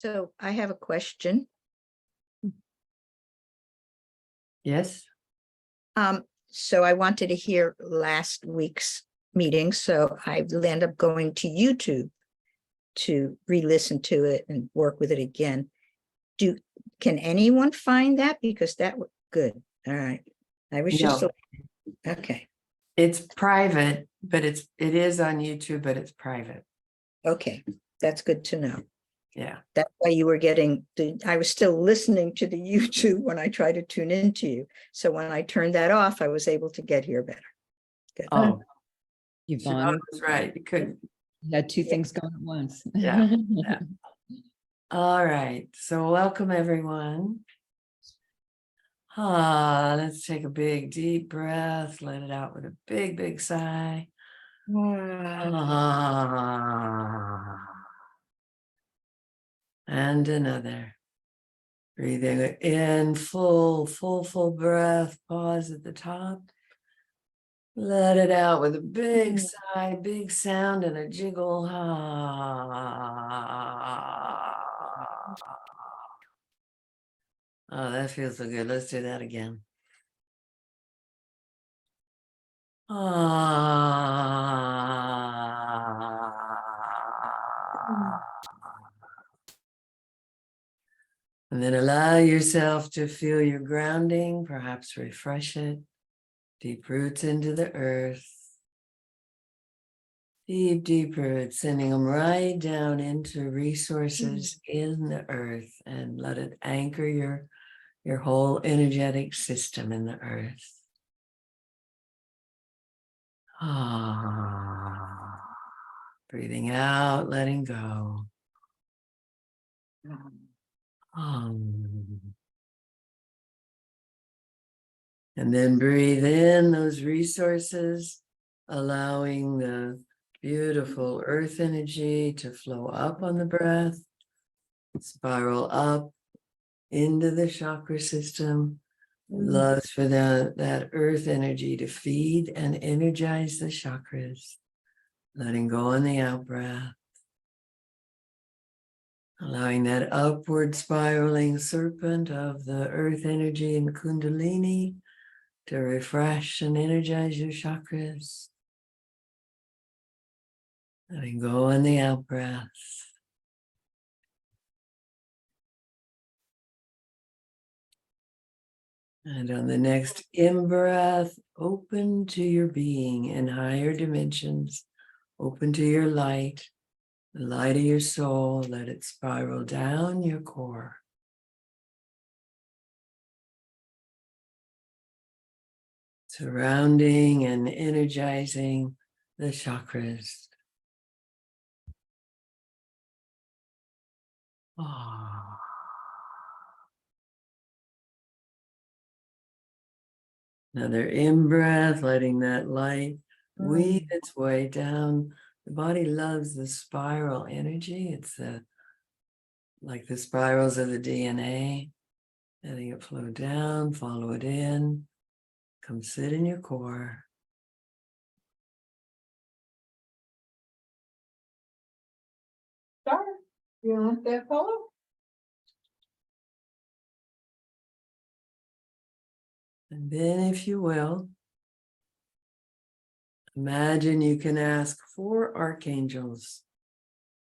So I have a question. Yes. So I wanted to hear last week's meeting, so I end up going to YouTube to re-listen to it and work with it again. Can anyone find that? Because that was good. All right. I was just No. okay. It's private, but it is on YouTube, but it's private. Okay, that's good to know. Yeah. That's why you were getting I was still listening to the YouTube when I tried to tune into you. So when I turned that off, I was able to get here better. Good. Oh, Yvonne, that's right. You could. you had two things going at once. Yeah. Yeah. All right. So welcome everyone. Let's take a big deep breath. Let it out with a big, big sigh. And another. Breathing in, full breath. Pause at the top. Let it out with a big sigh, big sound, and a jiggle. Oh, that feels so good. Let's do that again. And then allow yourself to feel your grounding, perhaps refresh it. Deep roots into the earth. Deep, deep roots, sending them right down into resources in the earth, and let it anchor your whole energetic system in the earth. Breathing out, letting go. And then breathe in those resources, allowing the beautiful earth energy to flow up on the breath, spiral up into the chakra system. Loves for that earth energy to feed and energize the chakras. Letting go on the out breath. Allowing that upward spiraling serpent of the earth energy and kundalini to refresh and energize your chakras. Letting go on the out breath. And on the next in-breath, open to your being in higher dimensions. Open to your light, the light of your soul. Let it spiral down your core. Surrounding and energizing the chakras. Another in-breath, letting that light weave its way down. The body loves the spiral energy. It's like the spirals of the DNA. Letting it flow down, follow it in. Come sit in your core. Start. You want that fellow? And then, if you will, imagine you can ask 4 archangels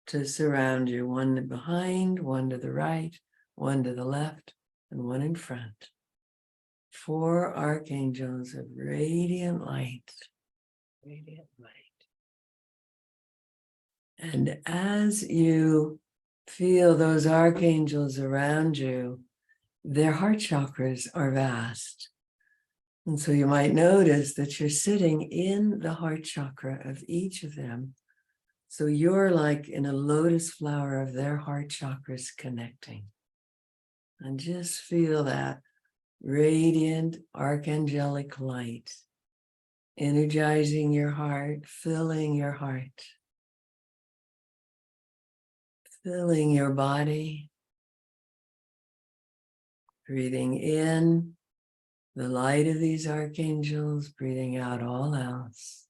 to surround you, one behind, one to the right, one to the left, and one in front. 4 archangels of radiant light. Radiant light. And as you feel those archangels around you, their heart chakras are vast. And so you might notice that you're sitting in the heart chakra of each of them. So you're like in a lotus flower of their heart chakras connecting. And just feel that radiant archangelic light energizing your heart, filling your heart, filling your body. Breathing in the light of these archangels, breathing out all else.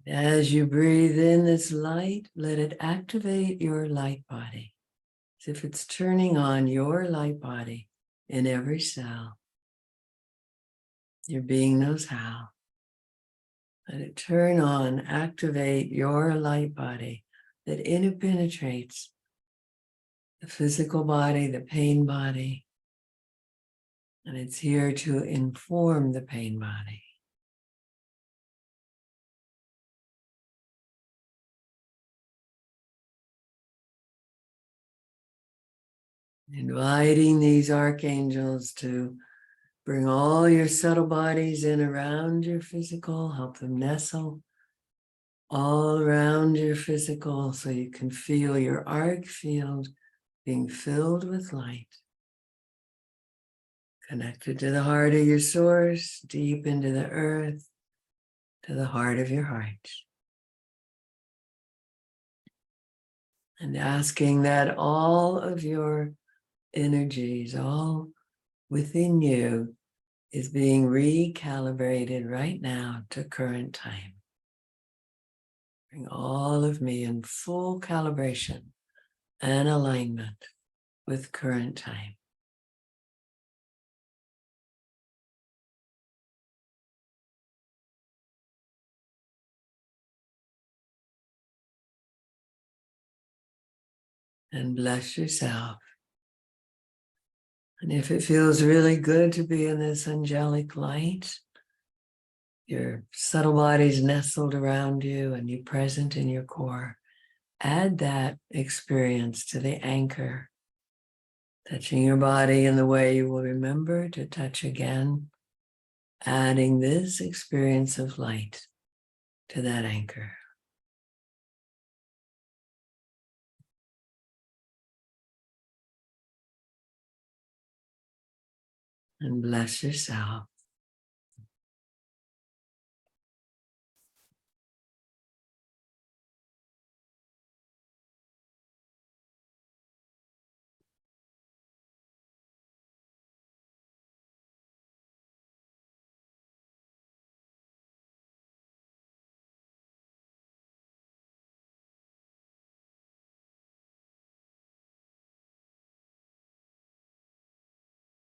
As you breathe in this light, let it activate your light body, as if it's turning on your light body in every cell. Your being knows how. Let it turn on, activate your light body that interpenetrates the physical body, the pain body, and it's here to inform the pain body. Inviting these archangels to bring all your subtle bodies in around your physical, help them nestle all around your physical so you can feel your arc field being filled with light. Connected to the heart of your source, deep into the earth, to the heart of your heart. And asking that all of your energies, all within you, is being recalibrated right now to current time. Bring all of me in full calibration and alignment with current time. And bless yourself. And if it feels really good to be in this angelic light, your subtle body's nestled around you and you present in your core, add that experience to the anchor, touching your body in the way you will remember to touch again, adding this experience of light to that anchor. And bless yourself.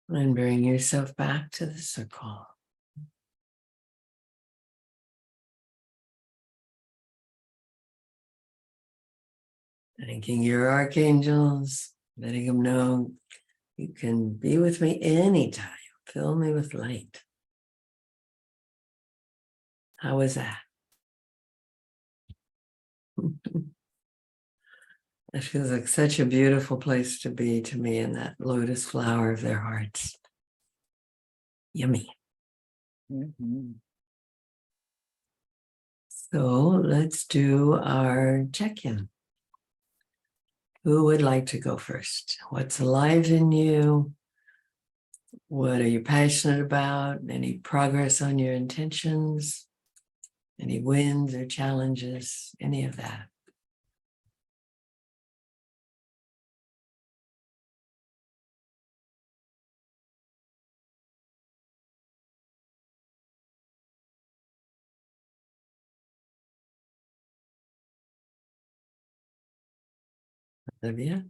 And bring yourself back to the circle. Thanking your archangels, letting them know you can be with me anytime. Fill me with light. How was that? It feels like such a beautiful place to be to me in that lotus flower of their hearts. Yummy. Mhm. So let's do our check-in. Who would like to go first? What's alive in you? What are you passionate about? Any progress on your intentions? Any wins or challenges? Any of that? Olivia?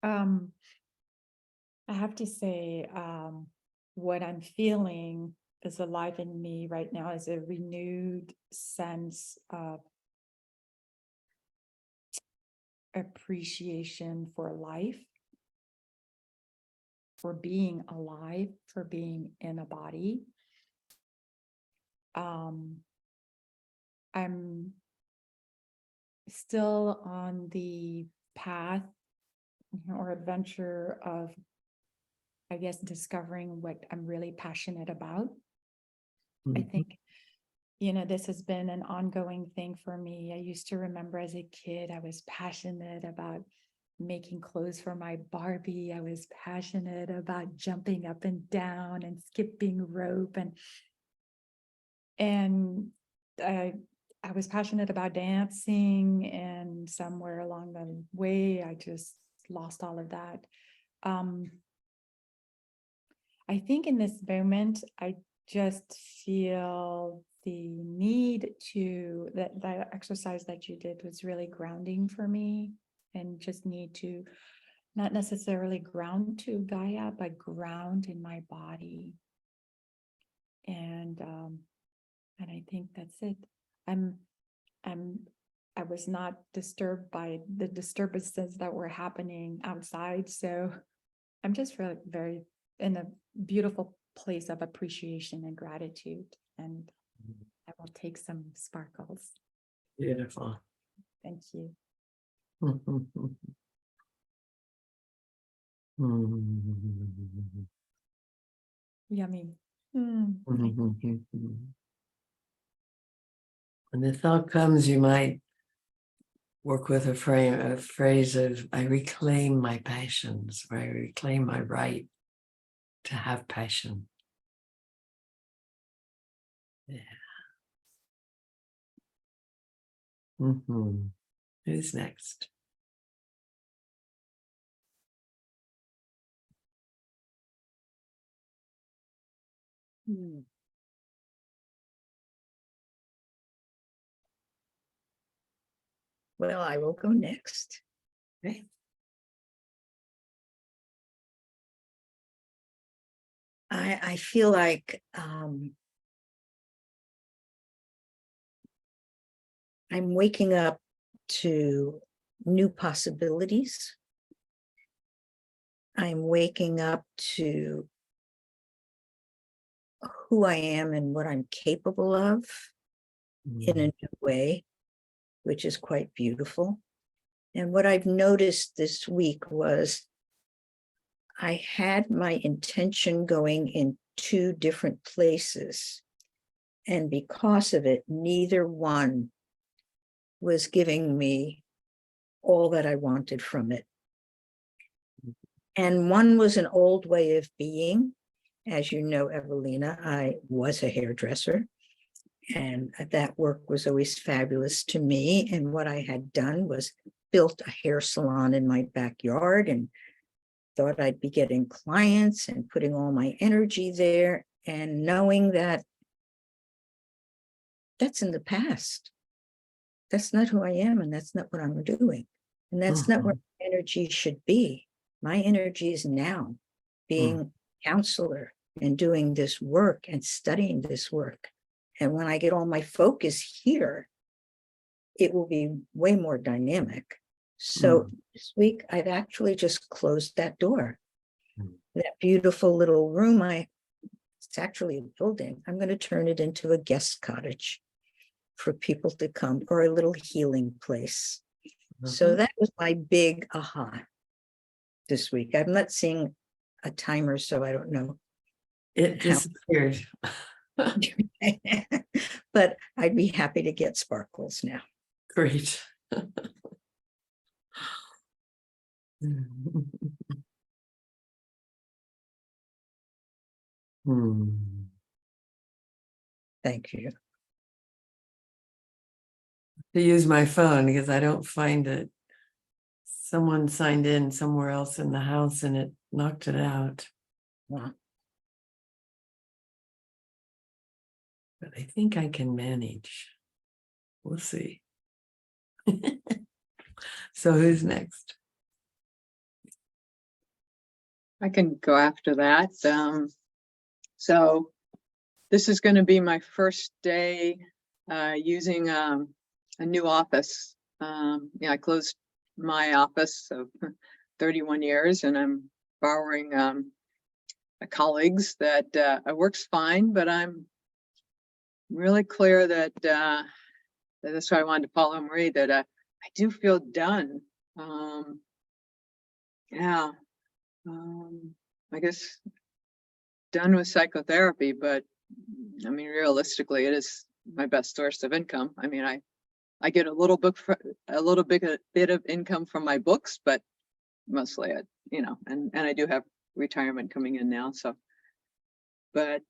Um, I have to say, what I'm feeling is alive in me right now is a renewed sense of appreciation for life, for being alive, for being in a body. I'm still on the path or adventure of, I guess, discovering what I'm really passionate about. I Mhm. think, this has been an ongoing thing for me. I used to remember as a kid, I was passionate about making clothes for my Barbie. I was passionate about jumping up and down and skipping rope and I was passionate about dancing, and somewhere along the way, I just lost all of that. I think in this moment, I just feel the need to, that exercise that you did was really grounding for me, and just need to not necessarily ground to Gaia, but ground in my body. And I think that's it. I was not disturbed by the disturbances that were happening outside, so I'm just really very in a beautiful place of appreciation and gratitude, and I will take some sparkles. Beautiful. Thank you. Yummy. When the thought comes, you might work with a phrase of, I reclaim my passions, or I reclaim my right to have passion. Yeah. Who's next? Well, I will go next. Okay. I feel like I'm waking up to new possibilities. I'm waking up to who I am and what I'm capable of in a new way, which is quite beautiful. And what I've noticed this week was I had my intention going in two different places. And because of it, neither one was giving me all that I wanted from it. And one was an old way of being. As you know, Evelina, I was a hairdresser, and that work was always fabulous to me. And what I had done was built a hair salon in my backyard and thought I'd be getting clients and putting all my energy there, and knowing that that's in the past. That's not who I am, and that's not what I'm doing. And that's not where my energy should be. My energy is now being a counselor and doing this work and studying this work. And when I get all my focus here, it will be way more dynamic. So this week, I've actually just closed that door. That beautiful little room, it's actually a building. I'm going to turn it into a guest cottage for people to come, or a little healing place. So that was my big aha this week. I'm not seeing a timer, so I don't know. It disappeared. But I'd be happy to get sparkles now. Great. Thank you. To use my phone because I don't find it. Someone signed in somewhere else in the house and it knocked it out. Wow. But I think I can manage. We'll see. So who's next? I can go after that. So this is going to be my first day using a new office. I closed my office of 31 years and I'm borrowing a colleague's that it works fine, but I'm really clear that that's why I wanted to follow Marie, that I do feel done. I guess done with psychotherapy, but I mean, realistically, it is my best source of income. I mean, I get a little bit of income from my books, but mostly, and I do have retirement coming in now. So, but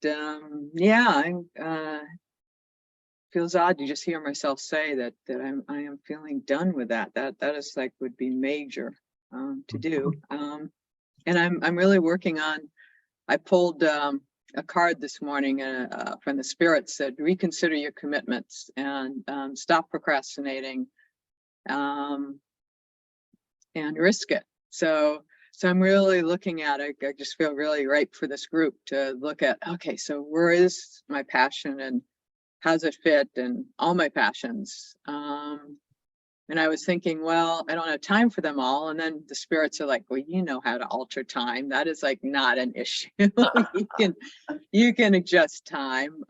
feels odd to just hear myself say that I am feeling done with that. That is like would be major to do. And I'm really working on. I pulled a card this morning from the spirit said, reconsider your commitments and stop procrastinating and risk it. So I'm really looking at it. I just feel really ripe for this group to look at, okay, so where is my passion and how's it fit and all my passions? And I was thinking, well, I don't have time for them all. And then the spirits are like, well, you know how to alter time. That is like not an issue. you can adjust time.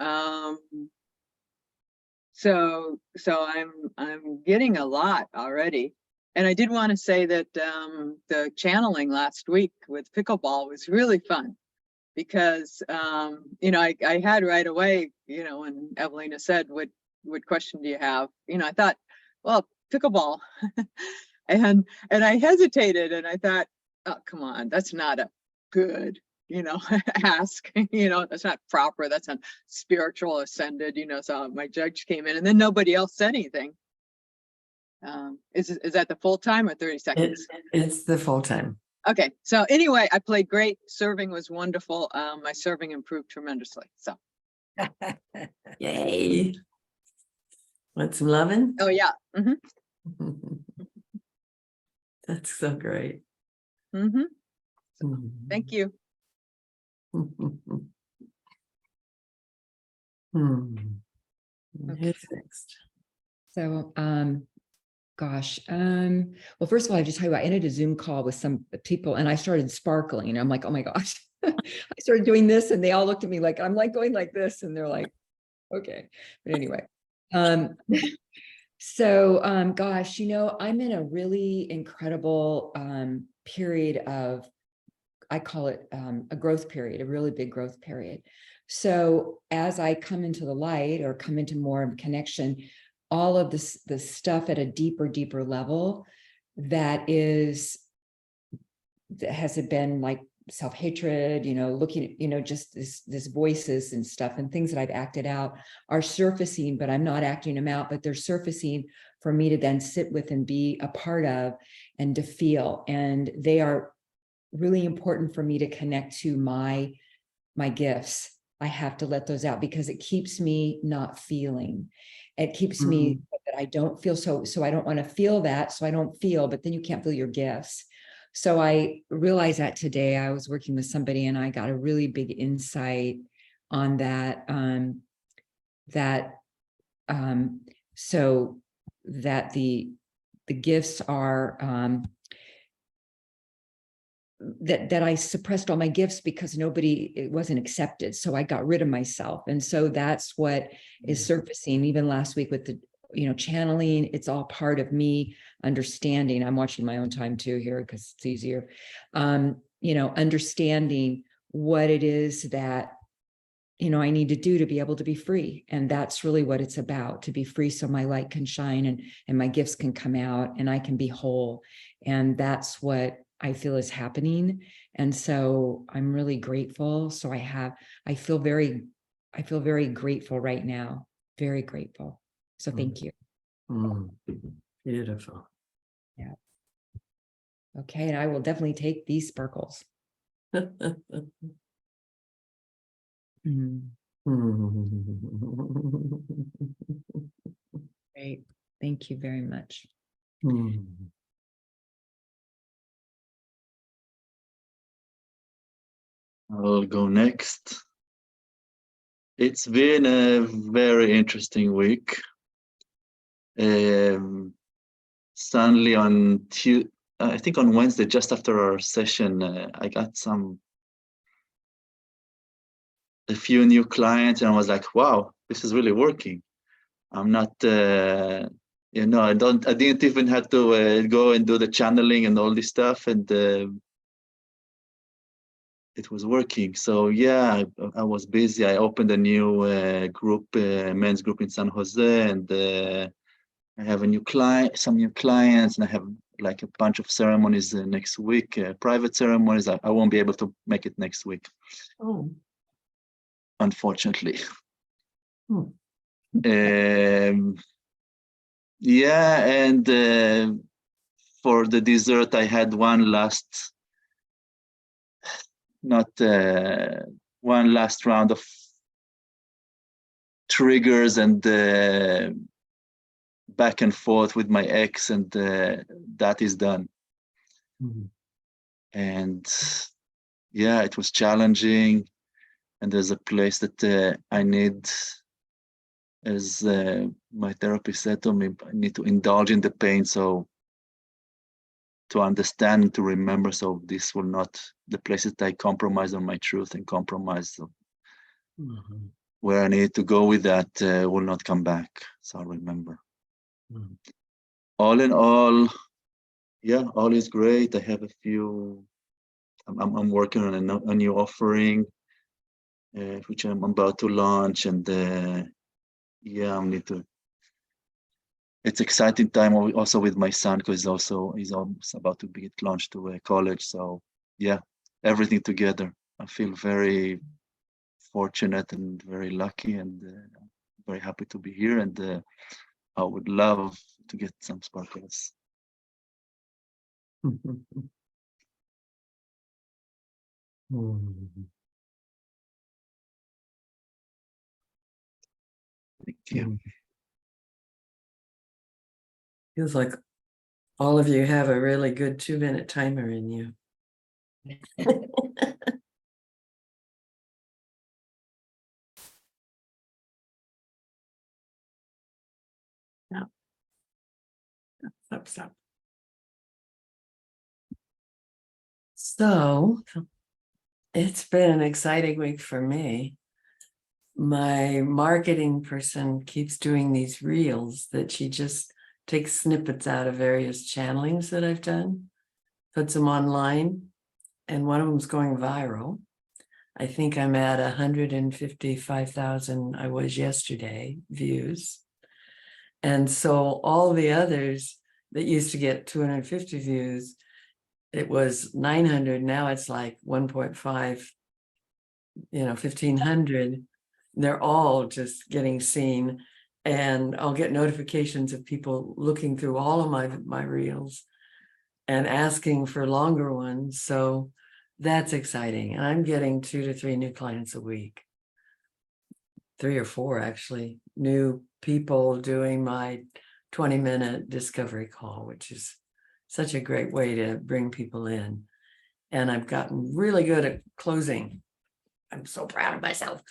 So I'm getting a lot already. And I did want to say that the channeling last week with pickleball was really fun because, you know, I had right away, you know, when Evelina said, what question do you have? You know, I thought, well, pickleball. and I hesitated and I thought, oh, come on, that's not a good, you know, ask, you know, that's not proper. That's not spiritual ascended, you know, so my judge came in and then nobody else said anything. Is that the full time or 30 seconds? It's the full time. Okay. So anyway, I played great. Serving was wonderful. My serving improved tremendously. So. Yay. Want some loving? Oh yeah. Mm-hmm. That's so great. Mm-hmm. Thank you. Who's next? So, gosh, well, first of all, I just tell you, I ended a Zoom call with some people and I started sparkling and I'm like, oh my gosh, I started doing this and they all looked at me like, I'm like going like this. And they're like, okay. But anyway, so, gosh, you know, I'm in a really incredible, period of, I call it, a growth period, a really big growth period. So as I come into the light or come into more connection, all of this stuff at a deeper level that has it been like self-hatred, you know, looking at, you know, just this voices and stuff and things that I've acted out are surfacing, but I'm not acting them out, but they're surfacing for me to then sit with and be a part of and to feel. And they are really important for me to connect to my gifts. I have to let those out because it keeps me not feeling. It keeps me that I don't feel so I don't want to feel that. So I don't feel, but then you can't feel your gifts. So I realized that today I was working with somebody and I got a really big insight on that, so that the gifts are, that I suppressed all my gifts because it wasn't accepted. So I got rid of myself. And so that's what is surfacing even last week with the, you know, channeling. It's all part of me understanding. I'm watching my own time too here because it's easier. You know, understanding what it is that, you know, I need to do to be able to be free. And that's really what it's about, to be free so my light can shine and my gifts can come out and I can be whole. And that's what I feel is happening. And so I'm really grateful. So I feel very grateful right now. Very grateful. So thank you. Beautiful. Yeah. Okay. And I will definitely take these sparkles. Great. Thank you very much. I'll go next. It's been a very interesting week. Suddenly I think on Wednesday, just after our session, I got a few new clients and I was like, wow, this is really working. I'm not, you know, I didn't even have to go and do the channeling and all this stuff. And it was working. So yeah, I was busy. I opened a new group, men's group in San Jose, and I have some new clients, and I have like a bunch of ceremonies next week, private ceremonies. I won't be able to make it next week, unfortunately. Yeah, and for the dessert, I had one last, not one last round of triggers and back and forth with my ex, and that is done. Mhm. And yeah, it was challenging. And there's a place that I need, as my therapist said to me, I need to indulge in the pain. So to understand and to remember, so this will not, the places that I compromise on my truth and compromise Mhm. where I need to go with that will not come back. So I'll remember. Mhm. All in all, yeah, all is great. I have a few, I'm working on a new offering, which I'm about to launch. And yeah, I need to, it's exciting time also with my son, because he's almost about to be launched to a college. So yeah, everything together. I feel very fortunate and very lucky, and very happy to be here. And I would love to get some sparkles. Mhm. Thank you. Feels like all of you have a really good 2-minute timer in you. Yeah. Stop. So it's been an exciting week for me. My marketing person keeps doing these reels that she just takes snippets out of various channelings that I've done, puts them online, and one of them's going viral. I think I'm at 155,000, I was yesterday, views. And so all the others that used to get 250 views, it was 900, now it's like 1.5, 1,500. They're all just getting seen. And I'll get notifications of people looking through all of my reels and asking for longer ones. So that's exciting. And I'm getting 2 to 3 new clients a week. 3 or 4 actually, new people doing my 20-minute discovery call, which is such a great way to bring people in. And I've gotten really good at closing. I'm so proud of myself.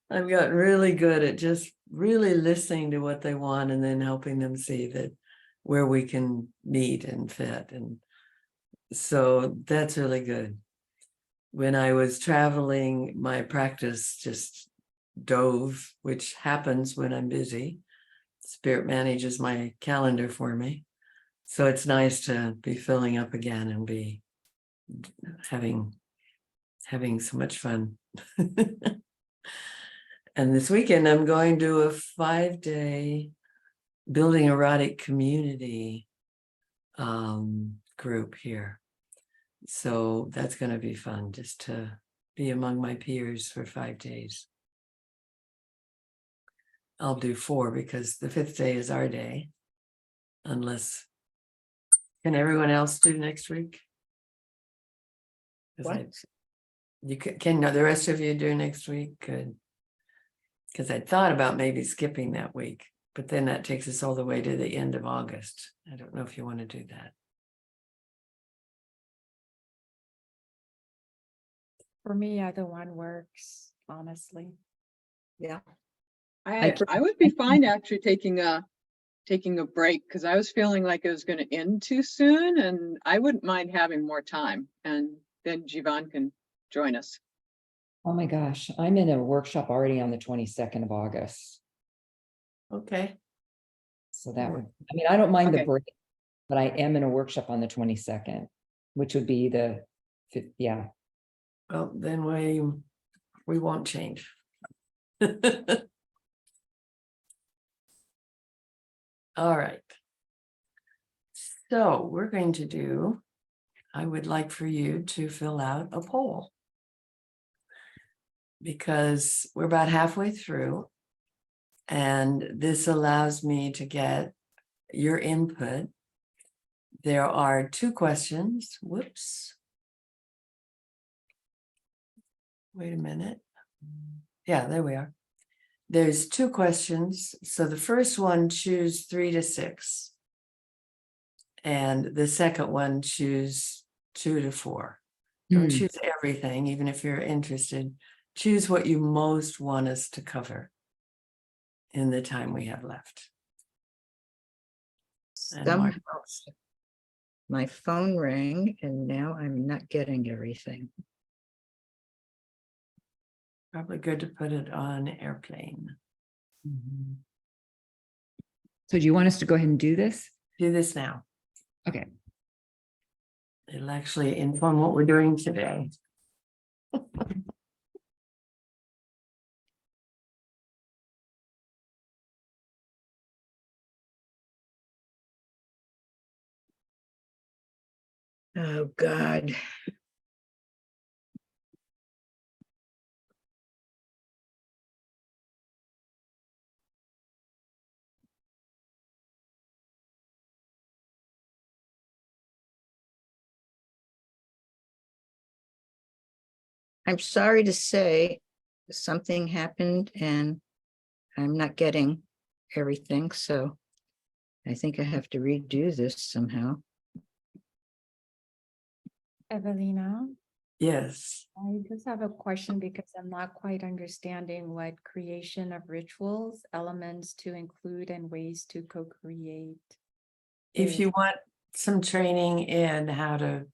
I've gotten really good at just really listening to what they want and then helping them see that where we can meet and fit. And so that's really good. When I was traveling, my practice just dove, which happens when I'm busy. Spirit manages my calendar for me. So it's nice to be filling up again and be having so much fun. And this weekend, I'm going to a 5-day building erotic community group here. So that's going to be fun, just to be among my peers for 5 days. I'll do 4 because the 5th day is our day. Unless, can everyone else do next week? What? You can the rest of you do next week? Good. Because I thought about maybe skipping that week, but then that takes us all the way to the end of August. I don't know if you want to do that. For me, either one works, honestly. Yeah. I would be fine actually taking a break, because I was feeling like it was going to end too soon, and I wouldn't mind having more time, and then Jivan can join us. Oh my gosh, I'm in a workshop already on the 22nd of August. Okay. So that would, I mean, I don't mind the Okay. break, but I am in a workshop on the 22nd, which would be the 5th, yeah. Well, then we won't change. All right. So we're going to do, I would like for you to fill out a poll, because we're about halfway through, and this allows me to get your input. There are 2 questions. Whoops. Wait a minute. Yeah, there we are. There's two questions. So the first one, choose 3 to 6. And the second one, choose 2 to 4. Don't Hmm. choose everything, even if you're interested. Choose what you most want us to cover in the time we have left. And Somehow Mark, my phone rang and now I'm not getting everything. probably good to put it on airplane. Mhm. So do you want us to go ahead and do this? Do this now. Okay. It'll actually inform what we're doing today. Oh, God. I'm sorry to say something happened and I'm not getting everything, so I think I have to redo this somehow. Evelina, Yes. I just have a question because I'm not quite understanding what creation of rituals, elements to include and ways to co-create. If is. you want some training in how to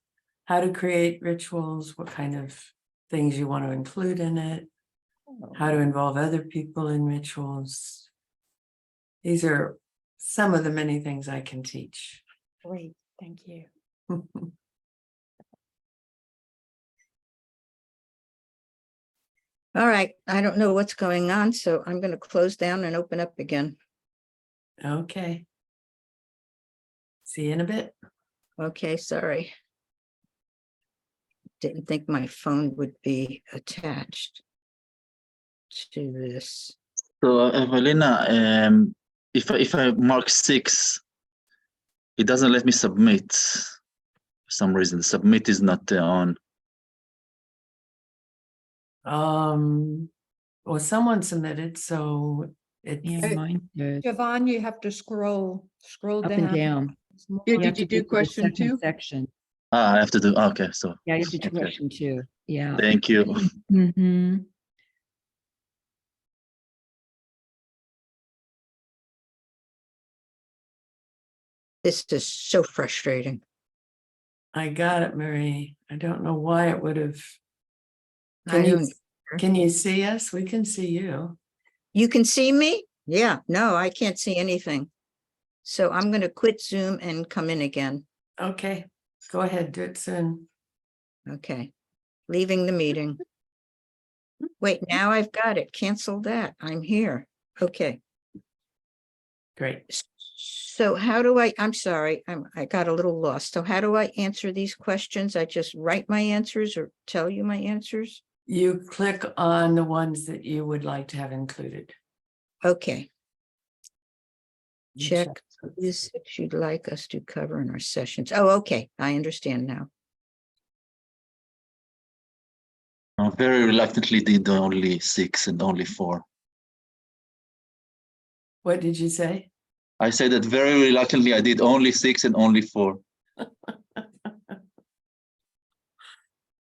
create rituals, what kind of things you want to include in it, how to involve other people in rituals. These are some of the many things I can teach. Great, thank you. All right, I don't know what's going on, so I'm going to close down and open up again. Okay. See you in a bit. Okay, sorry. Didn't think my phone would be attached to this. So Evelina, if I mark 6, it doesn't let me submit for some reason. Submit is not on. Well, someone submitted, so it's Yeah, mine did. Javon, you have to scroll Up down. and down. It's more- Yeah, You have did you to do get to the question second 2? section. I have to do. Okay, so Yeah, you have to do okay. question 2. Yeah. Thank you. Mhm. This is so frustrating. I got it, Marie. I don't know why it would have. I don't. Can you see us? We can see you. You can see me? Yeah, no, I can't see anything. So I'm going to quit Zoom and come in again. Okay, go ahead, do it soon. Okay, leaving the meeting. Wait, now I've got it. Cancel that. I'm here. Okay. Great. So how do I'm sorry, I got a little lost. So how do I answer these questions? I just write my answers or tell you my answers? You click on the ones that you would like to have included. Okay. You Check this if you'd like us to cover in our sessions. Oh, okay. I understand now. I very reluctantly did only 6 and only 4. What did you say? I said that very reluctantly I did only 6 and only 4.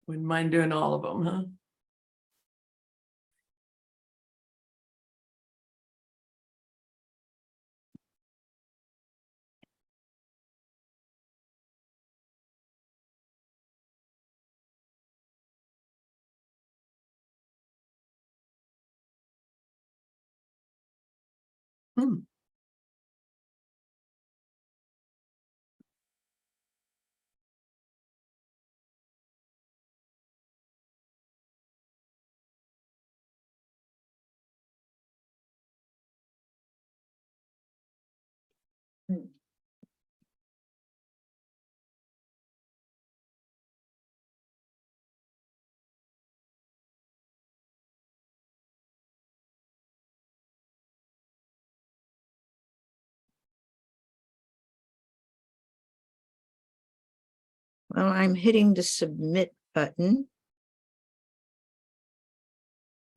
Wouldn't mind doing all of them, huh? Hmm. Well, I'm hitting the submit button.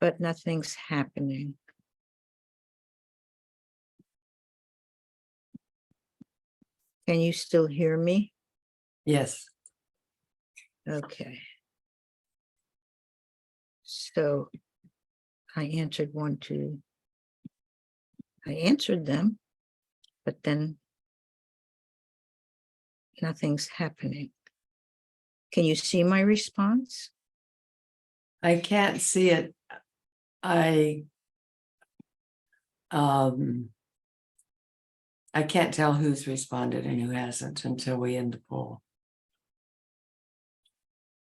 but nothing's happening. Can you still hear me? Yes. Okay. So I answered I answered them, but then nothing's happening. Can you see my response? I can't see it. I can't tell who's responded and who hasn't until we end the poll.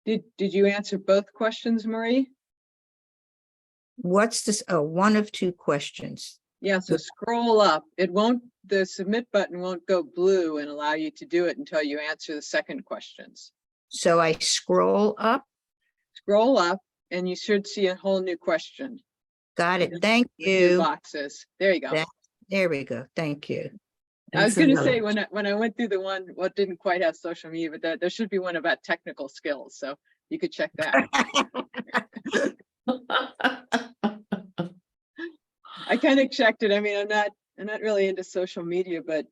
Did you answer both questions, Marie? What's this? Oh, one of two questions. Yeah, so scroll up. The submit button won't go blue and allow you to do it until you answer the second questions. So I scroll up. Scroll up and you should see a whole new question. Got it. Thank with new you. boxes. There you go. That- There we go. Thank you. I was And gonna so- say, when I went through the one, what didn't quite have social media, but there should be one about technical skills, so you could check that. I kind of checked it. I mean, I'm not really into social media, but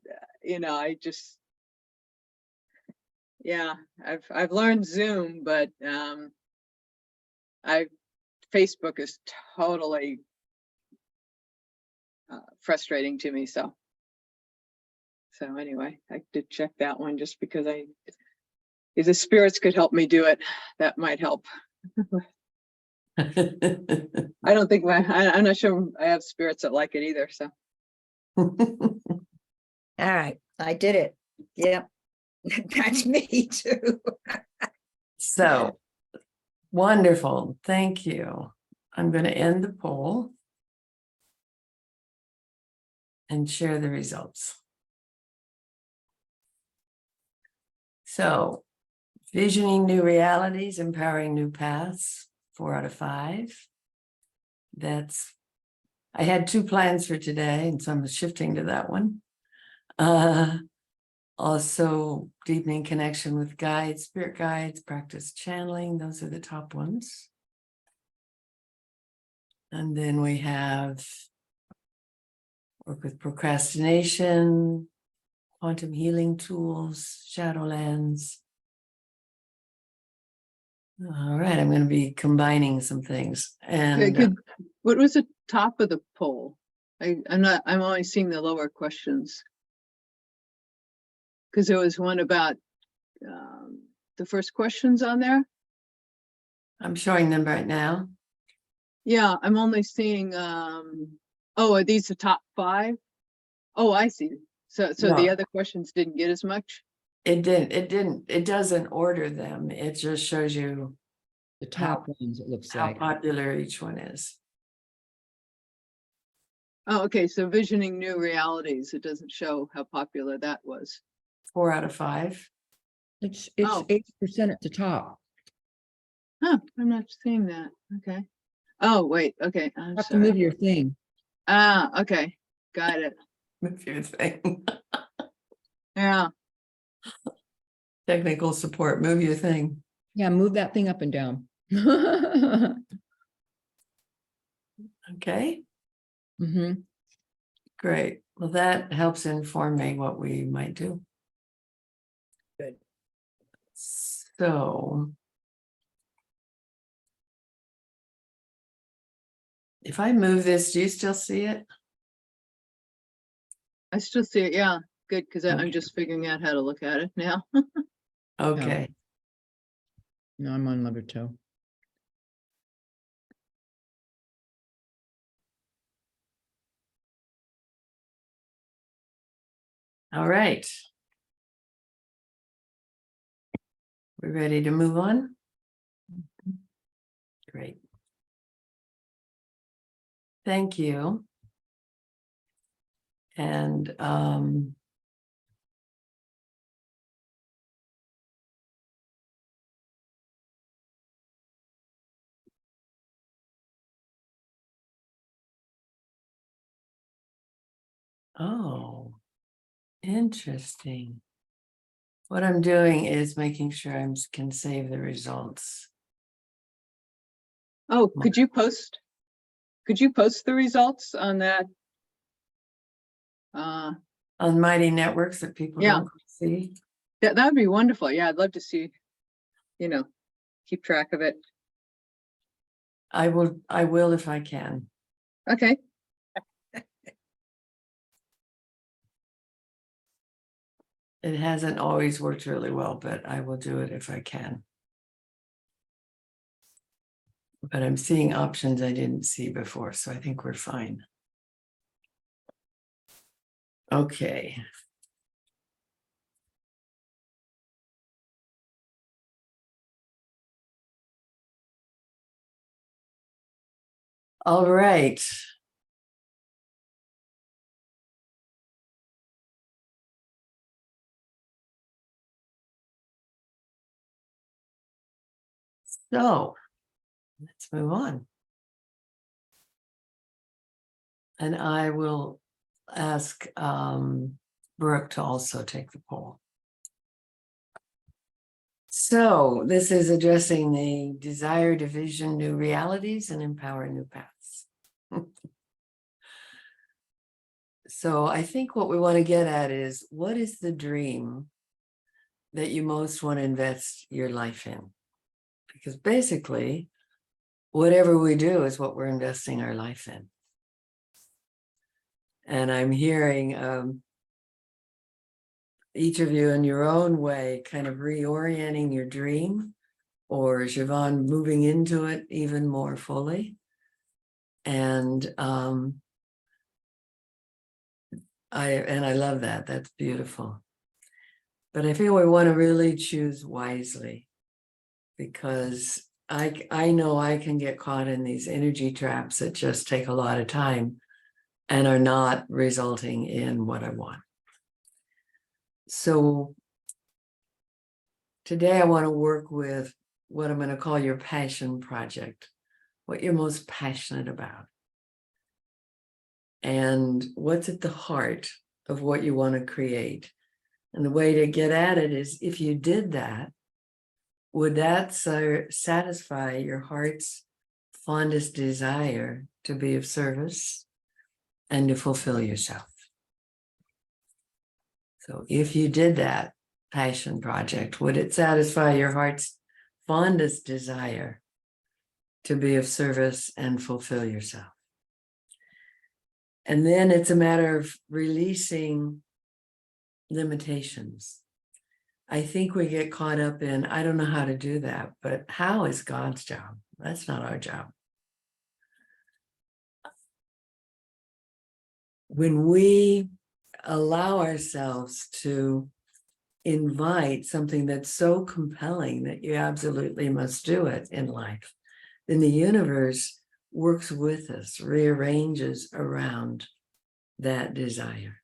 I just, yeah, I've learned Zoom, but Facebook is totally frustrating to me. So anyway, I did check that one just because if the spirits could help me do it, that might help. I don't think I'm not sure I have spirits that like it either. So All right, I did it. Yep. That's me too. So, wonderful, thank you. I'm going to end the poll and share the results. So, visioning new realities, empowering new paths, 4 out of 5. I had 2 plans for today, and so I'm shifting to that one. Also, deepening connection with guides, spirit guides, practice channeling. Those are the top ones. And then we have work with procrastination, quantum healing tools, shadowlands. All right, I'm going to be combining some things. And what was the top of the poll? I'm only seeing the lower questions. Because there was one about the first questions on there. I'm showing them right now. Yeah, I'm only seeing, are these the top 5? Oh, I see. So No. the other questions didn't get as much? It doesn't order them. It just shows you The top ones, it looks how like. popular each one is. Oh, okay, so visioning new realities, it doesn't show how popular that was. 4 out of 5. It's Oh. 8% at the top. Huh, I'm not seeing that. Okay. Oh, wait, okay, I'm You have to move sorry. your thing. Okay, got it. If you think Yeah, technical support, move your thing. Yeah, move that thing up and down. Okay, Hmm. great. Well, that helps inform me what we might do. Good. So if I move this, do you still see it? I still see it. Yeah, good, because Okay. I'm just figuring out how to look at it now. Okay. No, I'm on lever 2. All right. We ready to move on? Great. Thank you. And oh, interesting. What I'm doing is making sure I can save the results. Oh, could you post could you post the results on that? On Mighty Networks that people Yeah. don't see. That would be wonderful. Yeah, I'd love to see, you know, keep track of it. I will if I can. Okay. It hasn't always worked really well, but I will do it if I can. But I'm seeing options I didn't see before, so I think we're fine. Okay. All right. So let's move on. And I will ask Brooke to also take the poll. So this is addressing the desire to vision new realities and empower new paths. So I think what we want to get at is, what is the dream that you most want to invest your life in? Because basically, whatever we do is what we're investing our life in. And I'm hearing each of you in your own way kind of reorienting your dream, or Siobhan moving into it even more fully. And I love that. That's beautiful. But I feel we want to really choose wisely, because I know I can get caught in these energy traps that just take a lot of time and are not resulting in what I want. So today I want to work with what I'm going to call your passion project, what you're most passionate about, and what's at the heart of what you want to create. And the way to get at it is, if you did that, would that satisfy your heart's fondest desire to be of service and to fulfill yourself? So if you did that passion project, would it satisfy your heart's fondest desire to be of service and fulfill yourself? And then it's a matter of releasing limitations. I think we get caught up in, I don't know how to do that, but how is God's job? That's not our job. When we allow ourselves to invite something that's so compelling that you absolutely must do it in life, then the universe works with us, rearranges around that desire.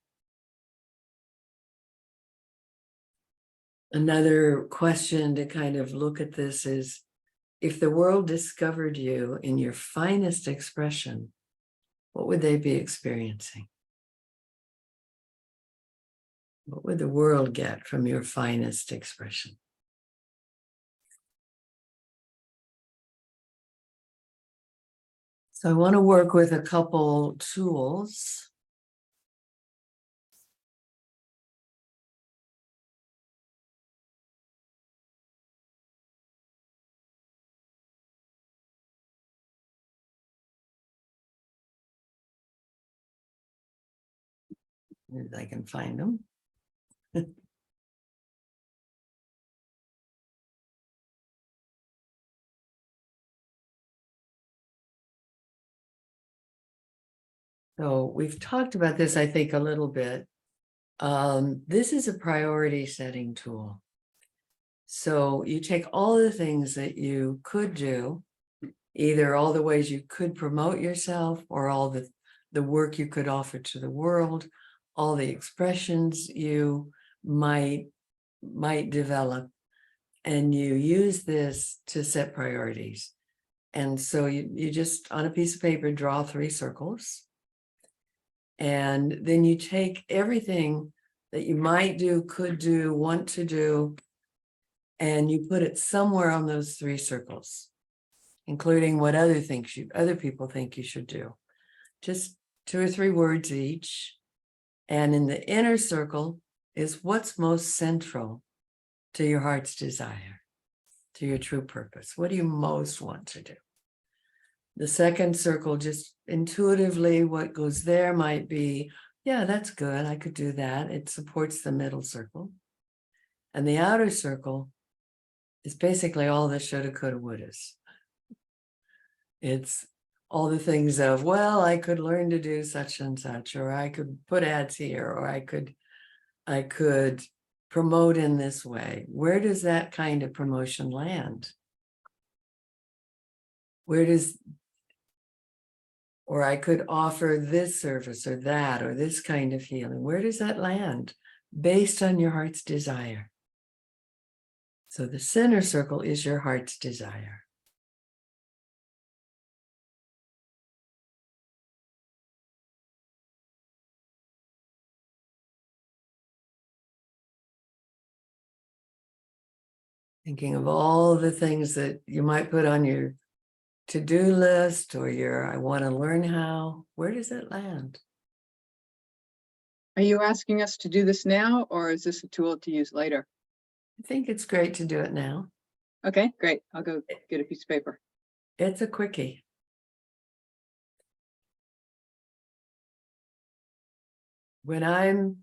Another question to kind of look at this is, if the world discovered you in your finest expression, what would they be experiencing? What would the world get from your finest expression? So I want to work with a couple tools. If I can find them. So we've talked about this, I think, a little bit. This is a priority setting tool. So you take all the things that you could do, either all the ways you could promote yourself, or all the work you could offer to the world, all the expressions you might develop, and you use this to set priorities. And so you just, on a piece of paper, draw 3 circles. And then you take everything that you might do, could do, want to do, and you put it somewhere on those 3 circles. including what other people think you should do. Just 2 or 3 words each. And in the inner circle is what's most central to your heart's desire, to your true purpose. What do you most want to do? The second circle, just intuitively, what goes there might be, yeah, that's good. I could do that. It supports the middle circle. And the outer circle is basically all the shoulda, coulda, wouldas. It's all the things of, well, I could learn to do such and such, or I could put ads here, or I could promote in this way. Where does that kind of promotion land? Or I could offer this service or that, or this kind of healing. Where does that land? Based on your heart's desire. So the center circle is your heart's desire. Thinking of all the things that you might put on your to-do list or your I want to learn how. Where does it land? Are you asking us to do this now, or is this a tool to use later? I think it's great to do it now. Okay, great. I'll go get a piece of paper. It's a quickie. When I'm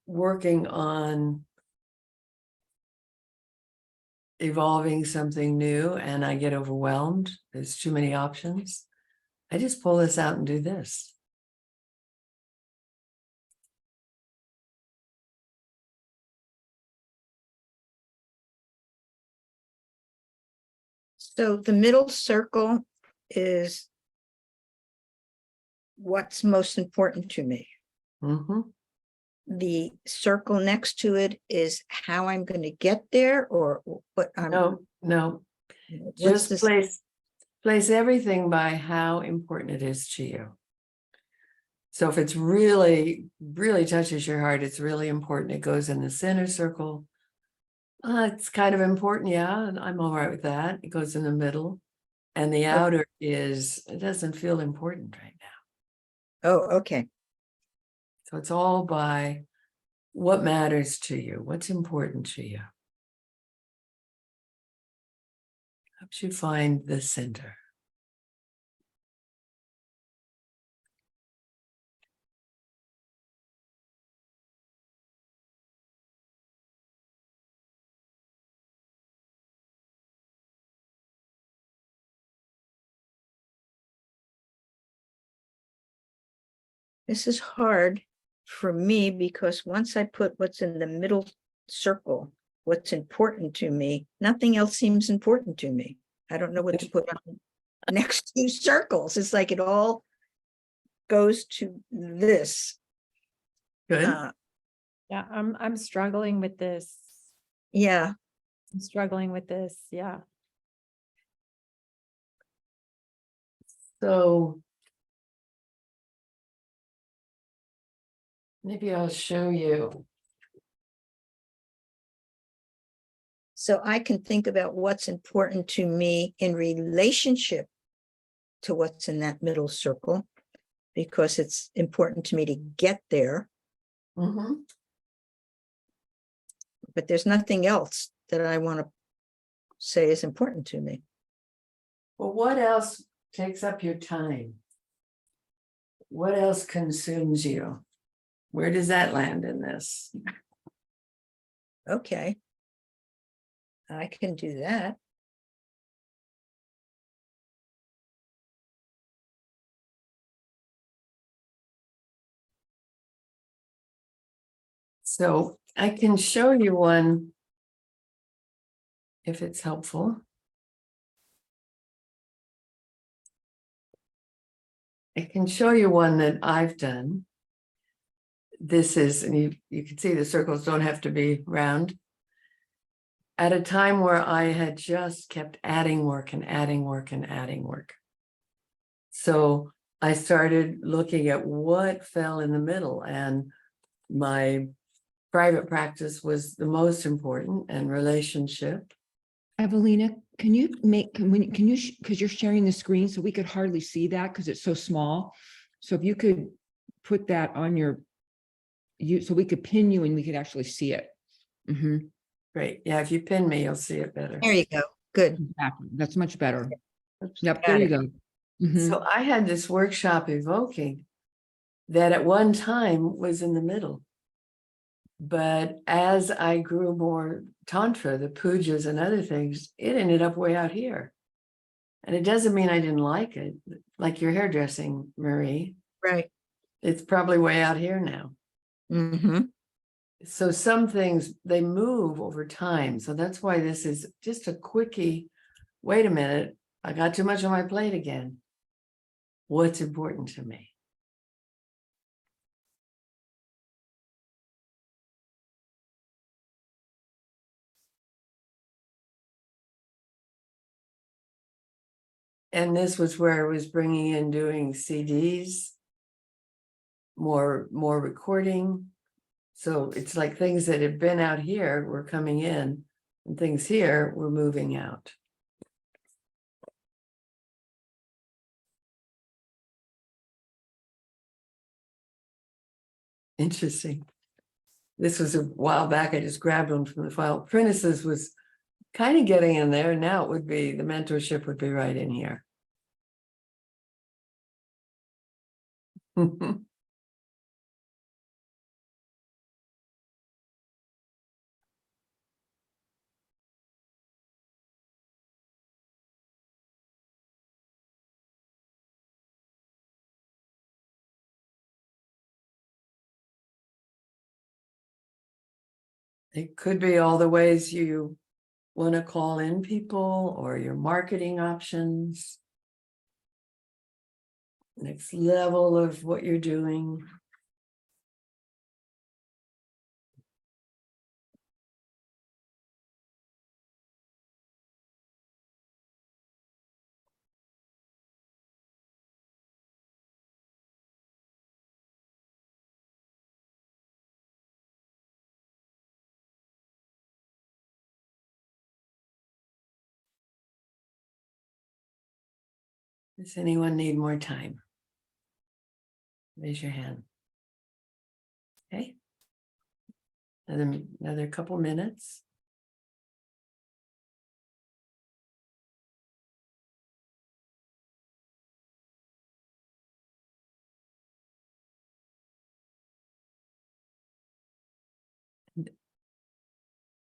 working on evolving something new and I get overwhelmed, there's too many options, I just pull this out and do this. So the middle circle is what's most important to me. Mm-hmm. The circle next to it is how I'm going to get there, or what I'm. No, what's just this- place everything by how important it is to you. So if it's really, really touches your heart, it's really important. It goes in the center circle. It's kind of important, yeah, and I'm all right with that. It goes in the middle. And the outer is, it doesn't feel important right now. Oh, okay. So it's all by what matters to you, what's important to you. Helps you find the center. This is hard for me because once I put what's in the middle circle, what's important to me, nothing else seems important to me. I don't know what to put on next to circles. It's like it all goes to this. Good. Yeah, I'm struggling with this. Yeah, I'm struggling with this. Yeah. So maybe I'll show you. so I can think about what's important to me in relationship to what's in that middle circle, because it's important to me to get there, Mm-hmm. but there's nothing else that I want to say is important to me. Well, what else takes up your time? What else consumes you? Where does that land in this? Okay. I can do that. So I can show you one if it's helpful. I can show you one that I've done. This is, and you can see the circles don't have to be round. At a time where I had just kept adding work and adding work and adding work. So I started looking at what fell in the middle, and my private practice was the most important, and relationship. Evelina, can you because you're sharing the screen, so we could hardly see that because it's so small. So if you could put that on so we could pin you and we could actually see it. Mhm. Great. Yeah, if you pin me, you'll see it better. There you go. Good. Exactly. That's much better. Oops. Yep, Got there you it. go. Mhm. So I had this workshop evoking that at one time was in the middle. But as I grew more tantra, the pujas and other things, it ended up way out here. And it doesn't mean I didn't like it, like your hairdressing, Marie. Right. It's probably way out here now. Mm-hmm. So some things, they move over time. So that's why this is just a quickie. Wait a minute, I got too much on my plate again. What's important to me? And this was where I was bringing in doing CDs, more recording. So it's like things that had been out here were coming in, and things here were moving out. Interesting. This was a while back. I just grabbed one from the file. Apprentices was kind of getting in there. Now it would be, the mentorship would be right in here. It could be all the ways you want to call in people or your marketing options. Next level of what you're doing. Does anyone need more time? Raise your hand. Okay. Another couple minutes.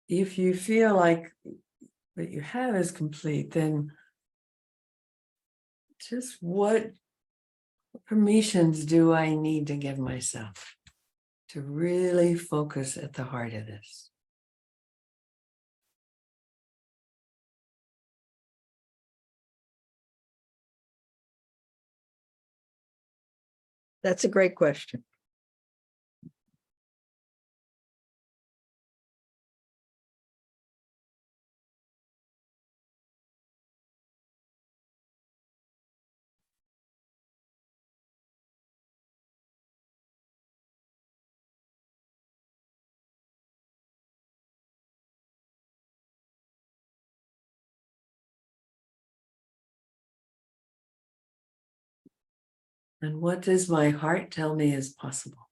If you feel like what you have is complete, then just what permissions do I need to give myself to really focus at the heart of this? That's a great question. And what does my heart tell me is possible?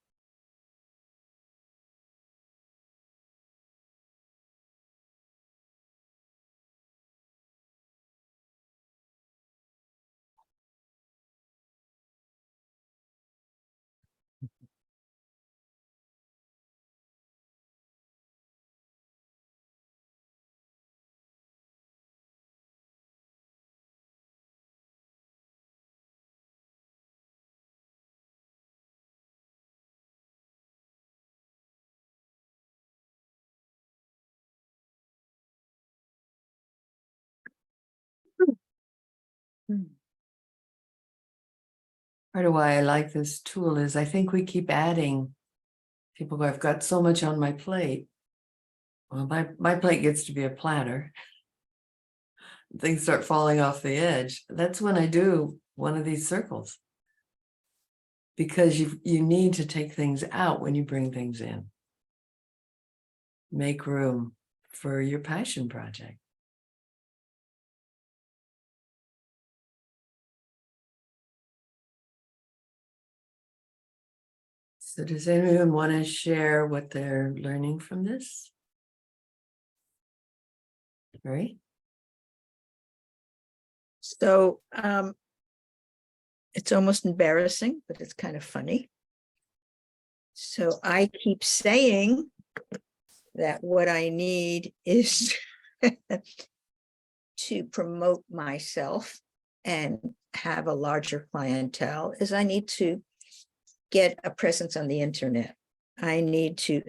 Part of why I like this tool is I think we keep adding. People go, I've got so much on my plate. Well, my plate gets to be a platter. Things start falling off the edge. That's when I do one of these circles. Because you need to take things out when you bring things in. Make room for your passion project. So does anyone want to share what they're learning from this? Right? So it's almost embarrassing, but it's kind of funny. So I keep saying that what I need is to promote myself and have a larger clientele is I need to get a presence on the internet. I need to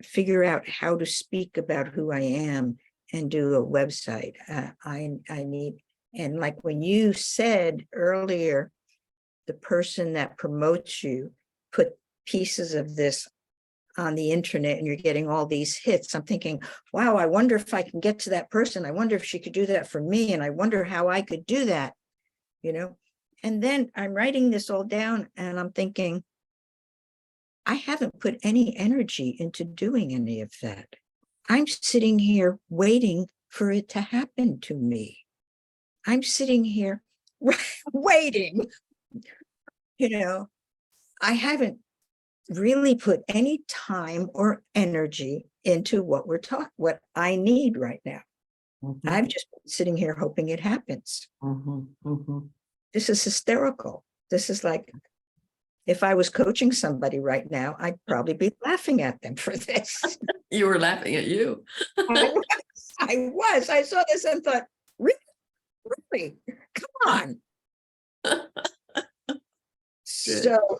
figure out how to speak about who I am and do a website. I need, and like when you said earlier, the person that promotes you put pieces of this on the internet and you're getting all these hits. I'm thinking, wow, I wonder if I can get to that person. I wonder if she could do that for me. And I wonder how I could do that, you know? And then I'm writing this all down and I'm thinking, I haven't put any energy into doing any of that. I'm sitting here waiting for it to happen to me. I'm sitting here waiting, you know, I haven't really put any time or energy into what I need right now. Mhm, I'm just sitting here hoping it happens. mhm, mhm. This is hysterical. This is like, if I was coaching somebody right now, I'd probably be laughing at them for this. You were laughing at you. I saw this and thought, really? Come on. So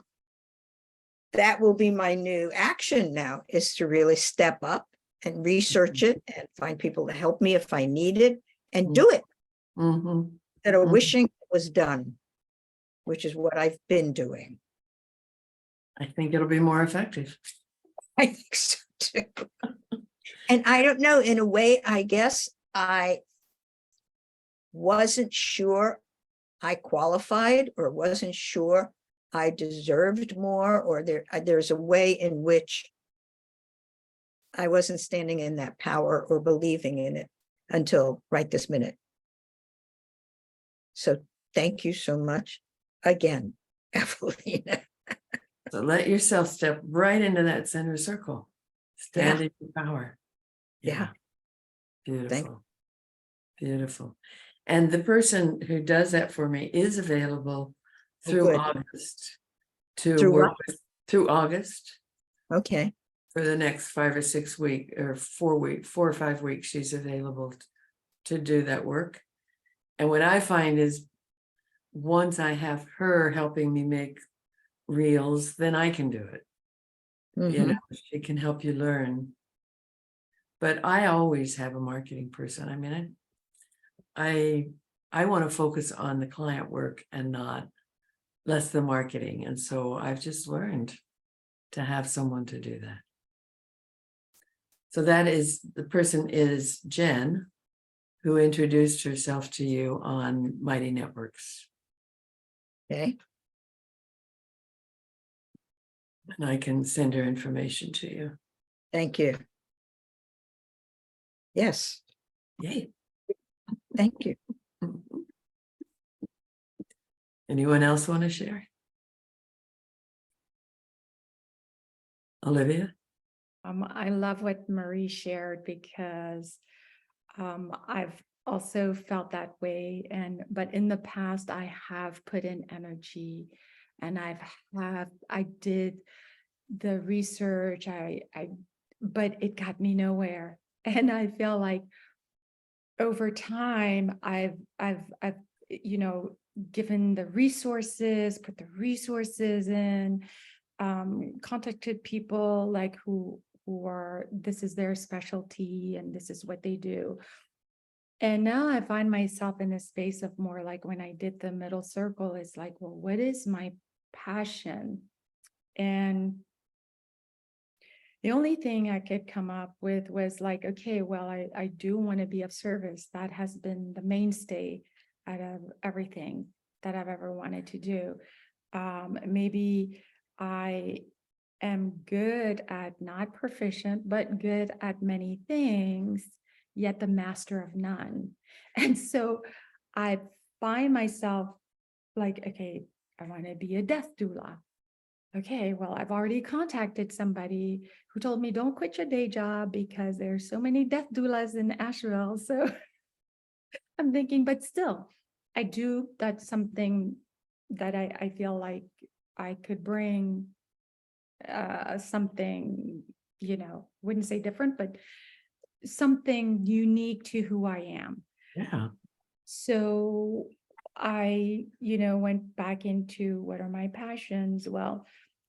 that will be my new action now, is to really step up and research it and find people to help me if I need it and do it Mhm. instead of Mhm. wishing it was done, which is what I've been doing. I think it'll be more effective. I think so too. And I don't know, in a way, I guess I wasn't sure I qualified or wasn't sure I deserved more, or there's a way in which I wasn't standing in that power or believing in it until right this minute. So thank you so much again, Evelina. So let yourself step right into that center circle. Stand Yeah. in your power. Yeah. Beautiful. Beautiful. And the person who does that for me is available Oh, through good. August to Through work what? with, through August Okay, for the next 5 or 6 weeks or 4 or 5 weeks. She's available to do that work. And what I find is once I have her helping me make reels, then I can do it. You know, she can help you learn. But I always have a marketing person. I mean, I want to focus on the client work and not less the marketing. And so I've just learned to have someone to do that. So that is, the person is Jen, who introduced herself to you on Mighty Networks. okay, And I can send her information to you. thank you. Yes, Yay. thank you. Anyone else want to share? Olivia? I love what Marie shared because I've also felt that way. But in the past, I have put in energy and I did the research, but it got me nowhere. And I feel like over time, I've, you know, given the resources, put the resources in, contacted people like who are, this is their specialty and this is what they do. And now I find myself in a space of more like when I did the middle circle, it's like, well, what is my passion? And the only thing I could come up with was like, okay, well, I do want to be of service. That has been the mainstay out of everything that I've ever wanted to do. Maybe I am good at, not proficient, but good at many things, yet the master of none. And so I find myself like, okay, I want to be a death doula. okay, well, I've already contacted somebody who told me don't quit your day job because there's so many death doulas in Asheville. So I'm thinking, but still, that's something that I feel like I could bring something, wouldn't say different, but something unique to who I am. Yeah. So I, went back into what are my passions? Well,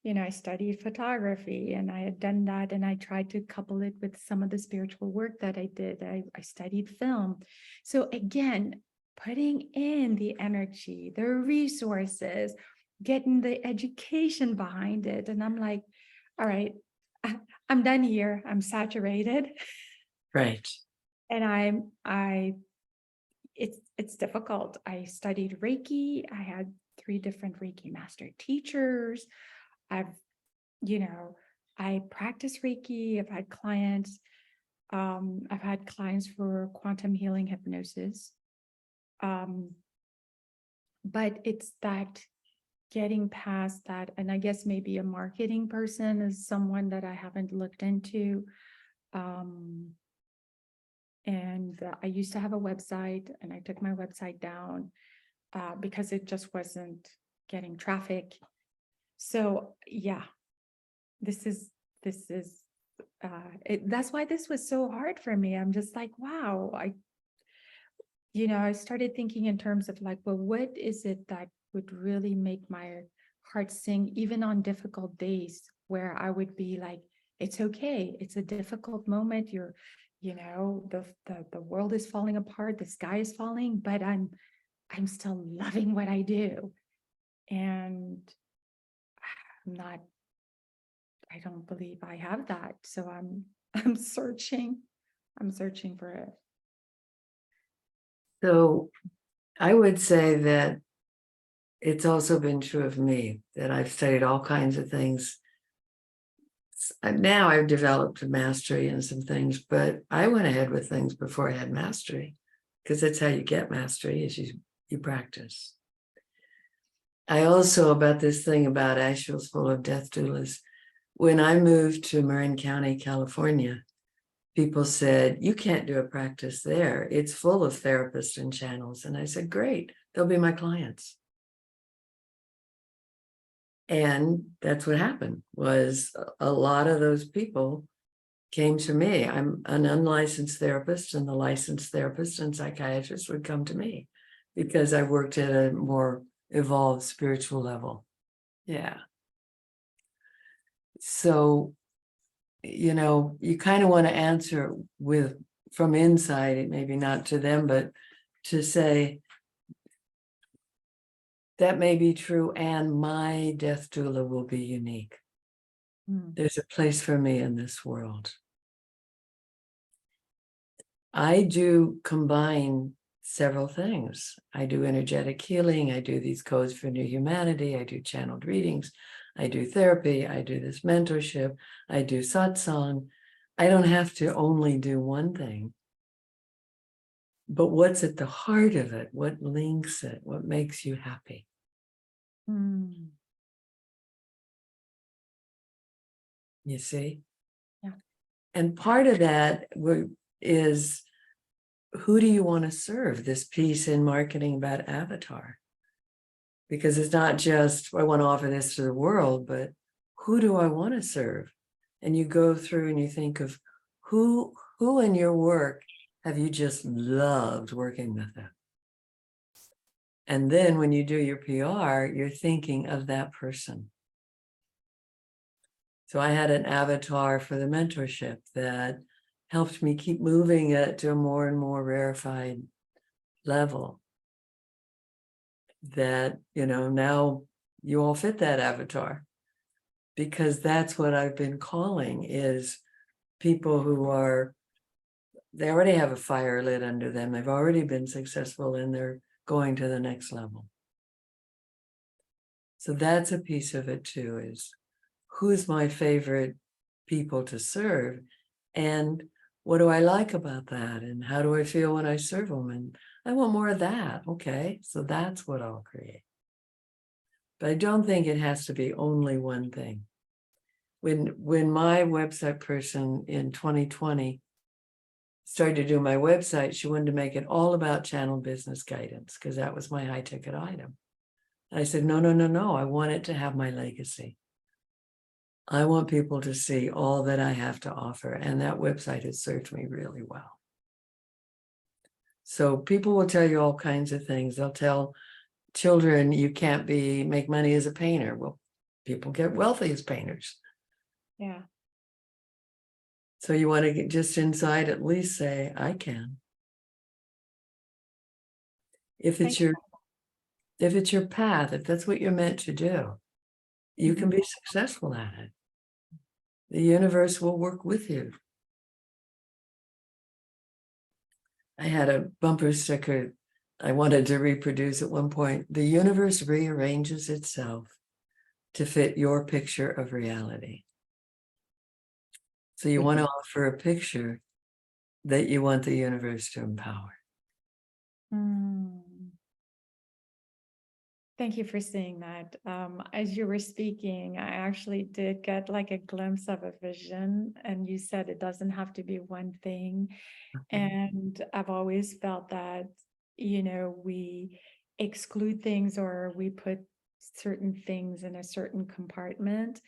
I studied photography and I had done that, and I tried to couple it with some of the spiritual work that I did. I studied film. So again, putting in the energy, the resources, getting the education behind it. And I'm like, all right, I'm done here. I'm saturated. Right. And it's difficult. I studied Reiki. I had 3 different Reiki master teachers. I've, I practice Reiki. I've had clients. I've had clients for quantum healing hypnosis. But it's that getting past that. And I guess maybe a marketing person is someone that I haven't looked into. And I used to have a website and I took my website down because it just wasn't getting traffic. So yeah, this is that's why this was so hard for me. I'm just like, wow, I started thinking in terms of like, well, what is it that would really make my heart sing even on difficult days where I would be like, it's okay. It's a difficult moment. The world is falling apart. The sky is falling, but I'm still loving what I do. And I don't believe I have that. So I'm searching for it. So I would say that it's also been true of me that I've studied all kinds of things. Now I've developed a mastery in some things, but I went ahead with things before I had mastery, because that's how you get mastery, is you practice. I also, about this thing about Asheville's full of death doulas, when I moved to Marin County, California, people said, you can't do a practice there. It's full of therapists and channels. And I said, great, they'll be my clients. And that's what happened, was a lot of those people came to me. I'm an unlicensed therapist, and the licensed therapists and psychiatrists would come to me because I worked at a more evolved spiritual level. Yeah. So, you kind of want to answer from inside, maybe not to them, but to say, that may be true, and my death doula will be unique. There's a place for me in this world. I do combine several things. I do energetic healing. I do these codes for new humanity. I do channeled readings. I do therapy. I do this mentorship. I do satsang. I don't have to only do one thing. But what's at the heart of it? What links it? What makes you happy? You see? Yeah. And part of that is, who do you want to serve? This piece in marketing about avatar. Because it's not just, I want to offer this to the world, but who do I want to serve? And you go through and you think of who in your work have you just loved working with them? And then when you do your PR, you're thinking of that person. So I had an avatar for the mentorship that helped me keep moving it to a more and more rarefied level. That, now you all fit that avatar, because that's what I've been calling, is people who they already have a fire lit under them. They've already been successful and they're going to the next level. So that's a piece of it too, is who's my favorite people to serve, and what do I like about that, and how do I feel when I serve them, and I want more of that. Okay, so that's what I'll create. But I don't think it has to be only one thing. When my website person in 2020 started to do my website, she wanted to make it all about channel business guidance because that was my high ticket item. And I said, no, no, no, no. I want it to have my legacy. I want people to see all that I have to offer. And that website has served me really well. So people will tell you all kinds of things. They'll tell children you can't make money as a painter. Well, people get wealthy as painters. Yeah. So you want to get just inside at least say, I can. If it's your path, if that's what you're meant to do, you can be successful at it. The universe will work with you. I had a bumper sticker I wanted to reproduce at one point. The universe rearranges itself to fit your picture of reality. So you want to offer a picture that you want the universe to empower. Thank you for saying that. As you were speaking, I actually did get like a glimpse of a vision, and you said it doesn't have to be one thing. And I've always felt that, we exclude things or we put certain things in a certain compartment.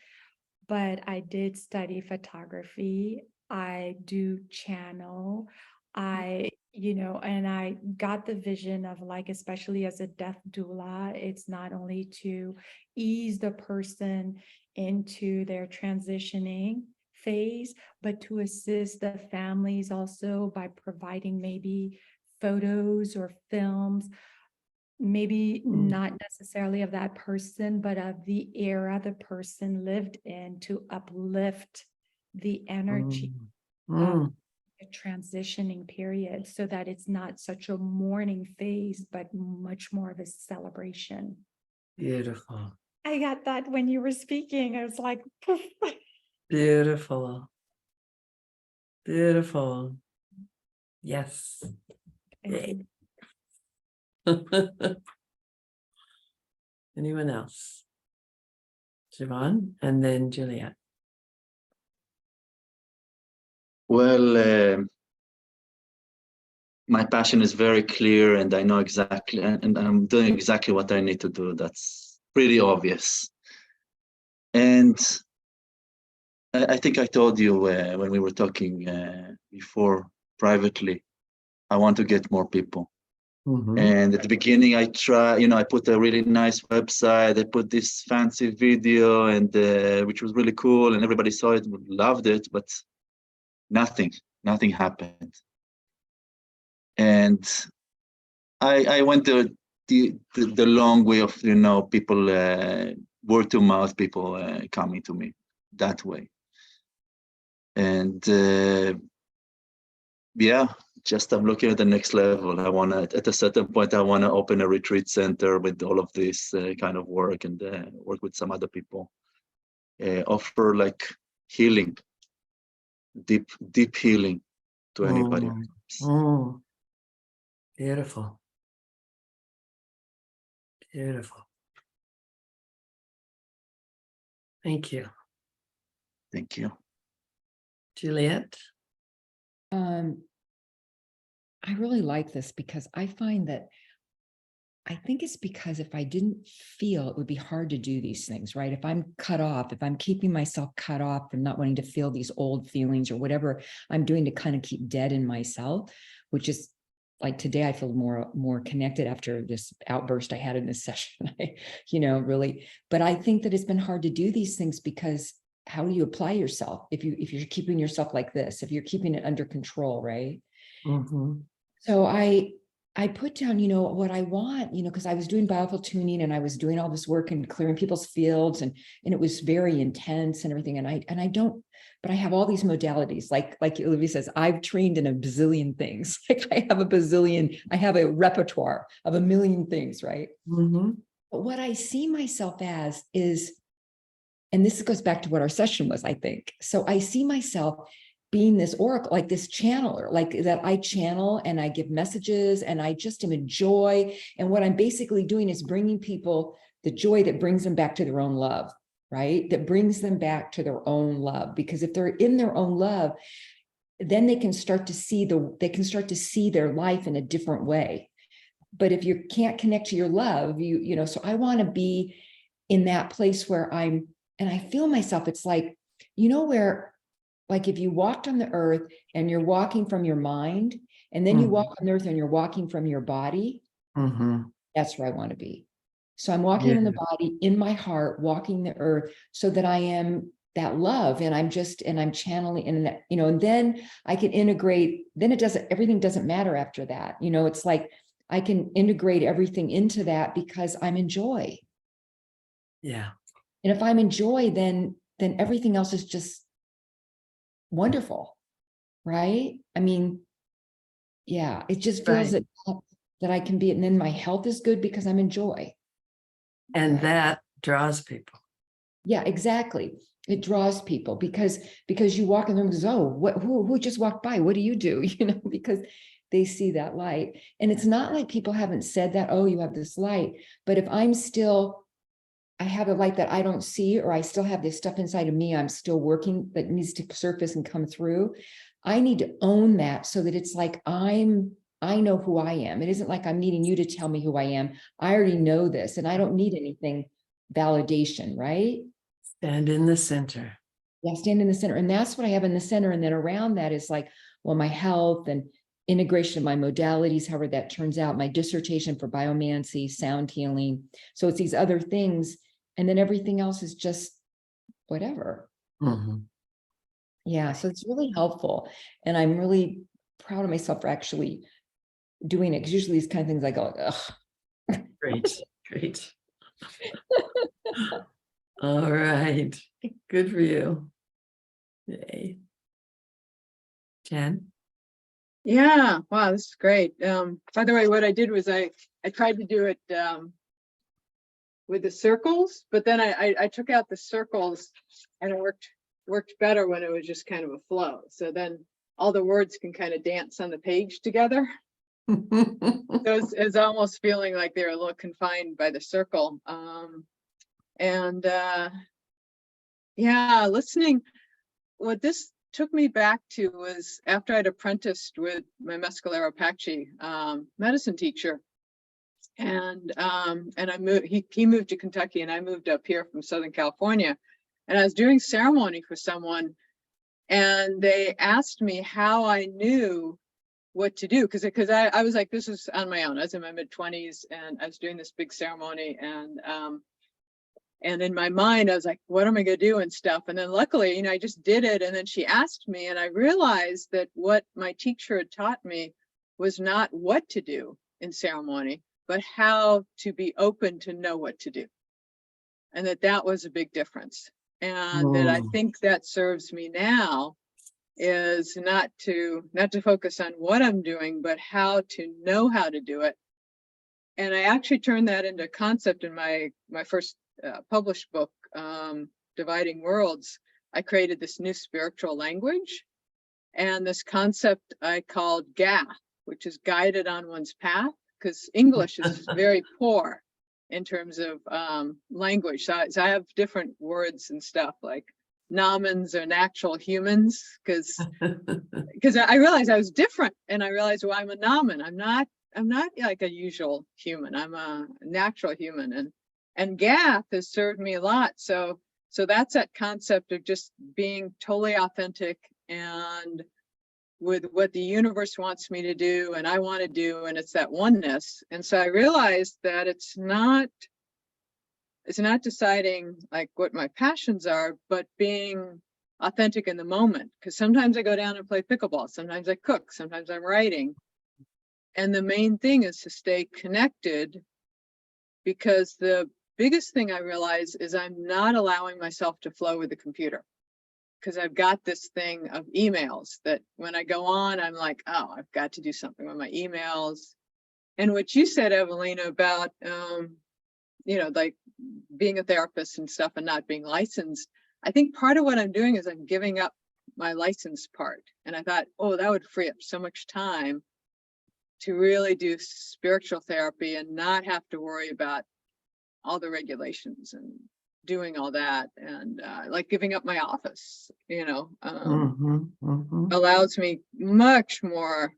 But I did study photography. I do channel. And I got the vision of, like, especially as a death doula, it's not only to ease the person into their transitioning phase, but to assist the families also by providing maybe photos or films, maybe not necessarily of that person, but of the era the person lived in, to uplift the energy of a transitioning period so that it's not such a mourning phase, but much more of a celebration. Beautiful. I got that when you were speaking. I was like, poof. Beautiful. Beautiful. Yes. Thank you. Anyone else? Siobhan, and then Juliet. Well, my passion is very clear, and I know exactly, and I'm doing exactly what I need to do. That's pretty obvious. And I think I told you when we were talking before privately, I want to get more people. And at the beginning, I put a really nice website. I put this fancy video, and which was really cool, and everybody saw it, loved it, but nothing happened. And I went the long way of people word to mouth, people coming to me that way. And just I'm looking at the next level. I want to, at a certain point, I want to open a retreat center with all of this kind of work, and work with some other people. Offer like healing, deep healing to anybody. Beautiful. Beautiful. Thank you. Thank you. Juliet? I really like this because I find that I think it's because if I didn't feel, it would be hard to do these things, right? If I'm cut off, if I'm keeping myself cut off from not wanting to feel these old feelings or whatever I'm doing to kind of keep dead in myself, which is like today, I feel more connected after this outburst I had in this session, really. But I think that it's been hard to do these things because how do you apply yourself if you're keeping yourself like this, if you're keeping it under control, right? So I put down, what I want, because I was doing biofield tuning and I was doing all this work and clearing people's fields, and it was very intense and everything. And I don't, but I have all these modalities, like Olivia says, I've trained in a bazillion things. Like I have a repertoire of a million things, right? But what I see myself as is, and this goes back to what our session was, I think. So I see myself being this oracle, like this channeler, like that I channel and I give messages and I just am a joy. And what I'm basically doing is bringing people the joy that brings them back to their own love, right? That brings them back to their own love. Because if they're in their own love, then they can start to see their life in a different way. But if you can't connect to your love, so I want to be in that place where and I feel myself, it's like, where, like if you walked on the earth and you're walking from your mind, and then you walk on the earth and you're walking from your body, that's where I want to be. So I'm walking in the body, in my heart, walking the earth, so that I am that love, and I'm channeling, and and then I can integrate, then everything doesn't matter after that. It's like I can integrate everything into that because I'm in joy. Yeah. And if I'm in joy, then everything else is just wonderful. Right? I mean, yeah, it just feels Right. that I can be, and then my health is good because I'm in joy. And Right. that draws people. Yeah, exactly. It draws people because you walk in the room and goes, oh, who just walked by? What do you do? Because they see that light. And it's not like people haven't said that, oh, you have this light. But if I have a light that I don't see, or I still have this stuff inside of me, I'm still working, that needs to surface and come through. I need to own that, so that it's like, I know who I am. It isn't like I'm needing you to tell me who I am. I already know this, and I don't need anything validation, right? Stand in the center. Yeah, stand in the center. And that's what I have in the center. And then around that is like, well, my health and integration of my modalities, however that turns out, my dissertation for biomancy, sound healing. So it's these other things. And then everything else is just whatever. Yeah. So it's really helpful. And I'm really proud of myself for actually doing it. Because usually these kind of things I go, ugh. Great. All right. Good for you. Yay. Jen? Yeah, wow, this is great. By the way, what I did was I tried to do it with the circles, but then I took out the circles, and it worked better when it was just kind of a flow. So then all the words can kind of dance on the page together. So it's almost feeling like they're a little confined by the circle. Yeah, listening, what this took me back to was after I'd apprenticed with my Mescalero Apache medicine teacher. And I moved, he moved to Kentucky, and I moved up here from Southern California. And I was doing ceremony for someone, and they asked me how I knew what to do, because I was like, this was on my own. I was in my mid-20s, and I was doing this big ceremony, and in my mind, I was like, what am I going to do and stuff? And then luckily, I just did it. And then she asked me, and I realized that what my teacher had taught me was not what to do in ceremony, but how to be open to know what to do. And that was a big difference. And that I think that serves me now, is not to focus on what I'm doing, but how to know how to do it. And I actually turned that into a concept in my first published book, Dividing Worlds. I created this new spiritual language, and this concept I called GAP, which is guided on one's path, because English is very poor in terms of language. So I have different words and stuff like nomins or natural humans, because I realized I was different, and I realized, well, I'm a nomin. I'm not like a usual human. I'm a natural human, and GAP has served me a lot. So that's that concept of just being totally authentic and with what the universe wants me to do and I want to do, and it's that oneness. And so I realized that it's not deciding like what my passions are, but being authentic in the moment. Because sometimes I go down and play pickleball, sometimes I cook, sometimes I'm writing. And the main thing is to stay connected, because the biggest thing I realize is I'm not allowing myself to flow with the computer, because I've got this thing of emails that when I go on, I'm like, oh, I've got to do something with my emails. And what you said, Evelina, about, like being a therapist and stuff and not being licensed, I think part of what I'm doing is I'm giving up my license part. And I thought, oh, that would free up so much time to really do spiritual therapy and not have to worry about all the regulations and doing all that, and like giving up my office, allows me much more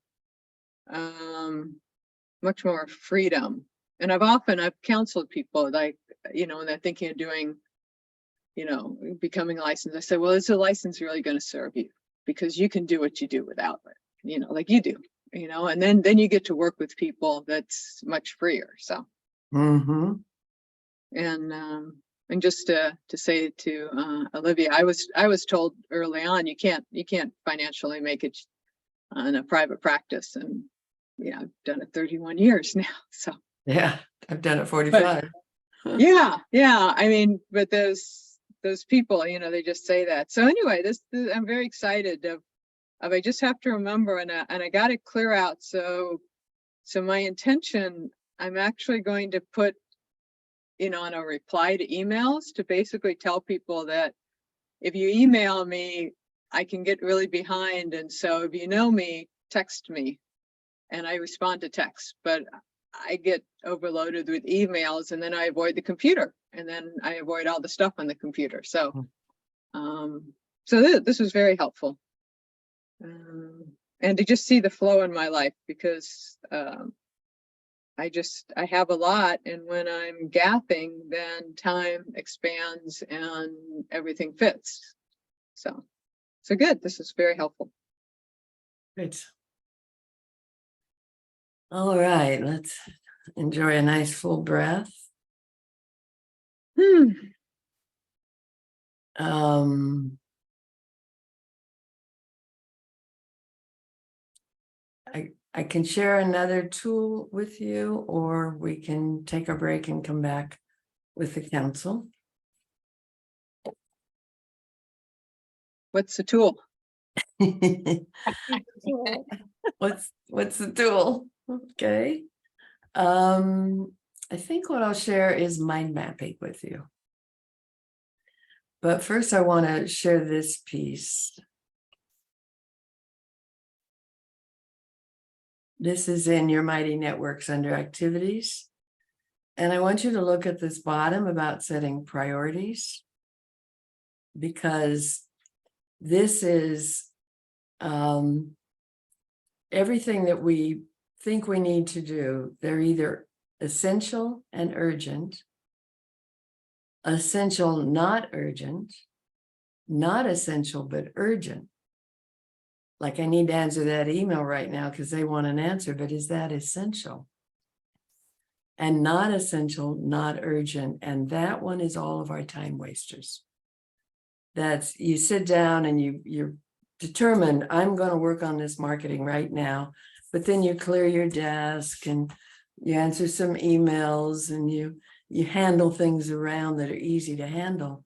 freedom. And I've counseled people, like, when they're thinking of doing, becoming licensed. I said, well, is a license really going to serve you? Because you can do what you do without it, like you do, and then you get to work with people that's much freer. So, and just to say to Olivia, I was told early on, you can't financially make it in a private practice, and I've done it 31 years now. So yeah, I've done it 45. yeah. I mean, but those people, they just say that. So anyway, this I'm very excited of I just have to remember, and I got it clear out. So my intention, I'm actually going to put, on a reply to emails, to basically tell people that if you email me, I can get really behind. And so if you know me, text me, and I respond to text, but I get overloaded with emails, and then I avoid the computer, and then I avoid all the stuff on the computer. So, this was very helpful. And to just see the flow in my life, because I have a lot, and when I'm gapping, then time expands and everything fits. So good. This is very helpful. Great. All right, let's enjoy a nice full breath. I can share another tool with you, or we can take a break and come back with the council. What's the tool? What's the tool? Okay. I think what I'll share is mind mapping with you. But first I want to share this piece. This is in your Mighty Networks under activities. And I want you to look at this bottom about setting priorities, because this is everything that we think we need to do. They're either essential and urgent, essential, not urgent, not essential, but urgent. Like, I need to answer that email right now because they want an answer, but is that essential? And not essential, not urgent. And that one is all of our time wasters. That's, you sit down and you're determined, I'm going to work on this marketing right now, but then you clear your desk and you answer some emails and you handle things around that are easy to handle,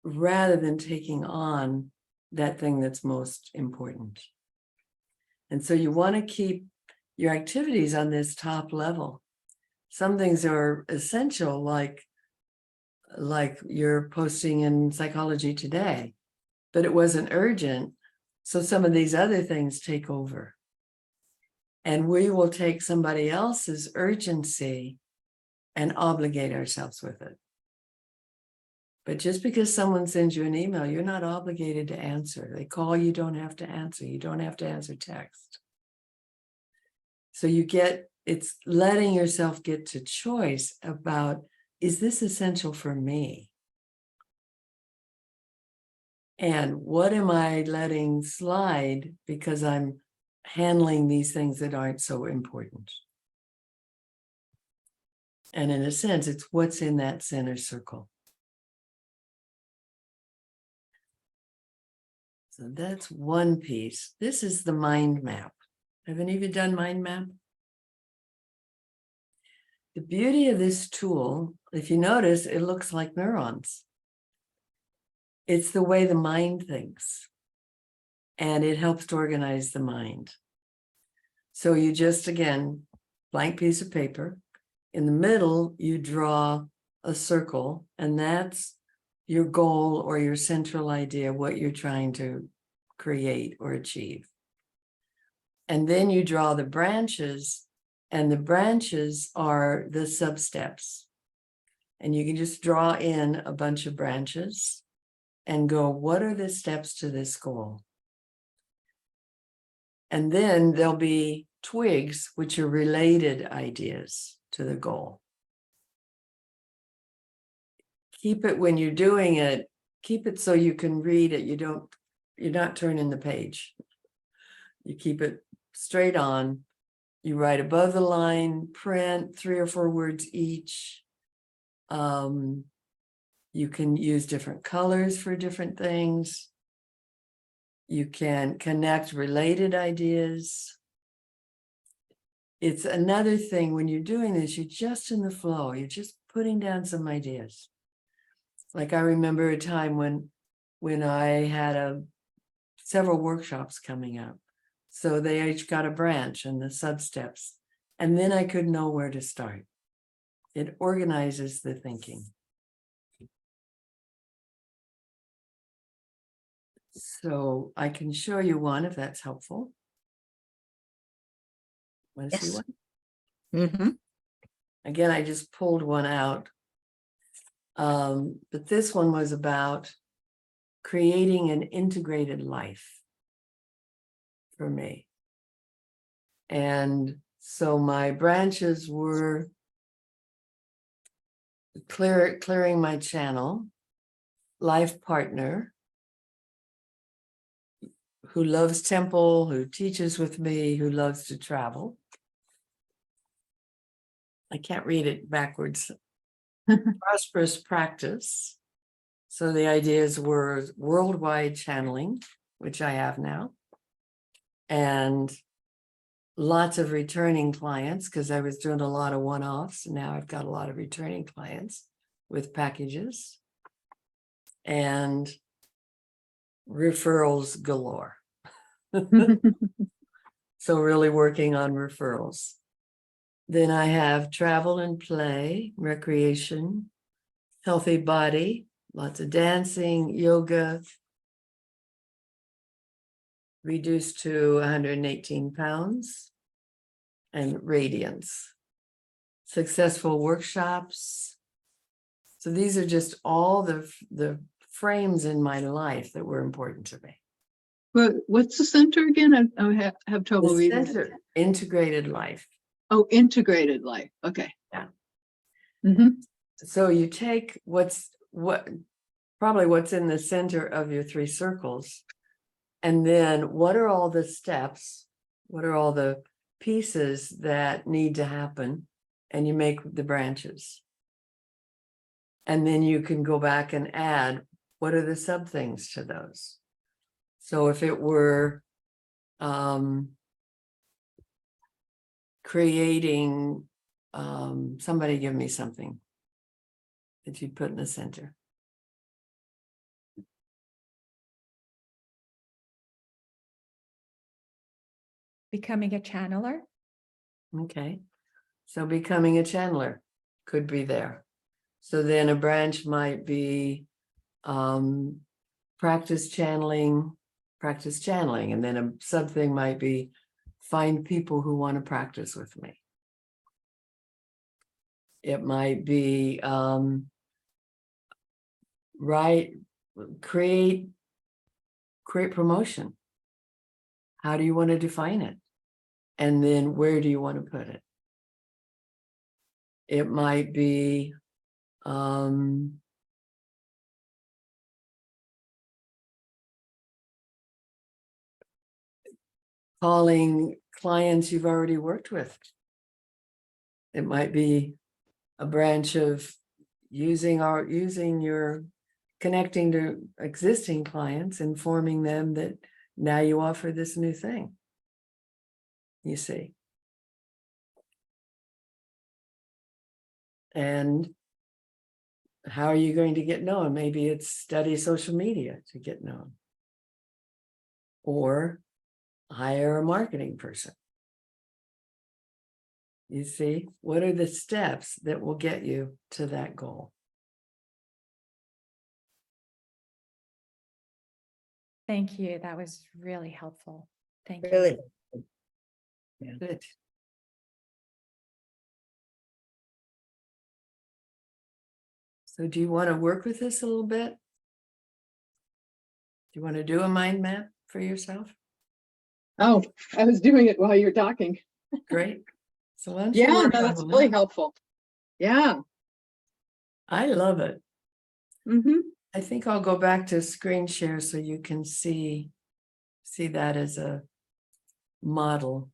rather than taking on that thing that's most important. And so you want to keep your activities on this top level. Some things are essential, like you're posting in Psychology Today, but it wasn't urgent. So some of these other things take over. And we will take somebody else's urgency and obligate ourselves with it. But just because someone sends you an email, you're not obligated to answer. They call, you don't have to answer. You don't have to answer text. So it's letting yourself get to choice about, is this essential for me? And what am I letting slide because I'm handling these things that aren't so important? And in a sense, it's what's in that center circle. So that's one piece. This is the mind map. Have any of you done mind map? The beauty of this tool, if you notice, it looks like neurons. It's the way the mind thinks, and it helps to organize the mind. So you just, again, blank piece of paper. In the middle, you draw a circle, and that's your goal or your central idea, what you're trying to create or achieve. And then you draw the branches, and the branches are the sub-steps. And you can just draw in a bunch of branches and go, what are the steps to this goal? And then there'll be twigs, which are related ideas to the goal. Keep it when you're doing it, keep it so you can read it. You're not turning the page. You keep it straight on. You write above the line, print 3 or 4 words each. You can use different colors for different things. You can connect related ideas. It's another thing when you're doing this, you're just in the flow. You're just putting down some ideas. Like I remember a time when I had several workshops coming up. So they each got a branch and the sub-steps. And then I could know where to start. It organizes the thinking. So I can show you one if that's helpful. Want to see Yes. one? Mm-hmm. Again, I just pulled one out. But this one was about creating an integrated life for me. And so my branches were clearing my channel, life partner, who loves temple, who teaches with me, who loves to travel. I can't read it backwards. Prosperous practice. So the ideas were worldwide channeling, which I have now, and lots of returning clients because I was doing a lot of one-offs. Now I've got a lot of returning clients with packages and referrals galore. So really working on referrals. Then I have travel and play, recreation, healthy body, lots of dancing, yoga, reduced to 118 pounds, and radiance. Successful workshops. So these are just all the frames in my life that were important to me. But what's the center again? I have trouble The reading. center, integrated life. Oh, integrated life. Okay. Yeah. Mm-hmm. So you take probably what's in the center of your 3 circles, and then what are all the steps? What are all the pieces that need to happen? And you make the branches. And then you can go back and add, what are the sub things to those? So if it were creating, somebody give me something that you'd put in the center. Becoming a channeler. Okay. So becoming a channeler could be there. So then a branch might be practice channeling, and then a sub thing might be find people who want to practice with me. It might be create promotion. How do you want to define it? And then where do you want to put it? It might be calling clients you've already worked with. It might be a branch of using your connecting to existing clients, informing them that now you offer this new thing. You see. And how are you going to get known? Maybe it's study social media to get known. Or hire a marketing person. You see, what are the steps that will get you to that goal? Thank you. That was really helpful. Thank you. Really. Good. So do you want to work with this a little bit? Do you want to do a mind map for yourself? Oh, I was doing it while you're talking. Great. So why don't you Yeah, work no, on that's really that? helpful. Yeah. I love it. Mm-hmm. I think I'll go back to screen share so you can see that as a model.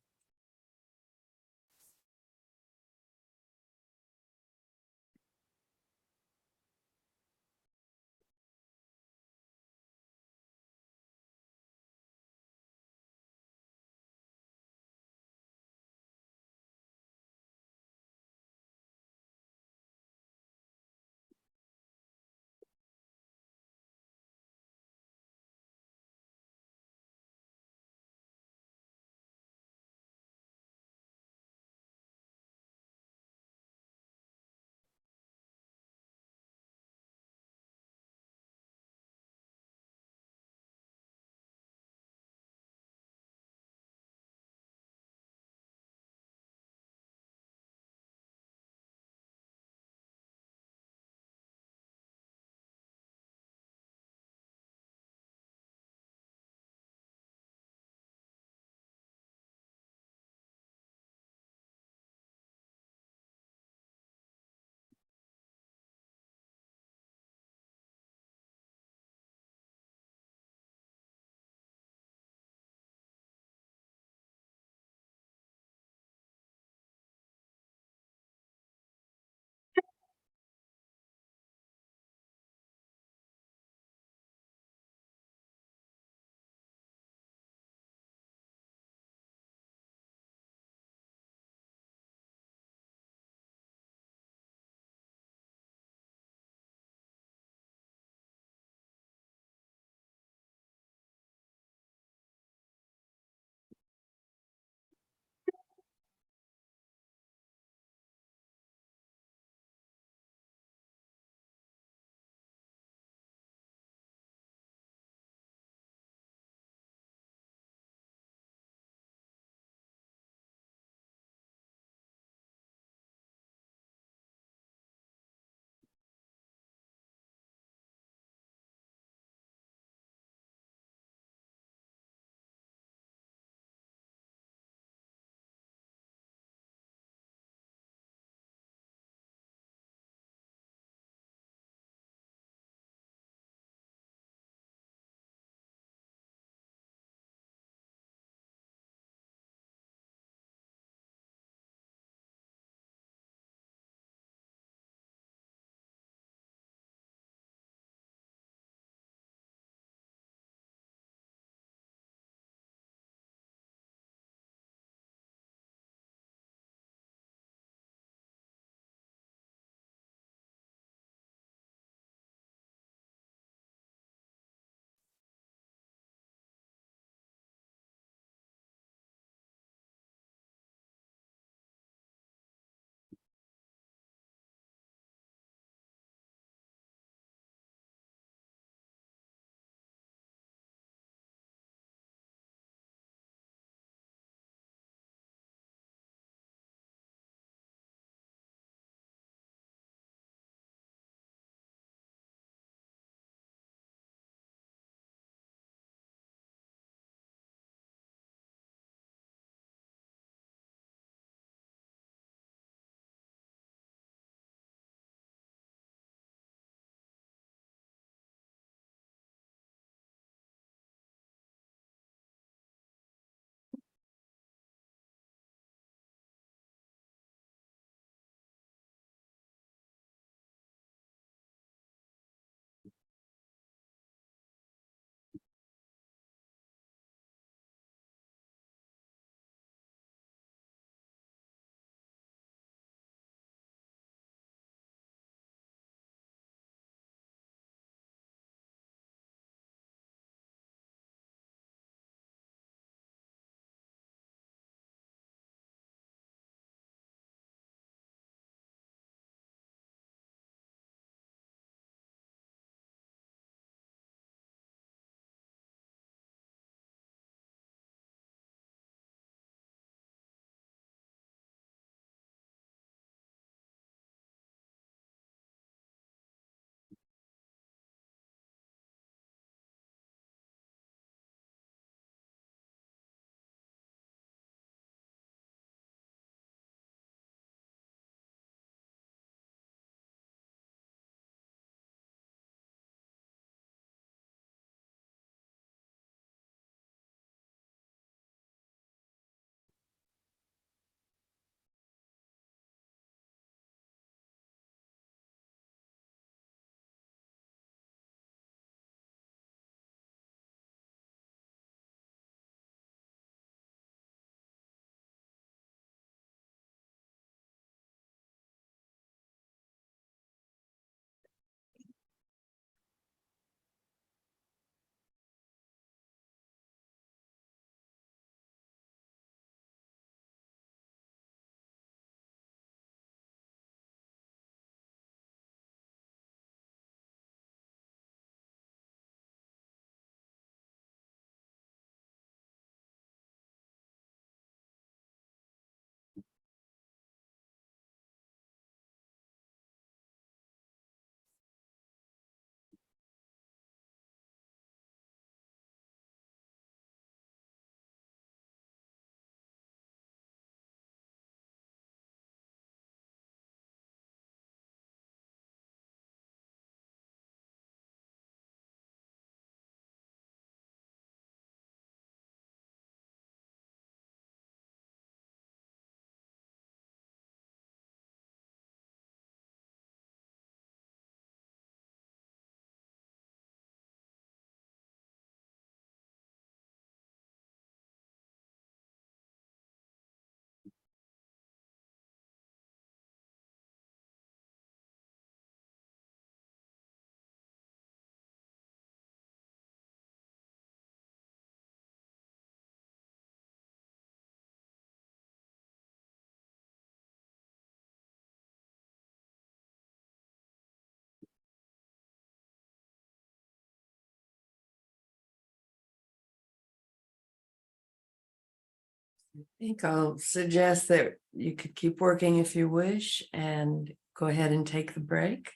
I think I'll suggest that you could keep working if you wish and go ahead and take the break.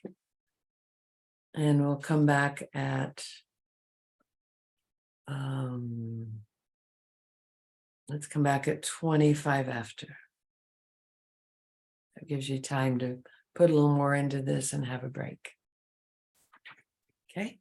And we'll come back at let's come back at 25 after. That gives you time to put a little more into this and have a break. Okay.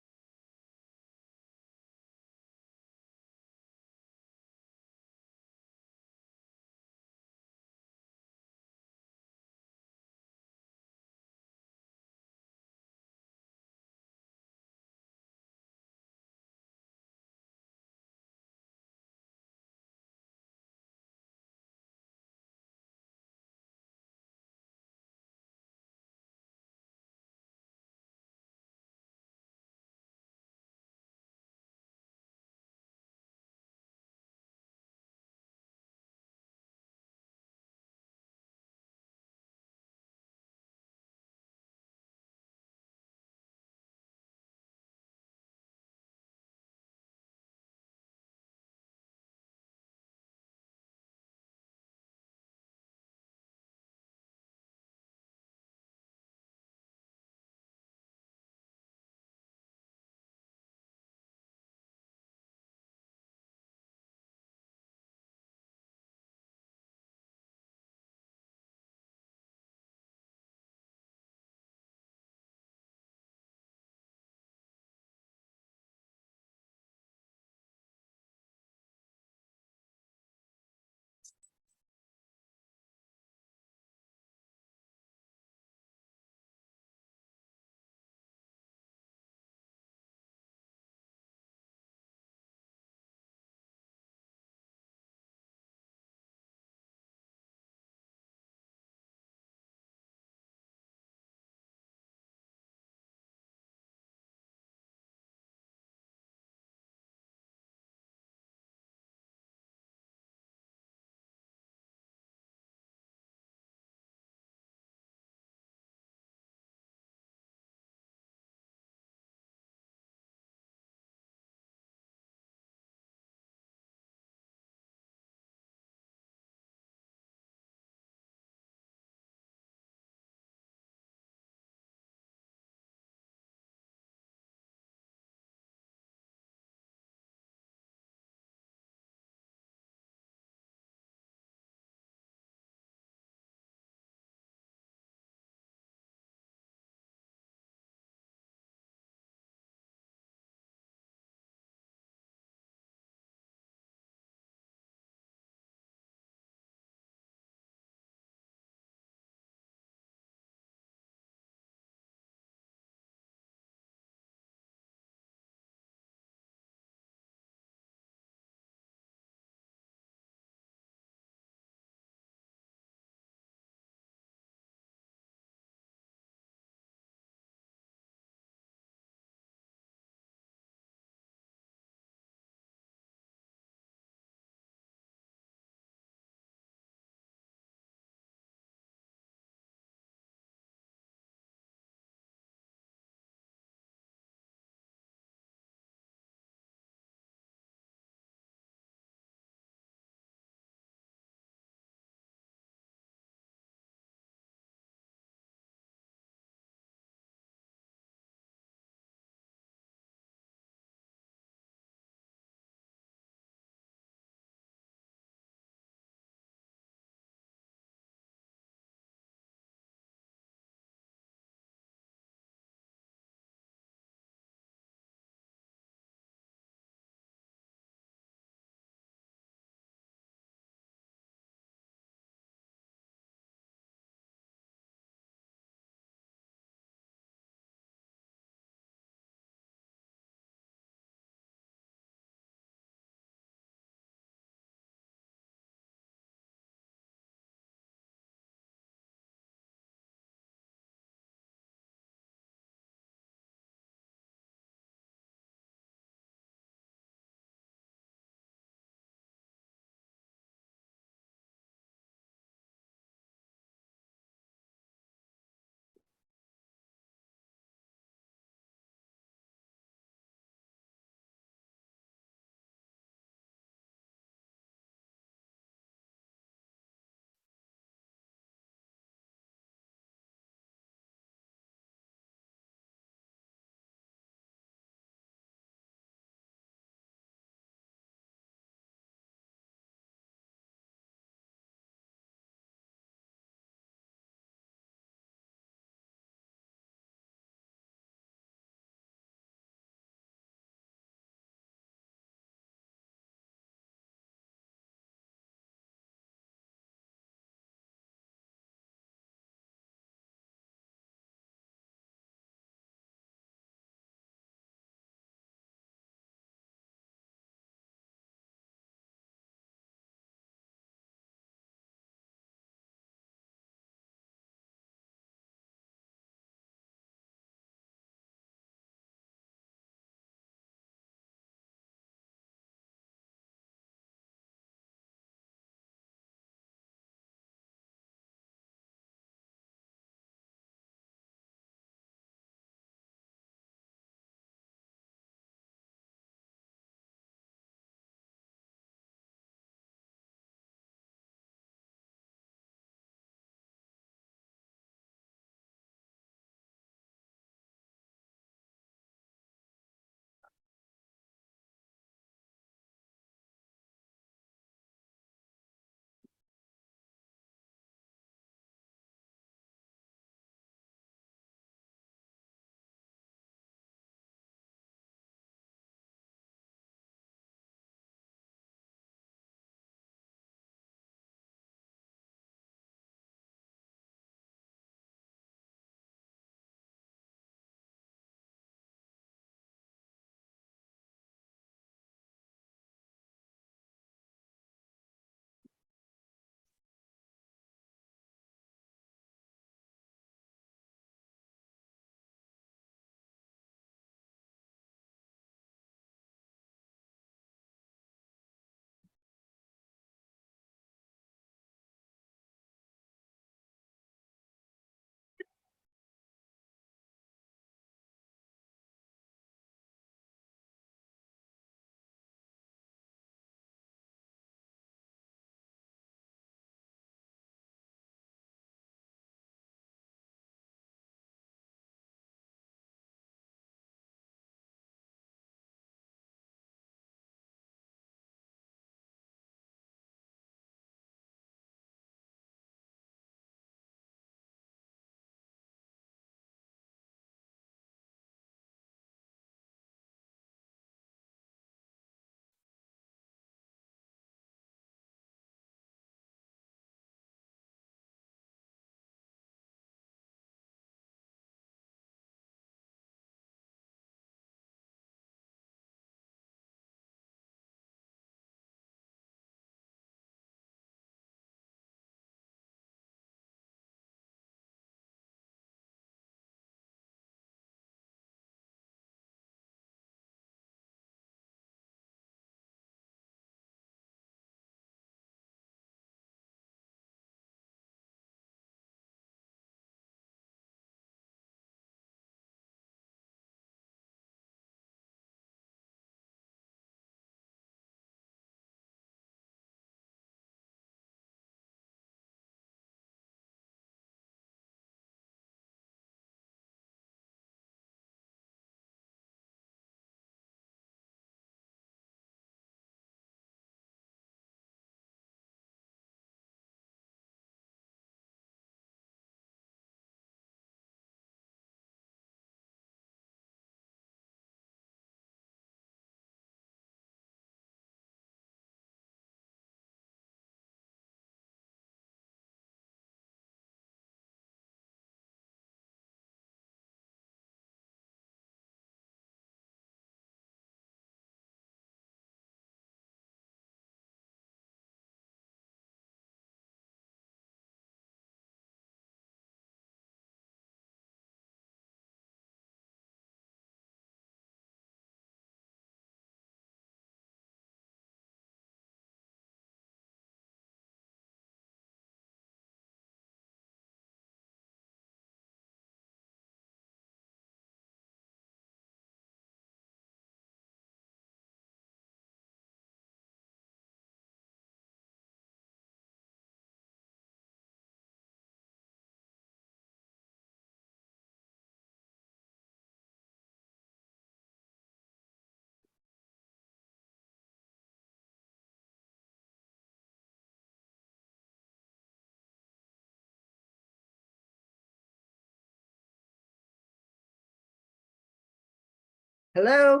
Hello?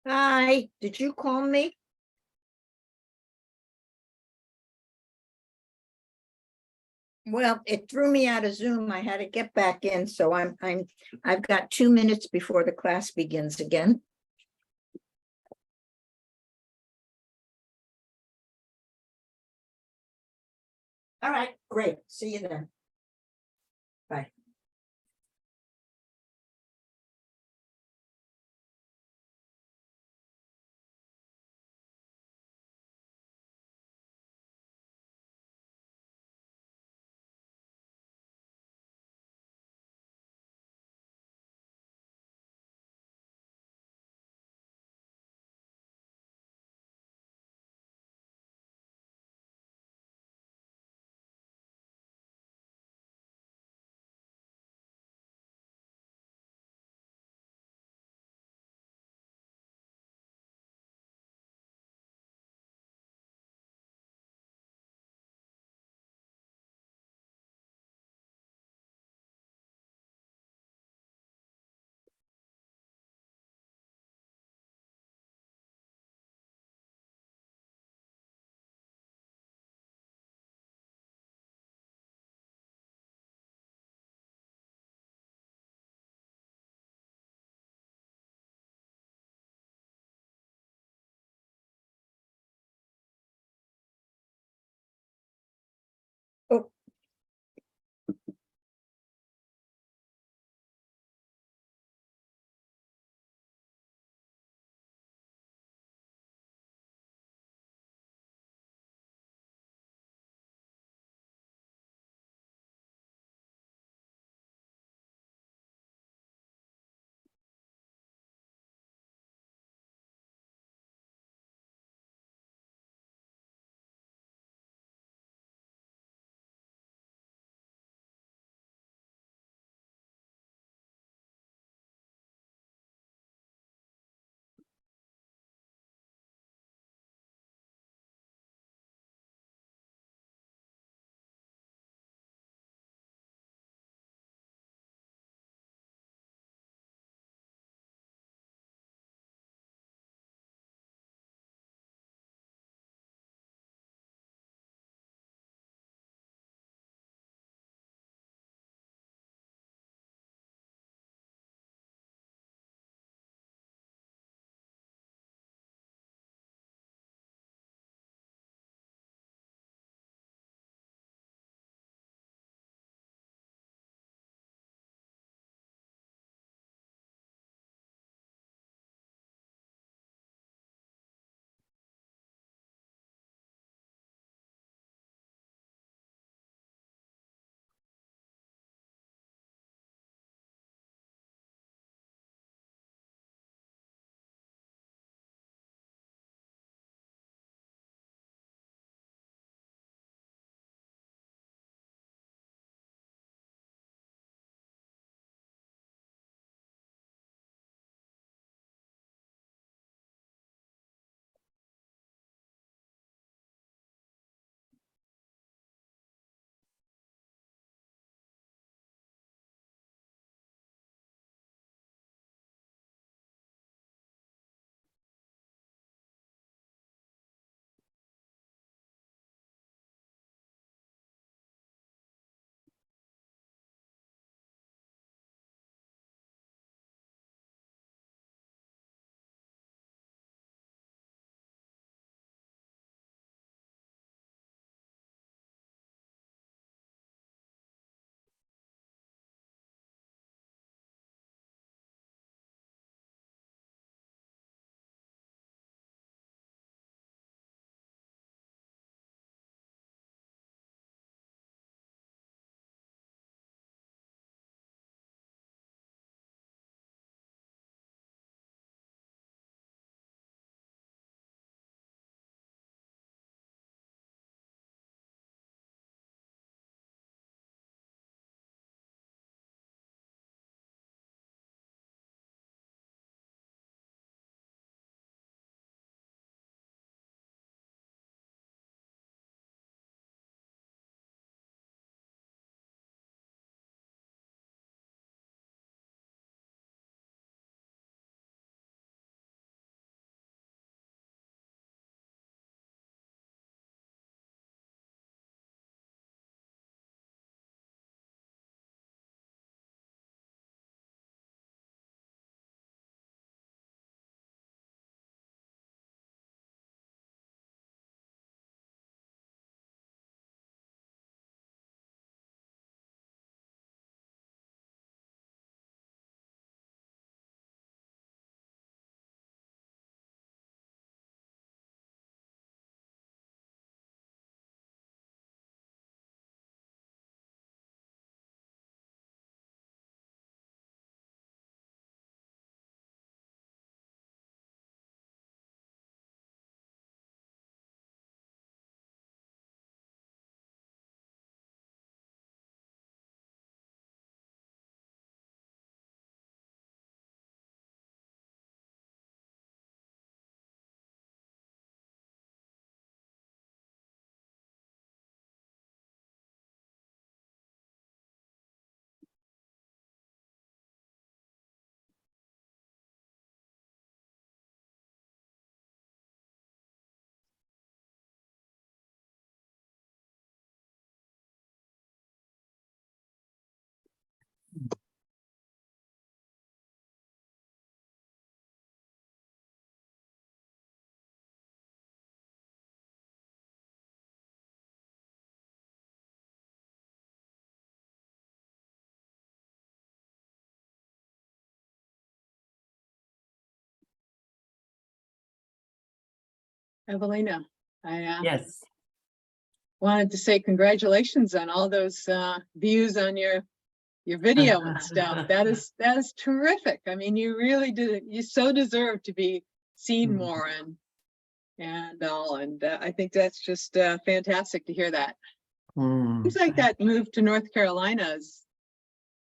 Hi, did you call me? Well, it threw me out of Zoom. I had to get back in, so I've got 2 minutes before the class begins again. All right, great. See you then. Bye. Evelina, I Yes. wanted to say congratulations on all those views on your video and stuff. That is terrific. I mean, you really did it. You so deserve to be seen more and all. And I think that's just fantastic to hear that. Seems like that move to North Carolina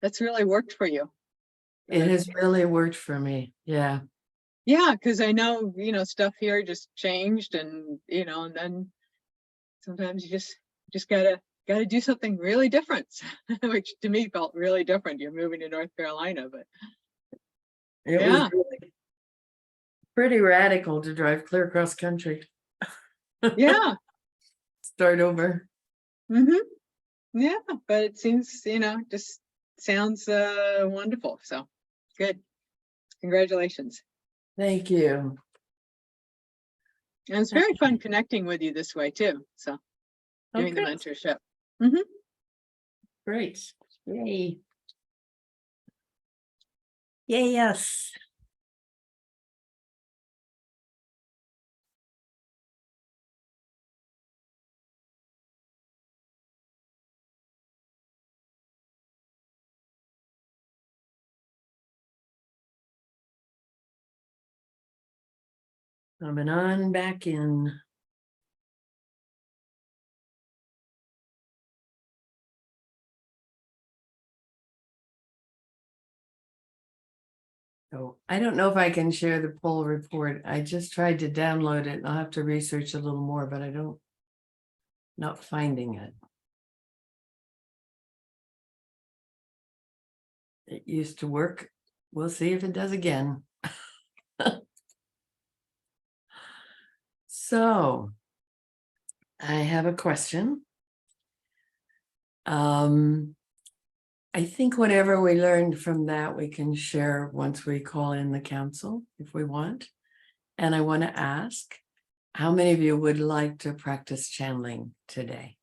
that's really worked for you. It has really worked for me. Yeah. Yeah, because I know, stuff here just changed and, and then sometimes you just gotta do something really different, which to me felt really different. You're moving to North Carolina, but It was really pretty radical to drive clear across country. yeah. Start over. Yeah, but it seems, just sounds wonderful. So good. Congratulations. Thank you. And it's very fun connecting with you this way too. So doing the mentorship. Great. Yay. Yay, yes. Coming on back in. So I don't know if I can share the poll report. I just tried to download it and I'll have to research a little more, but not finding it. It used to work. We'll see if it does again. So I have a question. I think whatever we learned from that, we can share once we call in the council if we want. And I want to ask, how many of you would like to practice channeling today?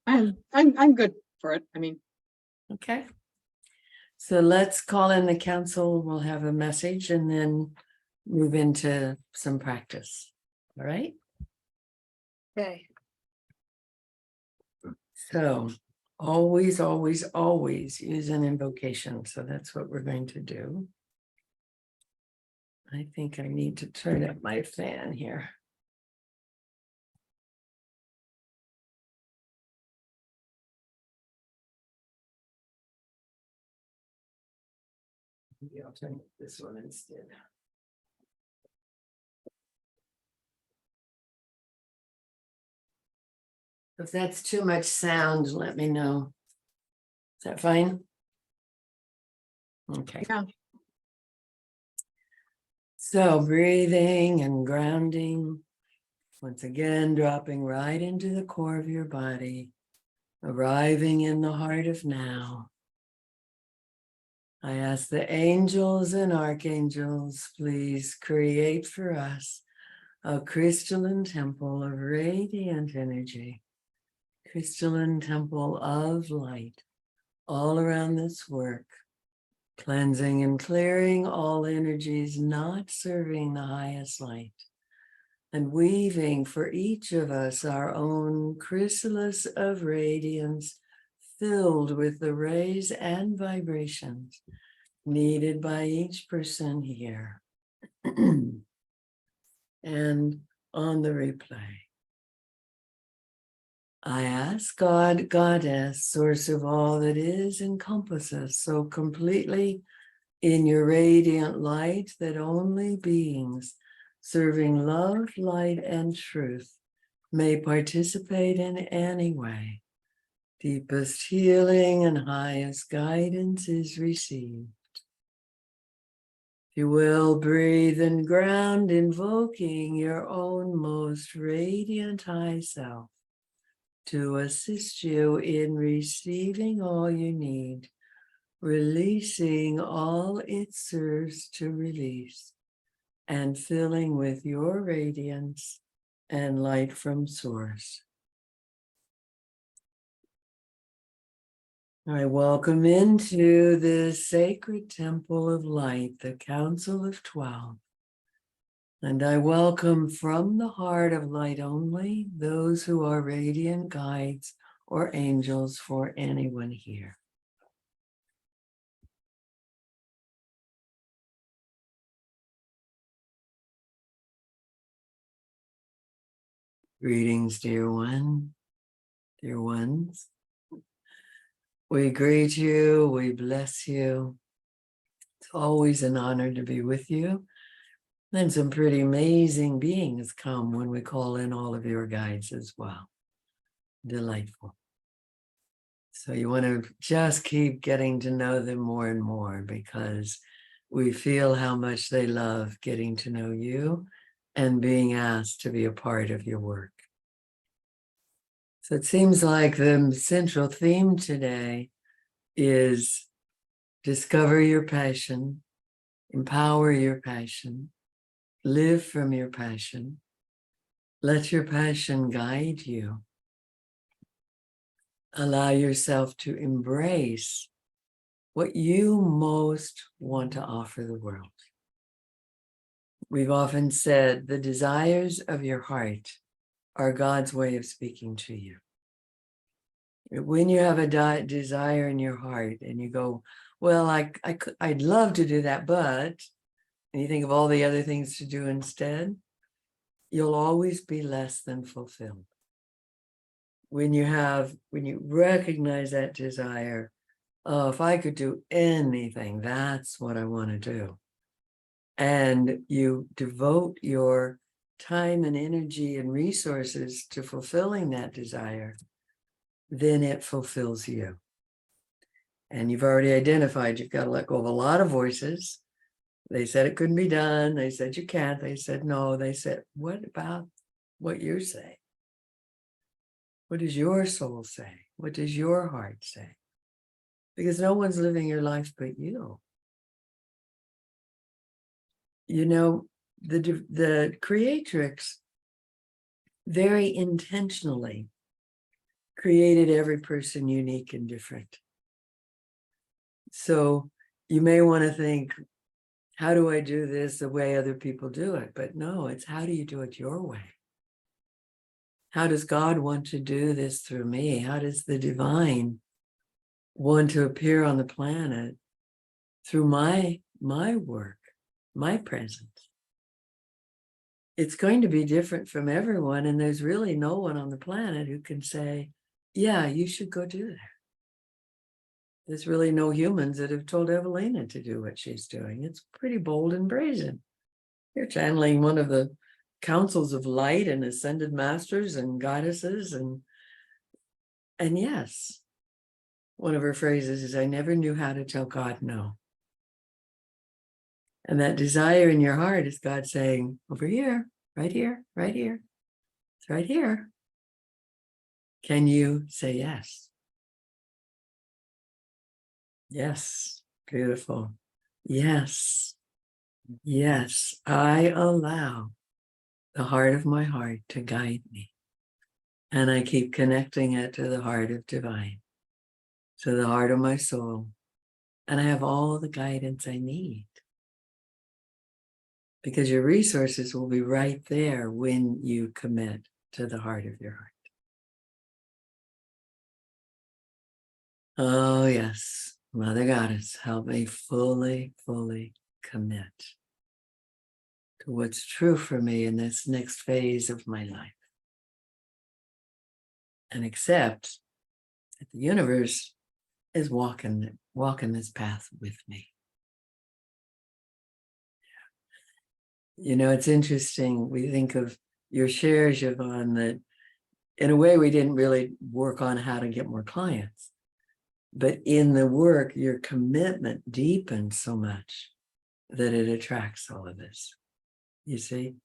I'm good for it. I mean, Okay. So let's call in the council. We'll have a message and then move into some practice. All right. Okay. So always, always, always use an invocation. So that's what we're going to do. I think I need to turn up my fan here. Maybe I'll turn this one instead. If that's too much sound, let me know. Is that fine? Okay. yeah. So breathing and grounding. Once again, dropping right into the core of your body, arriving in the heart of now. I ask the angels and archangels, please create for us a crystalline temple of radiant energy, crystalline temple of light all around this work, cleansing and clearing all energies not serving the highest light, and weaving for each of us our own chrysalis of radiance filled with the rays and vibrations needed by each person here and on the replay. I ask God, Goddess, source of all that is, encompass us so completely in your radiant light that only beings serving love, light, and truth may participate in any way. Deepest healing and highest guidance is received. If you will, breathe and ground, invoking your own most radiant high self to assist you in receiving all you need, releasing all it serves to release, and filling with your radiance and light from source. I welcome into this sacred temple of light, the Council of 12. And I welcome from the heart of light only those who are radiant guides or angels for anyone here. Greetings, dear one, dear ones. We greet you, we bless you. It's always an honor to be with you. And some pretty amazing beings come when we call in all of your guides as well. Delightful. So you want to just keep getting to know them more and more, because we feel how much they love getting to know you and being asked to be a part of your work. So it seems like the central theme today is discover your passion, empower your passion, live from your passion, let your passion guide you. Allow yourself to embrace what you most want to offer the world. We've often said the desires of your heart are God's way of speaking to you. When you have a desire in your heart and you go, well, I'd love to do that, but, and you think of all the other things to do instead, you'll always be less than fulfilled. When you recognize that desire, oh, if I could do anything, that's what I want to do. And you devote your time and energy and resources to fulfilling that desire, then it fulfills you. And you've already identified you've got to let go of a lot of voices. They said it couldn't be done. They said you can't. They said no. They said, what about what you say? What does your soul say? What does your heart say? Because no one's living your life but you. You know, the creatrix very intentionally created every person unique and different. So you may want to think, how do I do this the way other people do it? But no, it's how do you do it your way? How does God want to do this through me? How does the divine want to appear on the planet through my work, my presence? It's going to be different from everyone, and there's really no one on the planet who can say, yeah, you should go do that. There's really no humans that have told Evelina to do what she's doing. It's pretty bold and brazen. You're channeling one of the councils of light and ascended masters and goddesses. And yes, one of her phrases is, I never knew how to tell God no. And that desire in your heart is God saying, over here, right here, right here. It's right here. Can you say yes? Yes, beautiful. Yes, yes, I allow the heart of my heart to guide me. And I keep connecting it to the heart of divine, to the heart of my soul. And I have all the guidance I need. Because your resources will be right there when you commit to the heart of your heart. Oh, yes, Mother Goddess, help me fully, fully commit to what's true for me in this next phase of my life. And accept that the universe is walking this path with me. You know, it's interesting. We think of your share, Siobhan, that in a way we didn't really work on how to get more clients. But in the work, your commitment deepens so much that it attracts all of this. You see?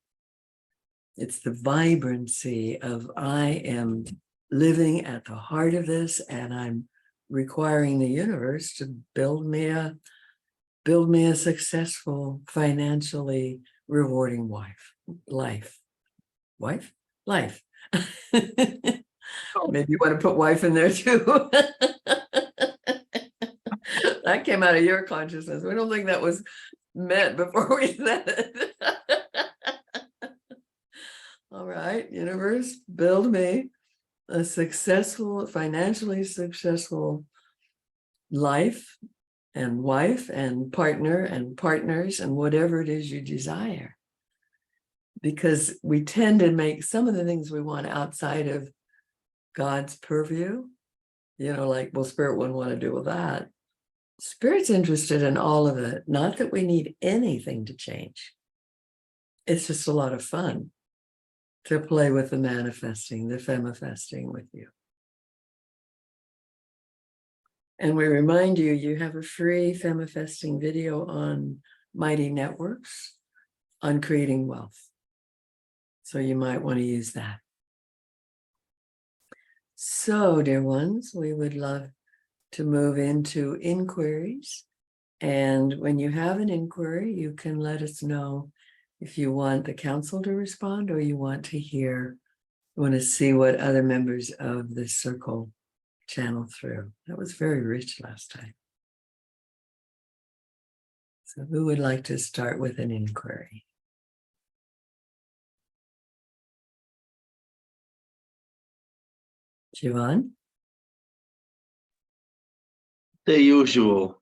It's the vibrancy of I am living at the heart of this, and I'm requiring the universe to build me a successful, financially rewarding life. Maybe you want to put wife in there too. That came out of your consciousness. We don't think that was meant before we said it. All right, universe, build me a successful, financially successful life and wife and partner and partners and whatever it is you desire. Because we tend to make some of the things we want outside of God's purview. You know, like, well, Spirit wouldn't want to deal with that. Spirit's interested in all of it. Not that we need anything to change. It's just a lot of fun to play with the manifesting, the femifesting with you. And we remind you, you have a free femifesting video on Mighty Networks on creating wealth. So you might want to use that. So, dear ones, we would love to move into inquiries. And when you have an inquiry, you can let us know if you want the council to respond or you want to see what other members of the circle channel through. That was very rich last time. So who would like to start with an inquiry? Siobhan? The usual.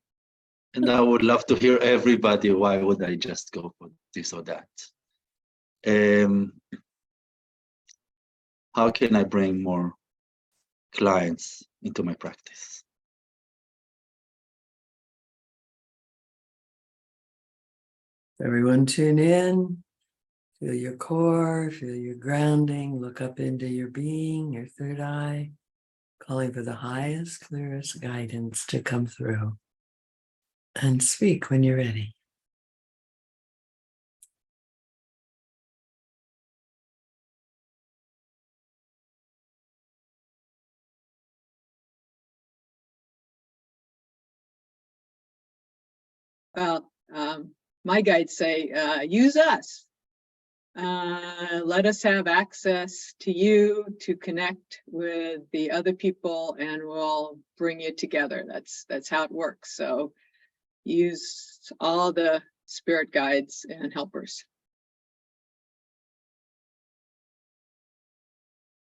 And I would love to hear everybody. Why would I just go for this or that? How can I bring more clients into my practice? Everyone tune in, feel your core, feel your grounding, look up into your being, your third eye, calling for the highest, clearest guidance to come through. And speak when you're ready. Well, my guides say, use us. Let us have access to you to connect with the other people, and we'll bring you together. That's how it works. So use all the spirit guides and helpers.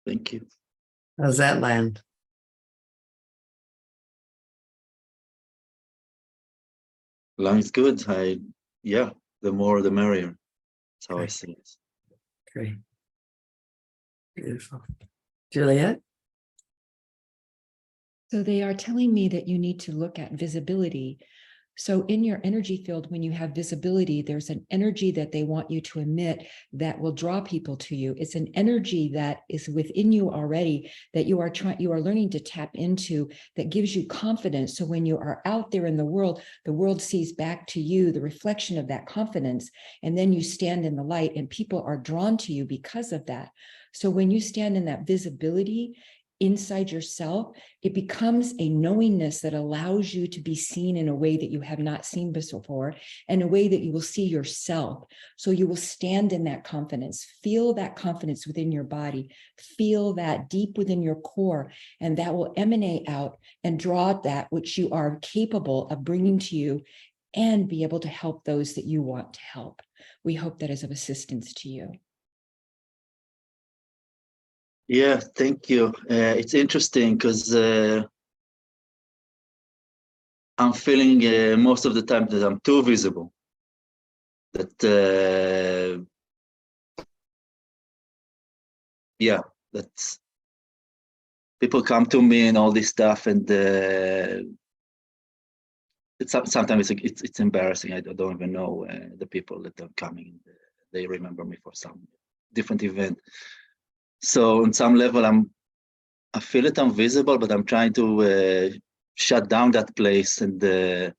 Thank you. How's that land? Line's good. Yeah, the more the merrier. That's how I Great. see it. Great. Beautiful. Juliet? So they are telling me that you need to look at visibility. So in your energy field, when you have visibility, there's an energy that they want you to emit that will draw people to you. It's an energy that is within you already that you are learning to tap into, that gives you confidence. So when you are out there in the world sees back to you the reflection of that confidence. And then you stand in the light and people are drawn to you because of that. So when you stand in that visibility inside yourself, it becomes a knowingness that allows you to be seen in a way that you have not seen before, and a way that you will see yourself. So you will stand in that confidence, feel that confidence within your body, feel that deep within your core, and that will emanate out and draw that which you are capable of bringing to you and be able to help those that you want to help. We hope that is of assistance to you. Yeah, thank you. It's interesting because I'm feeling most of the time that I'm too visible. That yeah, that's people come to me and all this stuff, and it's sometimes it's embarrassing. I don't even know the people that are coming. They remember me for some different event. So on some level, I feel that I'm visible, but I'm trying to shut down that place, and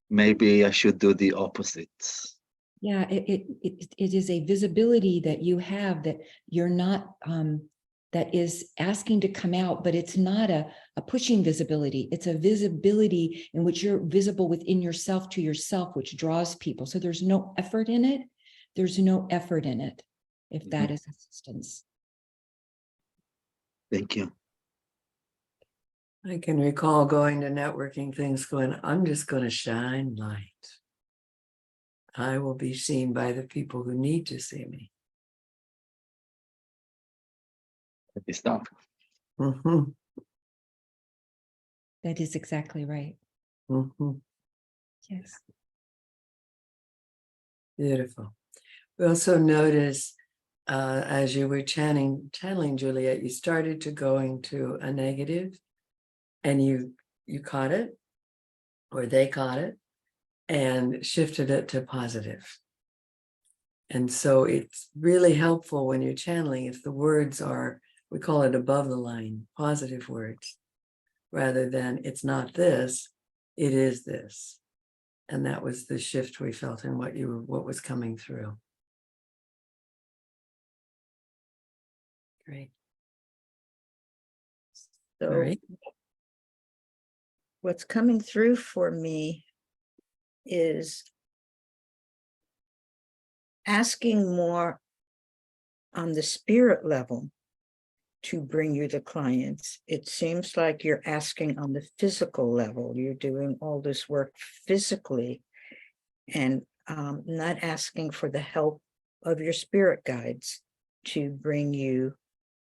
maybe I should do the opposite. Yeah, it is a visibility that you have that you're not, that is asking to come out, but it's not a pushing visibility. It's a visibility in which you're visible within yourself to yourself, which draws people. So there's no effort in it. There's no effort in it, if that is assistance. Thank you. I can recall going to networking things going, I'm just going to shine light. I will be seen by the people who need to see me. It's not. Mhm, That is exactly right. mhm. Yes. Beautiful. We also notice as you were channeling Juliet, you started to go into a negative, and you caught it, or they caught it, and shifted it to positive. And so it's really helpful when you're channeling if the words are, we call it above the line, positive words, rather than it's not this, it is this. And that was the shift we felt in what was coming through. Great. All So right. what's coming through for me is asking more on the spirit level to bring you the clients. It seems like you're asking on the physical level. You're doing all this work physically and not asking for the help of your spirit guides to bring you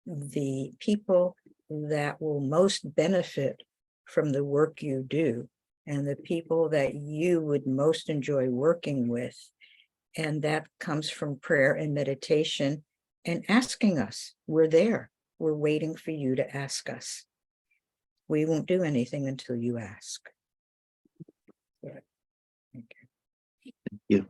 the people that will most benefit from the work you do and the people that you would most enjoy working with. And that comes from prayer and meditation and asking us. We're there. We're waiting for you to ask us. We won't do anything until you ask. Good. Thank you.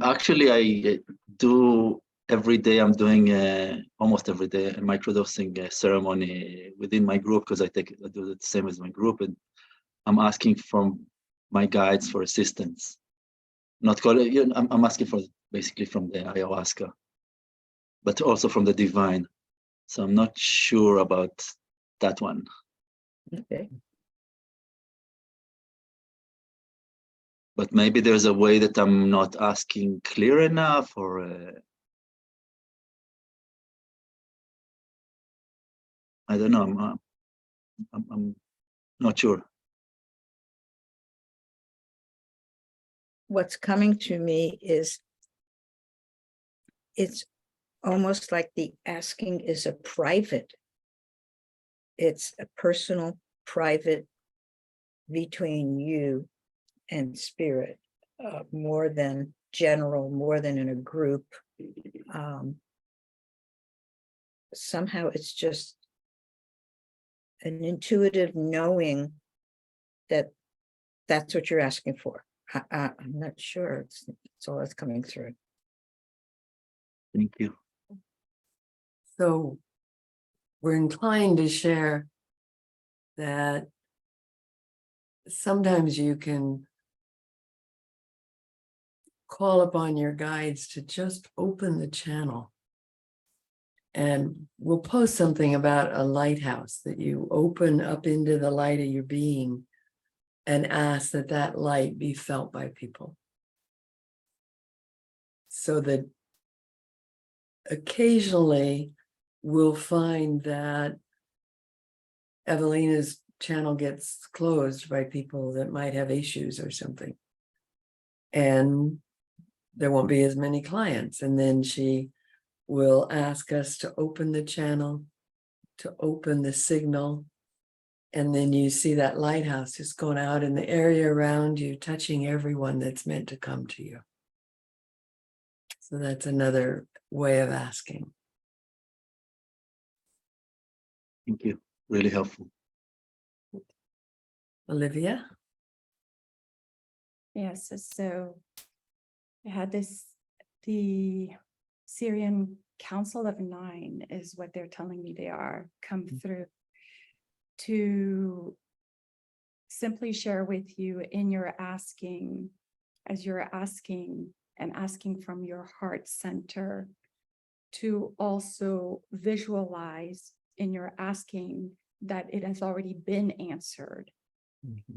Actually, I do every day. I'm doing almost every day a microdosing ceremony within my group because I do the same as my group, and I'm asking from my guides for assistance. Not call it, I'm asking for basically from the ayahuasca, but also from the divine. So I'm not sure about that one. Okay. But maybe there's a way that I'm not asking clear enough, or I don't know. I'm not sure. What's coming to me is it's almost like the asking is a private. It's a personal, private between you and spirit, more than general, more than in a group. Somehow it's just an intuitive knowing that that's what you're asking for. I'm not sure. It's all that's coming through. Thank you. So we're inclined to share that sometimes you can call upon your guides to just open the channel. And we'll post something about a lighthouse that you open up into the light of your being and ask that that light be felt by people. So that occasionally we'll find that Evelina's channel gets closed by people that might have issues or something. And there won't be as many clients. And then she will ask us to open the channel, to open the signal. And then you see that lighthouse just going out in the area around you, touching everyone that's meant to come to you. So that's another way of asking. Thank you. Really helpful. Olivia? Yes, so I had the Syrian Council of Nine is what they're telling me they are, come through to simply share with you in your asking, as you're asking and asking from your heart center, to also visualize in your asking that it has already been answered.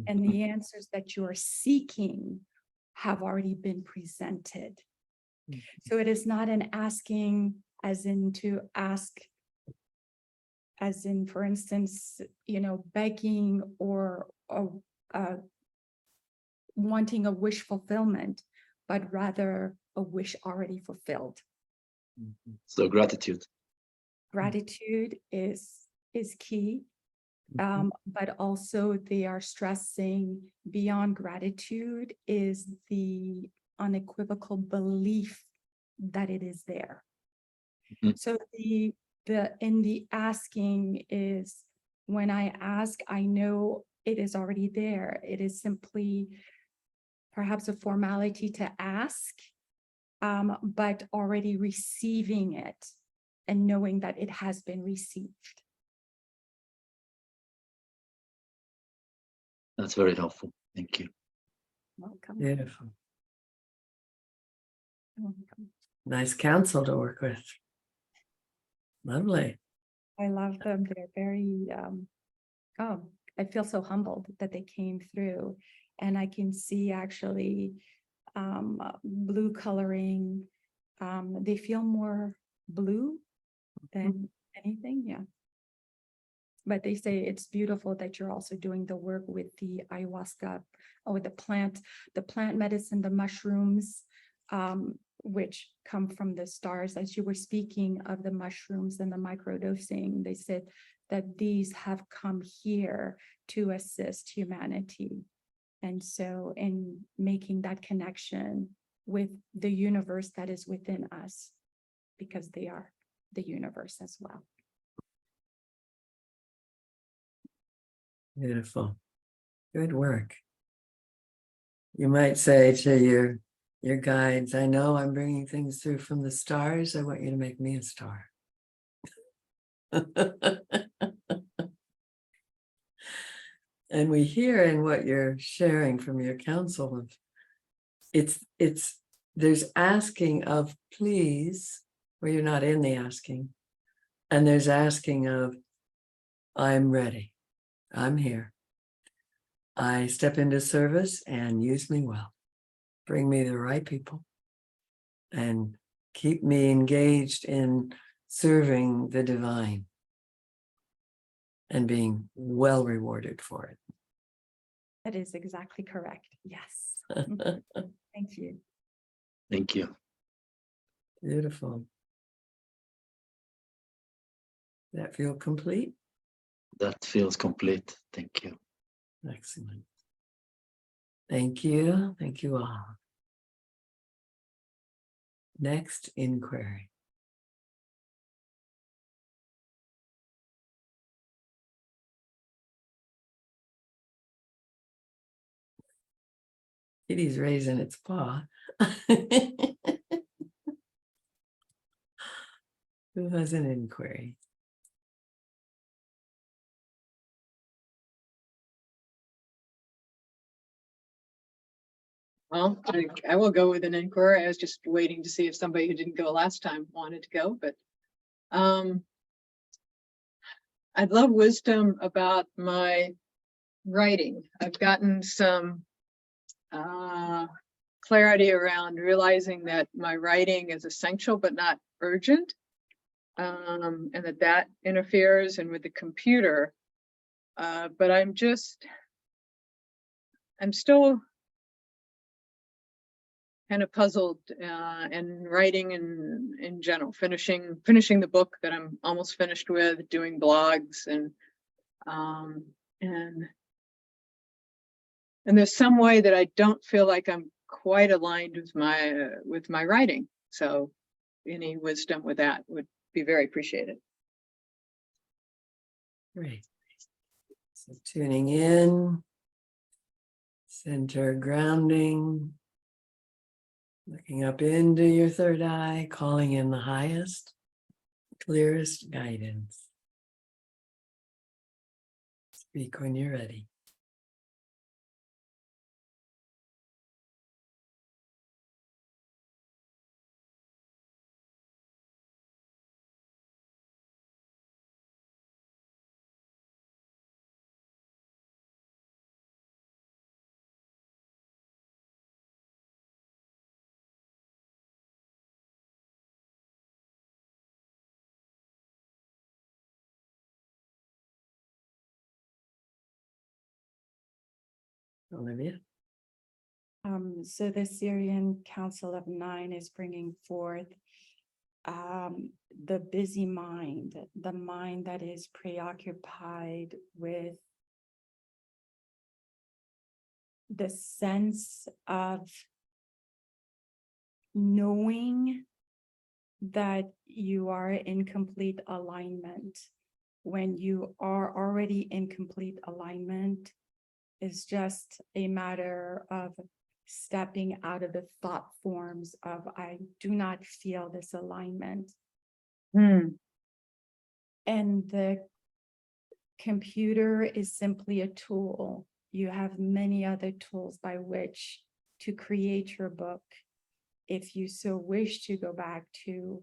And the answers that you are seeking have already been presented. So it is not an asking as in to ask, as in, for instance, begging or wanting a wish fulfillment, but rather a wish already fulfilled. So gratitude. Gratitude is key. But also they are stressing beyond gratitude is the unequivocal belief that it is there. Mhm. So the in the asking is, when I ask, I know it is already there. It is simply perhaps a formality to ask, but already receiving it and knowing that it has been received. That's very helpful. Thank you. Welcome. Beautiful. Welcome. Nice counsel to work with. Lovely. I love them. They're very, I feel so humbled that they came through, and I can see actually blue coloring. They feel more blue than anything. Yeah. But they say it's beautiful that you're also doing the work with the ayahuasca, or with the plant medicine, the mushrooms, which come from the stars. As you were speaking of the mushrooms and the microdosing, they said that these have come here to assist humanity. And so in making that connection with the universe that is within us, because they are the universe as well. Beautiful. Good work. You might say to your guides, I know I'm bringing things through from the stars. I want you to make me a star. And we hear in what you're sharing from your counsel of there's asking of please, where you're not in the asking, and there's asking of I'm ready, I'm here, I step into service and use me well, bring me the right people, and keep me engaged in serving the divine and being well rewarded for it. That is exactly correct. Yes. Thank you. Thank you. Beautiful. Does that feel complete? That feels complete. Thank you. Excellent. Thank you. Thank you all. Next inquiry. Kitty's raising its paw. Who has an inquiry? Well, I will go with an inquiry. I was just waiting to see if somebody who didn't go last time wanted to go, but I'd love wisdom about my writing. I've gotten some clarity around realizing that my writing is essential but not urgent, and that interferes and with the computer. But I'm still kind of puzzled and writing in general, finishing the book that I'm almost finished with, doing blogs, and there's some way that I don't feel like I'm quite aligned with my writing. So any wisdom with that would be very appreciated. Great. So tuning in, center grounding, looking up into your third eye, calling in the highest, clearest guidance. Speak when you're ready. Olivia? So the Syrian Council of Nine is bringing forth the busy mind, the mind that is preoccupied with the sense of knowing that you are in complete alignment. When you are already in complete alignment, it's just a matter of stepping out of the thought forms of, I do not feel this alignment. Hmm. And the computer is simply a tool. You have many other tools by which to create your book. If you so wish to go back to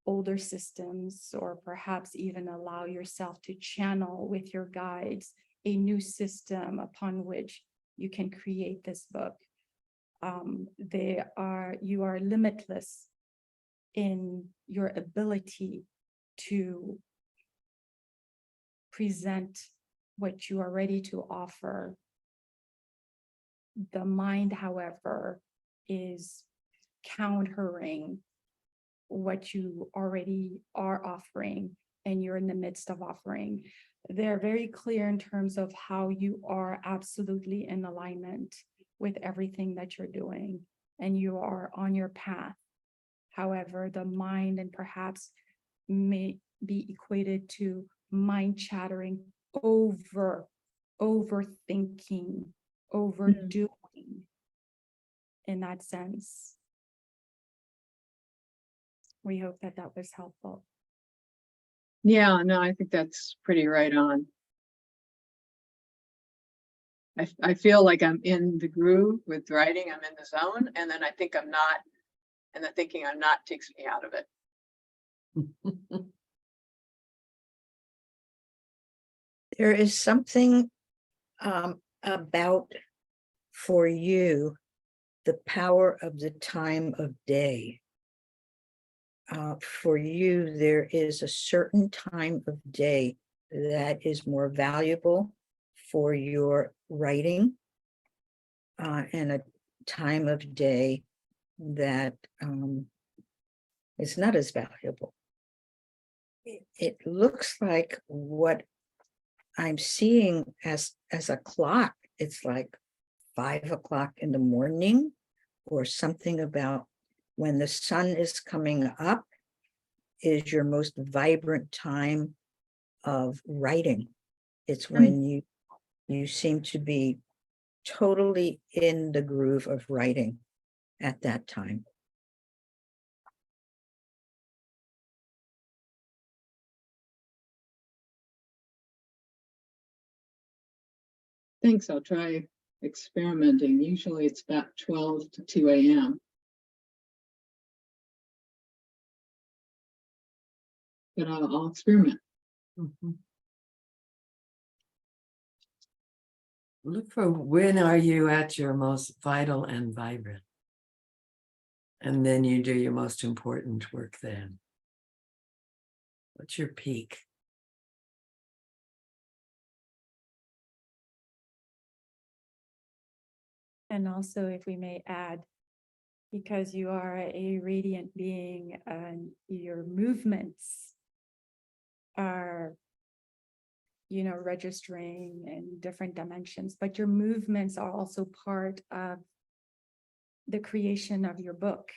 older systems, or perhaps even allow yourself to channel with your guides a new system upon which you can create this book. You are limitless in your ability to present what you are ready to offer. The mind, however, is countering what you already are offering and you're in the midst of offering. They're very clear in terms of how you are absolutely in alignment with everything that you're doing and you are on your path. However, the mind and perhaps may be equated to mind chattering, overthinking, overdoing in that sense. We hope that that was helpful. Yeah, no, I think that's pretty right on. I feel like I'm in the groove with writing, I'm in the zone, and then I think I'm not, and the thinking I'm not takes me out of it. There is something about, for you, the power of the time of day. For you, there is a certain time of day that is more valuable for your writing, and a time of day that is not as valuable. It looks like what I'm seeing as a clock, it's like 5 o'clock in the morning, or something about when the sun is coming up is your most vibrant time of writing. It's when you seem to be totally in the groove of writing at that time. Thanks, I'll try experimenting. Usually it's about 12 to 2 a.m. But I'll experiment. Mhm. Look for when are you at your most vital and vibrant. And then you do your most important work then. What's your peak? And also, if we may add, because you are a radiant being and your movements are, registering in different dimensions, but your movements are also part of the creation of your book.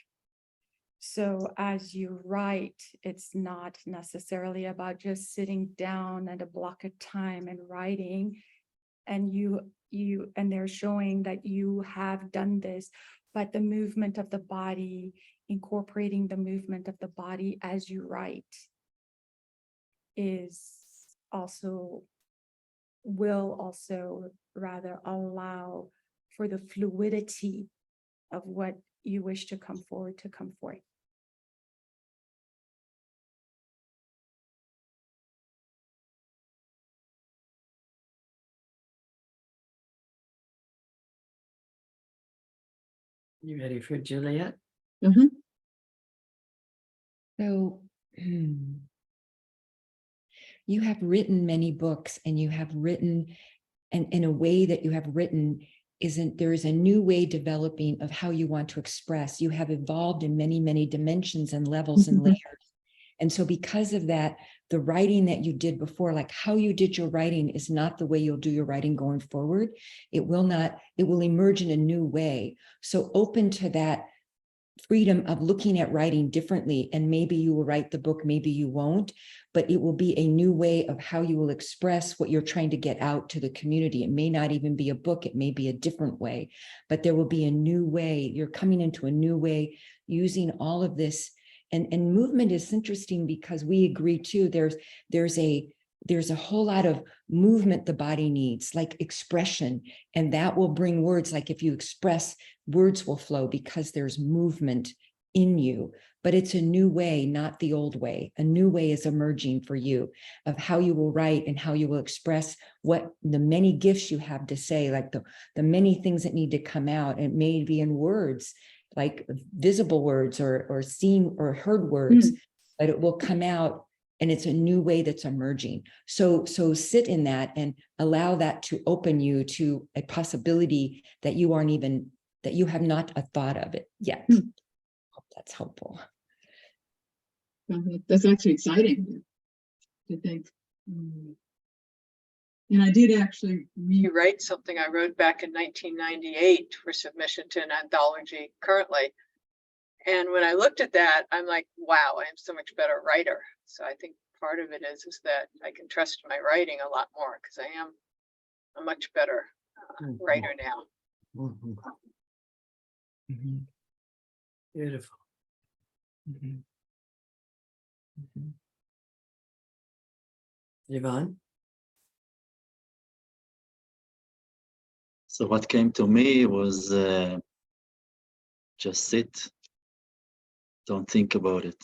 So as you write, it's not necessarily about just sitting down at a block of time and writing, and and they're showing that you have done this, but the movement of the body, incorporating the movement of the body as you write will also rather allow for the fluidity of what you wish to come forward to come forth. You ready for Juliet? Mm-hmm. So you have written many books, and you have written, and in a way that you have written, there is a new way developing of how you want to express. You have evolved in many, many dimensions and levels and layers. And so because of that, the writing that you did before, like how you did your writing is not the way you'll do your writing going forward. It will emerge in a new way. So open to that freedom of looking at writing differently. And maybe you will write the book, maybe you won't, but it will be a new way of how you will express what you're trying to get out to the community. It may not even be a book, it may be a different way, but there will be a new way. You're coming into a new way using all of this. And movement is interesting because we agree too, there's a whole lot of movement the body needs, like expression, and that will bring words. Like if you express, words will flow because there's movement in you, but it's a new way, not the old way. A new way is emerging for you of how you will write and how you will express what the many gifts you have to say, like the many things that need to come out. And it may be in words, like visible words or seen or heard words, but it will come out. And it's a new way that's emerging. So sit in that and allow that to open you to a possibility that you have not a thought of it yet. Hope that's helpful. That's actually exciting to think. And I did actually Rewrite something I wrote back in 1998 for submission to an anthology currently. And when I looked at that, I'm like, wow, I'm so much better writer. So I think part of it is that I can trust my writing a lot more because I am a much better writer now. Beautiful. Yvonne? So what came to me was just sit, don't think about it,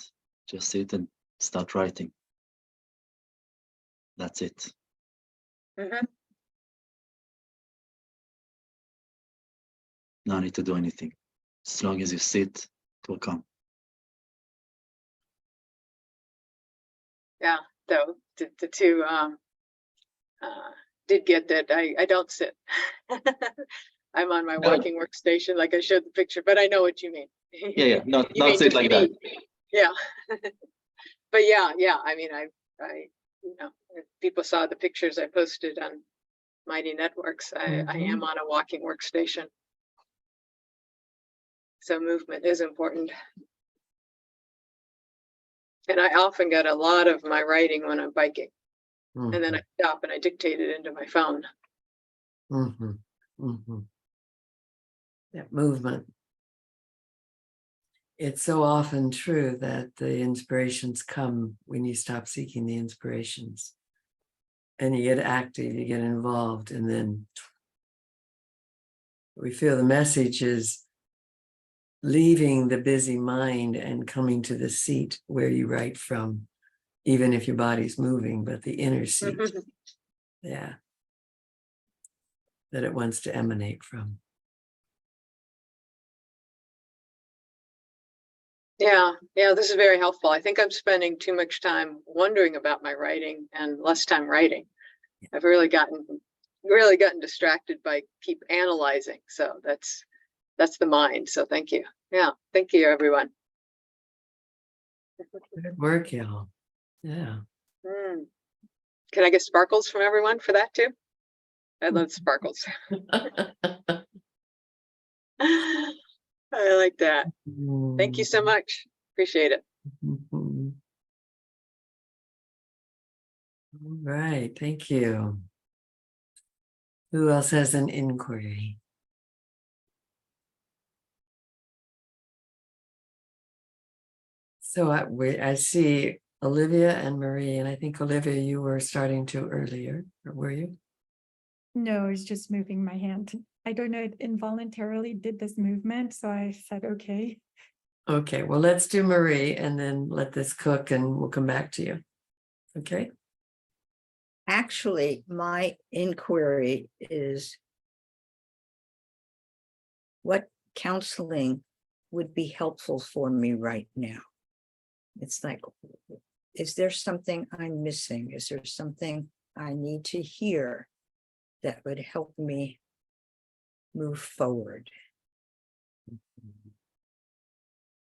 just sit and start writing. That's it. No need to do anything. As long as you sit, it will come. Yeah, though the two did get that I don't sit. I'm on my walking workstation, like I showed the picture, but I know what you mean. Yeah, not mean sit to like be. that. Yeah. But yeah, I mean, I if people saw the pictures I posted on Mighty Networks, I am on a walking workstation. So movement is important. And I often get a lot of my writing when I'm biking. And then I stop and I dictate it into my phone. That movement. It's so often true that the inspirations come when you stop seeking the inspirations. And you get active, you get involved, and then we feel the message is leaving the busy mind and coming to the seat where you write from, even if your body's moving, but the inner seat, yeah, that it wants to emanate from. Yeah, this is very helpful. I think I'm spending too much time wondering about my writing and less time writing. I've really gotten distracted by keep analyzing. So that's the mind. So thank you. Yeah, thank you, everyone. Good work, y'all. Yeah. Can I get sparkles from everyone for that too? I love sparkles. I like that. Thank you so much. Appreciate it. All right, thank you. Who else has an inquiry? So I see Olivia and Marie, and I think Olivia, you were starting to earlier, or were you? No, I was just moving my hand. I don't know, it involuntarily did this movement, so I said, okay. Okay, well, let's do Marie and then let this cook and we'll come back to you. Okay. Actually, my inquiry is what counseling would be helpful for me right now? It's like, is there something I'm missing? Is there something I need to hear that would help me move forward.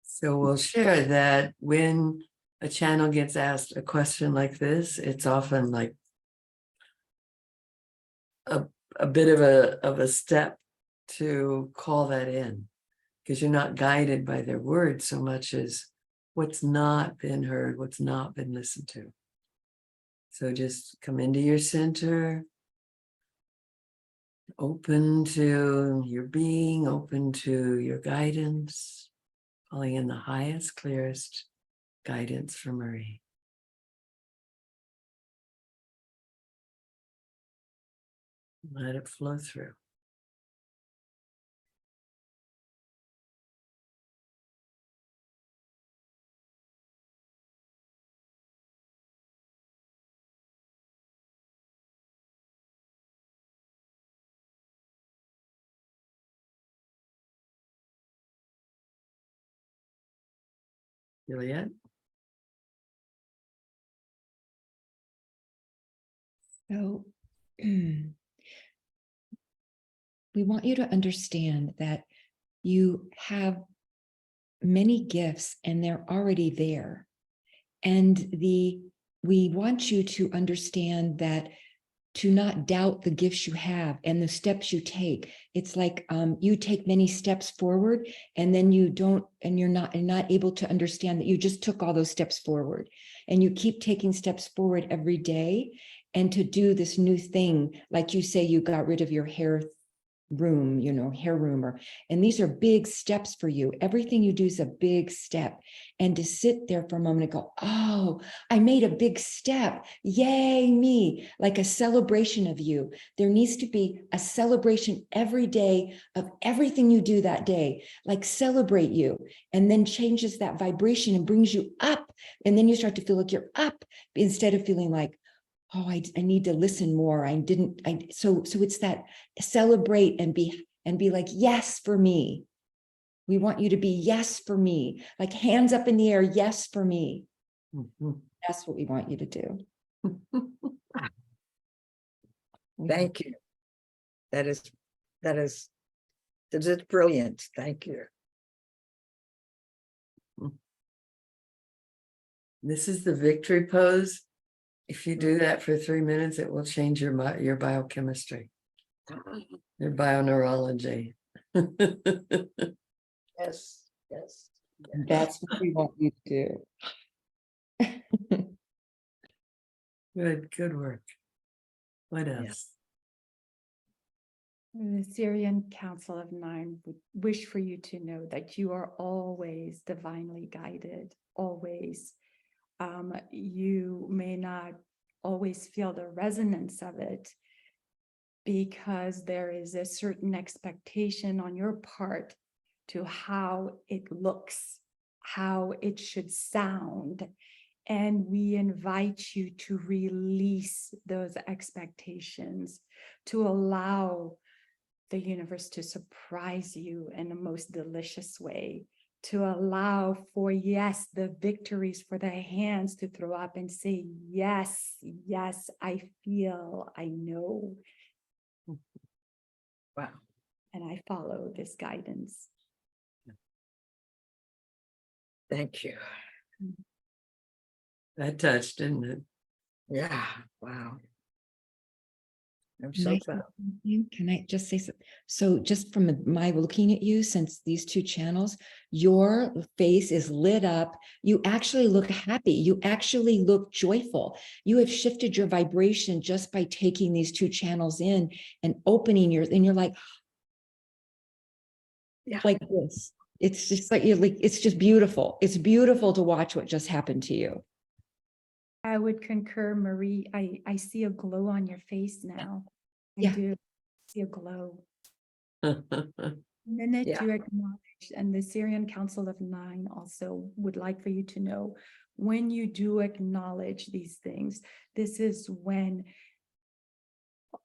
So we'll share that when a channel gets asked a question like this, it's often like a bit of a step to call that in, because you're not guided by their words so much as what's not been heard, what's not been listened to. So just come into your center, open to your being, open to your guidance, calling in the highest, clearest guidance for Marie. Let it flow through. Juliet? So we want you to understand that you have many gifts and they're already there. And we want you to understand that to not doubt the gifts you have and the steps you take. It's like you take many steps forward and then you don't, and you're not able to understand that you just took all those steps forward, and you keep taking steps forward every day. And to do this new thing, like you say, you got rid of your hair room, hair room, and these are big steps for you. Everything you do is a big step. And to sit there for a moment and go, oh, I made a big step. Yay, me, like a celebration of you. There needs to be a celebration every day of everything you do that day, like celebrate you, and then changes that vibration and brings you up. And then you start to feel like you're up instead of feeling like, oh, I need to listen more. So it's that celebrate and be like, yes, for me. We want you to be yes for me, like hands up in the air, yes for me. Mhm. That's what we want you to do. Thank you. That is brilliant. Thank you. This is the victory pose. If you do that for 3 minutes, it will change your biochemistry, your bioneurology. Yes, yes. That's what we want you to do. Good work. What else? The Syrian Council of Nine would wish for you to know that you are always divinely guided, always. You may not always feel the resonance of it because there is a certain expectation on your part to how it looks, how it should sound. And we invite you to release those expectations, to allow the universe to surprise you in the most delicious way, to allow for, yes, the victories, for the hands to throw up and say, yes, yes, I feel, I know. Wow. And I follow this guidance. Thank you. That touched, didn't it? Yeah. Wow. I'm Can so I say proud. something? Can I just say something? So just from my looking at you, since these two channels, your face is lit up. You actually look happy. You actually look joyful. You have shifted your vibration just by taking these two channels in and opening and you're like, Yeah. like this. It's just like, it's just beautiful. It's beautiful to watch what just happened to you. I would concur, Marie. I see a glow on your face now. I Yeah. do see a glow. The minute Yeah. you acknowledge, and the Syrian Council of Nine also would like for you to know, when you do acknowledge these things, this is when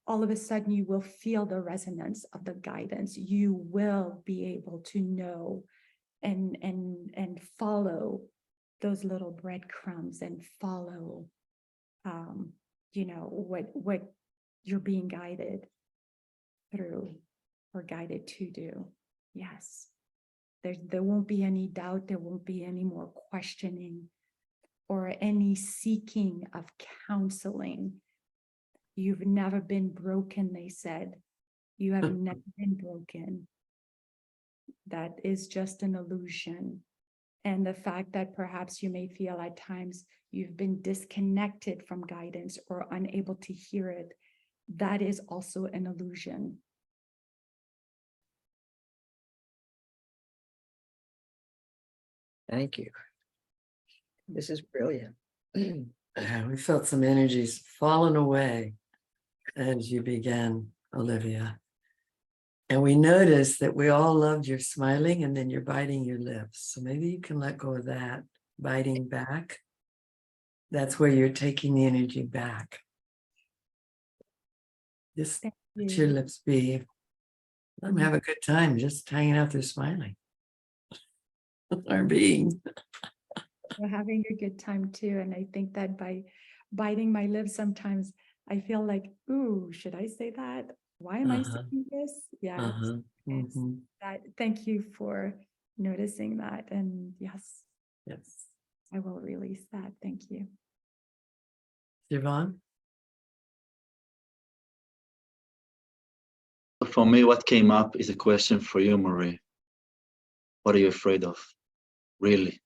all of a sudden you will feel the resonance of the guidance. You will be able to know and follow those little breadcrumbs and follow what you're being guided through. or guided to do. Yes. There won't be any doubt. There won't be any more questioning or any seeking of counseling. You've never been broken, they said. You have never been broken. That is just an illusion. And the fact that perhaps you may feel at times you've been disconnected from guidance or unable to hear it, that is also an illusion. Thank you. This is brilliant. We felt some energies falling away as you began, Olivia. And we noticed that we all loved your smiling and then you're biting your lips. So maybe you can let go of that, biting back. That's where you're taking the energy back. Just Thank let your you. lips be. Let them have a good time just hanging out there smiling. Or being. We're having a good time too. And I think that by biting my lips, sometimes I feel like, ooh, should I say that? Why am I saying this? Yeah. Uh-huh. It's Mhm. that. Thank you for noticing that. And yes, Yes. I will release that. Thank you. Yvonne? For me, what came up is a question for you, Marie. What are you afraid of? Really?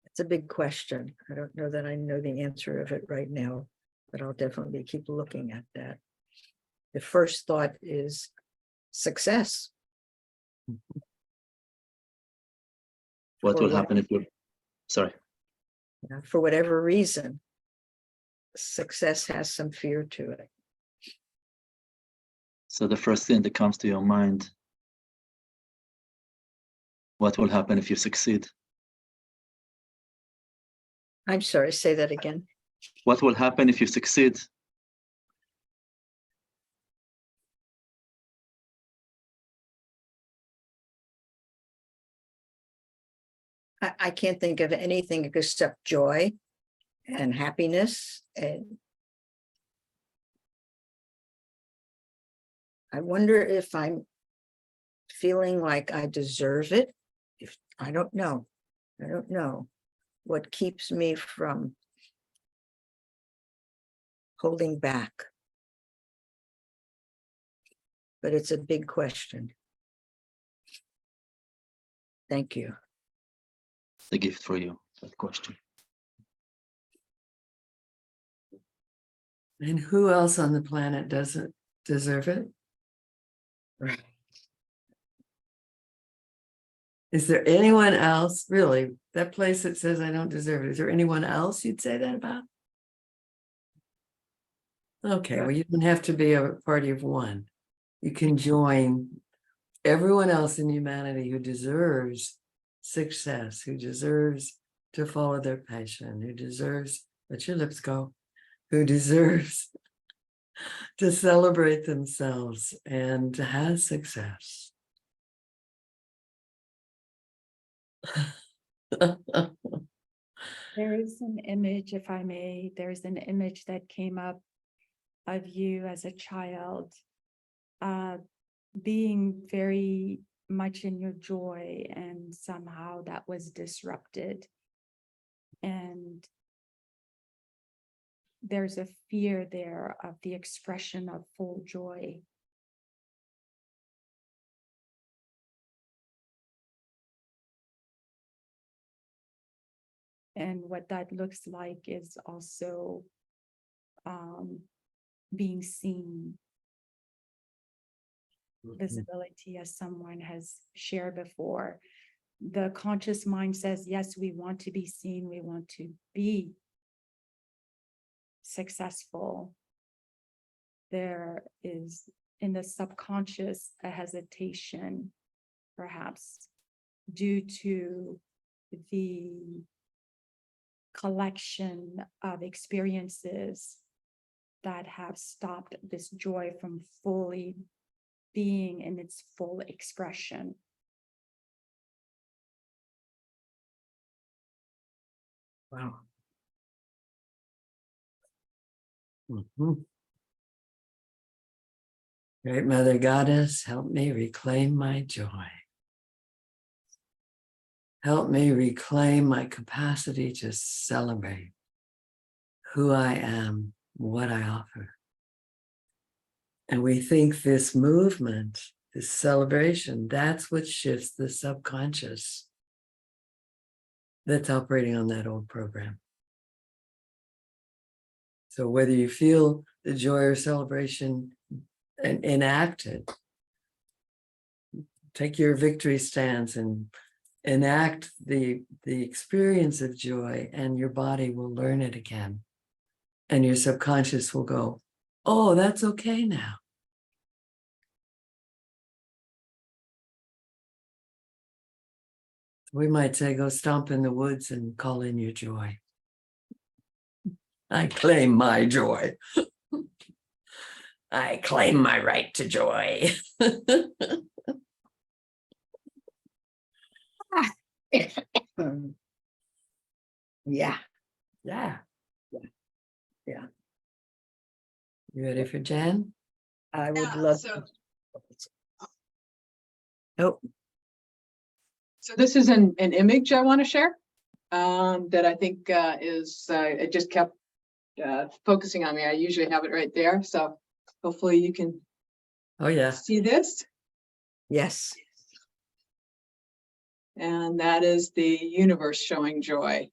It's a big question. I don't know that I know the answer of it right now, but I'll definitely keep looking at that. The first thought is success. What For will happen if you, sorry. For whatever reason, success has some fear to it. So the first thing that comes to your mind, what will happen if you succeed? I'm sorry, say that again. What will happen if you succeed? I can't think of anything except joy and happiness. And I wonder if I'm feeling like I deserve it. If I don't know. I don't know what keeps me from holding back. But it's a big question. Thank you. The gift for you, that question. And who else on the planet doesn't deserve it? Right. Is there anyone else, really, that place that says I don't deserve it? Is there anyone else you'd say that about? Okay, well, you don't have to be a party of one. You can join everyone else in humanity who deserves success, who deserves to follow their passion, who deserves, let your lips go, who deserves to celebrate themselves and to have success. There is an image, if I may, there's an image that came up of you as a child, being very much in your joy, and somehow that was disrupted. And there's a fear there of the expression of full joy. And what that looks like is also being seen. Visibility, as someone has shared before. The conscious mind says, yes, we want to be seen, we want to be successful. There is in the subconscious a hesitation, perhaps due to the collection of experiences that have stopped this joy from fully being in its full expression. Wow. Mhm. Great Mother Goddess, help me reclaim my joy. Help me reclaim my capacity to celebrate who I am, what I offer. And we think this movement, this celebration, that's what shifts the subconscious that's operating on that old program. So whether you feel the joy or celebration and enact it, take your victory stance and enact the experience of joy, and your body will learn it again. And your subconscious will go, oh, that's okay now. We might say, go stomp in the woods and call in your joy. I claim my joy. I claim my right to joy. Yeah. Yeah. Yeah. You ready for Jan? I would Yeah, love. so- Oh, So this is an image I want to share that I think is, it just kept focusing on me. I usually have it right there. So hopefully you can Oh, yeah. see this. yes. And that is the universe showing joy.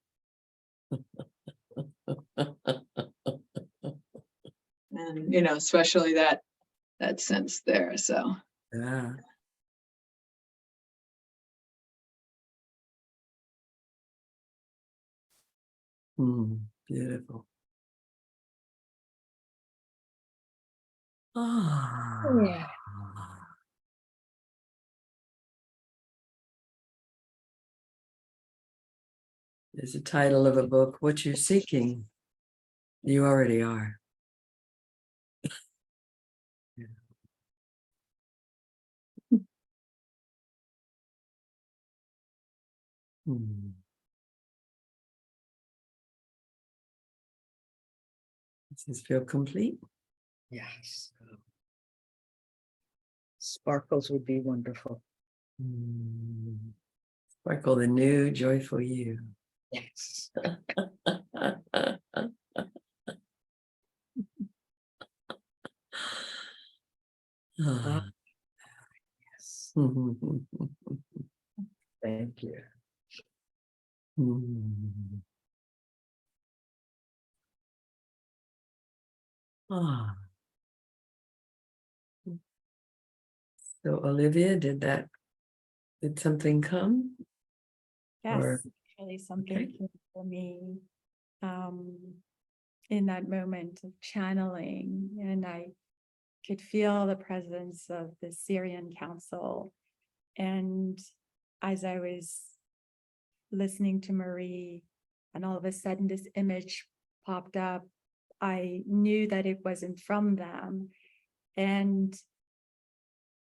And, you know, especially that sense there. So Yeah. Beautiful. Ah. Yeah. There's a title of a book, What You're Seeking, You Already Are. Hmm. Does this feel complete? Yes. Sparkles would be wonderful. Sparkle the new joyful you. Yes. Ah. Yes. Hmm. Thank you. Ah. So Olivia, did something come? Yes, Or- actually something okay. came for me in that moment of channeling, and I could feel the presence of the Syrian Council. And as I was listening to Marie, and all of a sudden this image popped up, I knew that it wasn't from them. And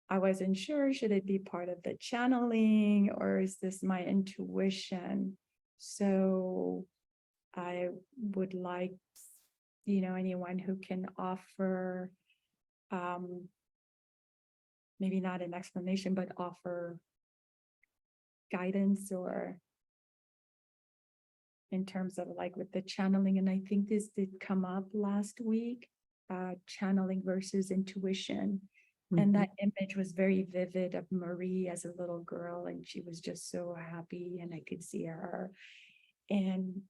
I wasn't sure, should it be part of the channeling or is this my intuition? So I would like, anyone who can offer, maybe not an explanation, but offer guidance or in terms of like with the channeling. And I think this did come up last week, channeling versus intuition. And that image was very vivid of Marie as a little girl, and she was just so happy, and I could see her. And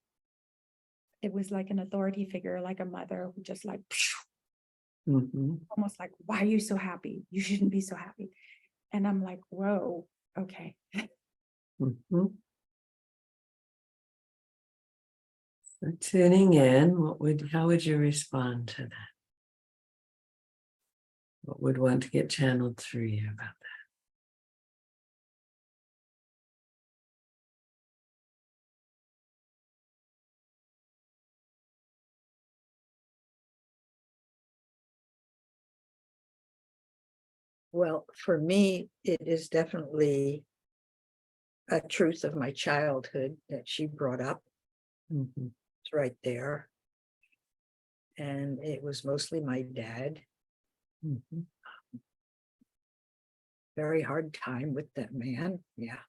it was like an authority figure, like a mother who just like, almost like, why are you so happy? You shouldn't be so happy. And I'm like, whoa, okay. So tuning in, how would you respond to that? What would want to get channeled through you about that? Well, for me, it is definitely a truth of my childhood that she brought up. Mhm. It's right there. And it was mostly my dad. Mhm. Very hard time with that man. Yeah.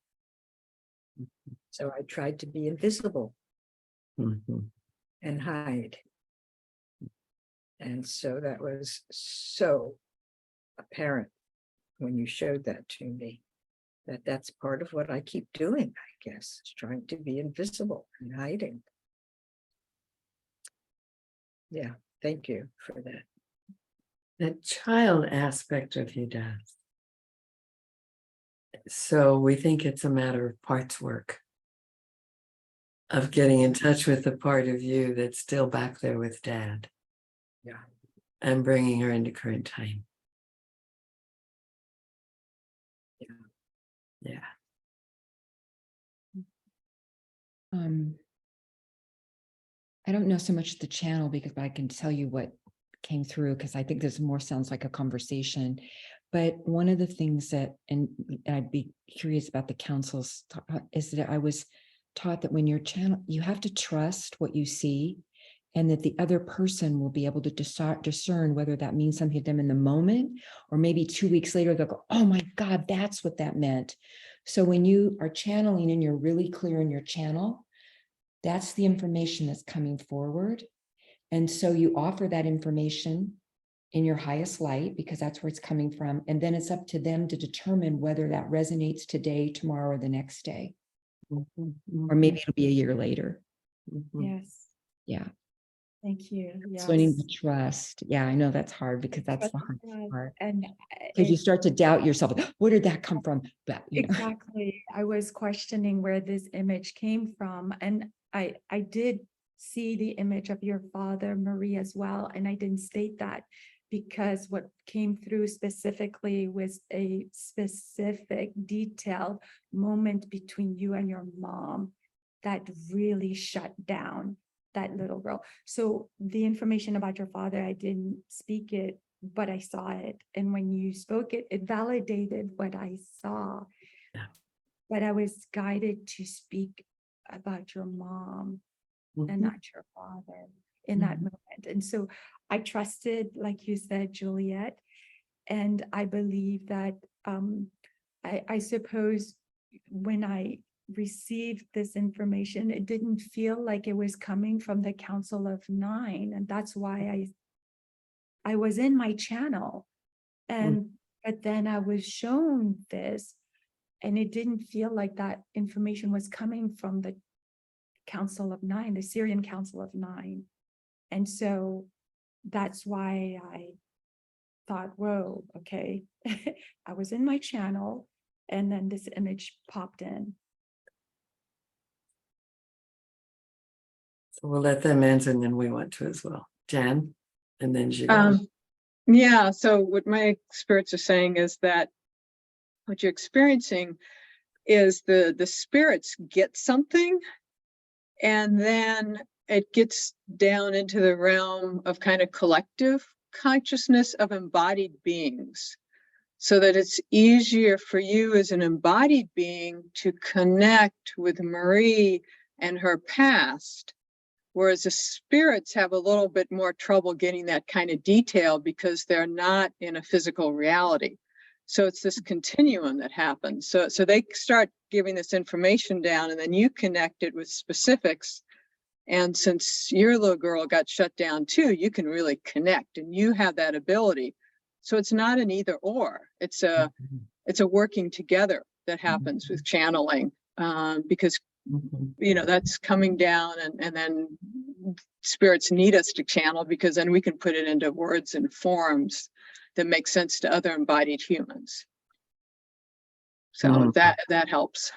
So I tried to be invisible Mhm. and hide. And so that was so apparent when you showed that to me, that that's part of what I keep doing, I guess, is trying to be invisible and hiding. Yeah, thank you for that. That child aspect of you does. So we think it's a matter of parts work, of getting in touch with the part of you that's still back there with dad. Yeah. And bringing her into current time. Yeah. Yeah. I don't know so much the channel because I can tell you what came through because I think this more sounds like a conversation. But one of the things that, and I'd be curious about the council's, is that I was taught that when you're channel, you have to trust what you see, and that the other person will be able to discern whether that means something to them in the moment, or maybe 2 weeks later, they'll go, oh my God, that's what that meant. So when you are channeling and you're really clear in your channel, that's the information that's coming forward. And so you offer that information in your highest light because that's where it's coming from. And then it's up to them to determine whether that resonates today, tomorrow, or the next day. Mhm. Or maybe it'll be a year later. Mhm. Yes, Yeah. thank you. So learning Yes. to trust. Yeah, I know that's hard because that's Trust the hard God. part. And Because you it- start to doubt yourself. Where did that come from? But you know. exactly, I was questioning where this image came from, and I did see the image of your father, Marie, as well, and I didn't state that because what came through specifically was a specific detailed moment between you and your mom that really shut down that little girl. So the information about your father, I didn't speak it, but I saw it. And when you spoke it, it validated what I saw. Yeah. But I was guided to speak about your mom and Mhm. not your father in that Mhm. moment. And so I trusted, like you said, Juliet, and I believe that I suppose when I received this information, it didn't feel like it was coming from the Council of Nine, and that's why I was in my channel, and but then I was shown this, and it didn't feel like that information was coming from the Council of Nine, the Syrian Council of Nine. And so that's why I thought, whoa, okay. I was in my channel, and then this image popped in. So we'll let them answer and then we want to as well. Jan, and then Gilles. Yeah, so what my spirits are saying is that what you're experiencing is the spirits get something, and then it gets down into the realm of kind of collective consciousness of embodied beings, so that it's easier for you as an embodied being to connect with Marie and her past. Whereas the spirits have a little bit more trouble getting that kind of detail because they're not in a physical reality. So it's this continuum that happens. So they start giving this information down, and then you connect it with specifics. And since your little girl got shut down too, you can really connect, and you have that ability. So it's not an either or. It's a working together that happens with channeling, because Mhm. that's coming down, and then spirits need us to channel, because then we can put it into words and forms that make sense to other embodied humans. So Mhm. that helps.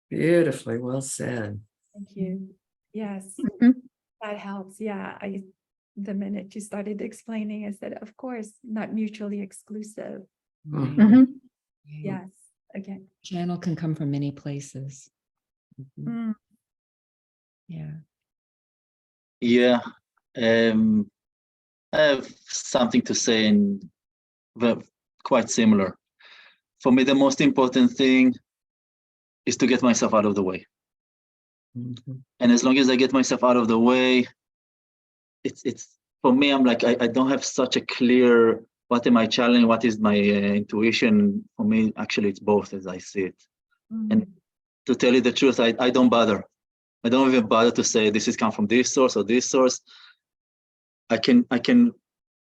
Beautifully well said. Thank you. Yes, Mhm. that helps. Yeah, the minute you started explaining, I said, of course, not mutually exclusive. Right. Mhm. Mhm. Right. Yes, again. Channel can come from many places. Mhm. Mm, Yeah. Yeah, I have something to say, and quite similar. For me, the most important thing is to get myself out of the way. Mhm. And as long as I get myself out of the way, it's for me, I'm like, I don't have such a clear, what am I channeling? What is my intuition? For me, actually, it's both as I see it. And to tell you the truth, I don't bother. I don't even bother to say this is come from this source or this source. I can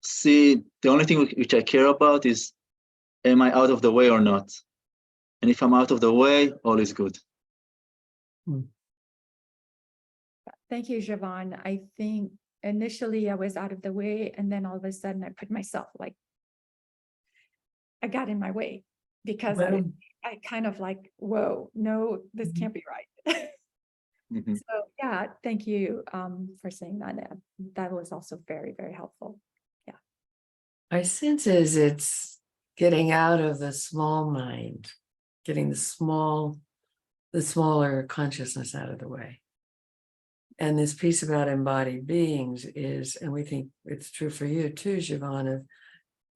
see the only thing which I care about is, am I out of the way or not? And if I'm out of the way, all is good. Thank you, Javon. I think initially I was out of the way, and then all of a sudden I put myself like, I got in my way because Well, I kind of like, whoa, no, this can't be right. Mhm. So yeah, thank you for saying that. That was also very, very helpful. our sense is it's getting out of the small mind, getting the smaller consciousness out of the way. And this piece about embodied beings is, and we think it's true for you too, Siobhan, of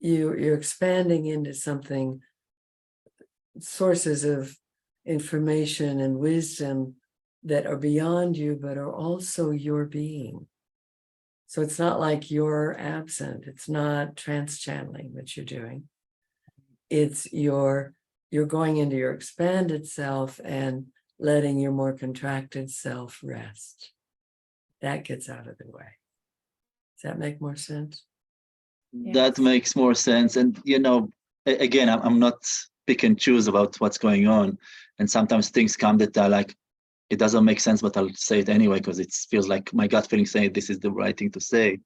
you're expanding into something, sources of information and wisdom that are beyond you, but are also your being. So it's not like you're absent. It's not trance channeling that you're doing. It's you're going into your expanded self and letting your more contracted self rest. That gets out of the way. Does that make more sense? That makes more sense. And, again, I'm not pick and choose about what's going on. And sometimes things come that are like, it doesn't make sense, but I'll say it anyway, because it feels like my gut feeling saying this is the right thing to say.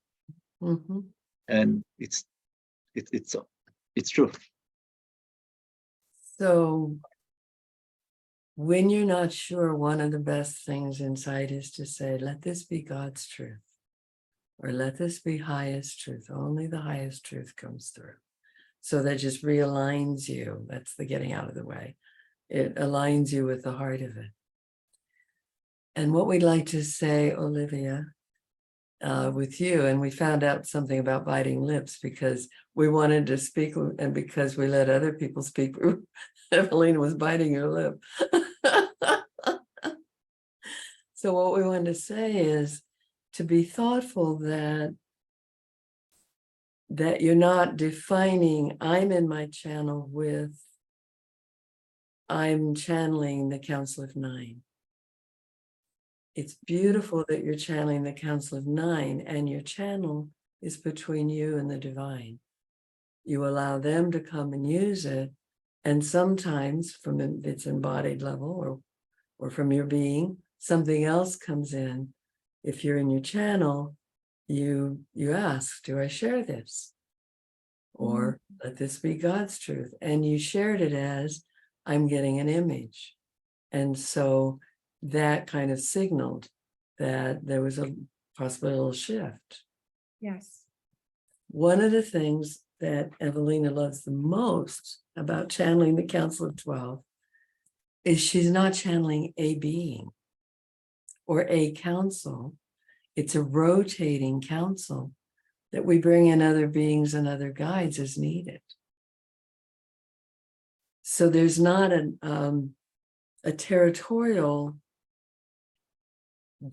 Mm-hmm. And it's true. So when you're not sure, one of the best things inside is to say, let this be God's truth, or let this be highest truth. Only the highest truth comes through. So that just realigns you. That's the getting out of the way. It aligns you with the heart of it. And what we'd like to say, Olivia, with you, and we found out something about biting lips because we wanted to speak, and because we let other people speak, Evelina was biting her lip. So what we wanted to say is to be thoughtful that you're not defining, I'm in my channel with, I'm channeling the Council of Nine. It's beautiful that you're channeling the Council of Nine, and your channel is between you and the divine. You allow them to come and use it, and sometimes from its embodied level or from your being, something else comes in. If you're in your channel, you ask, do I share this? Or let this be God's truth. And you shared it as, I'm getting an image. And so that kind of signaled that there was a possible shift. Yes. One of the things that Evelina loves the most about channeling the Council of 12 is she's not channeling a being or a council. It's a rotating council that we bring in other beings and other guides as needed. So there's not a territorial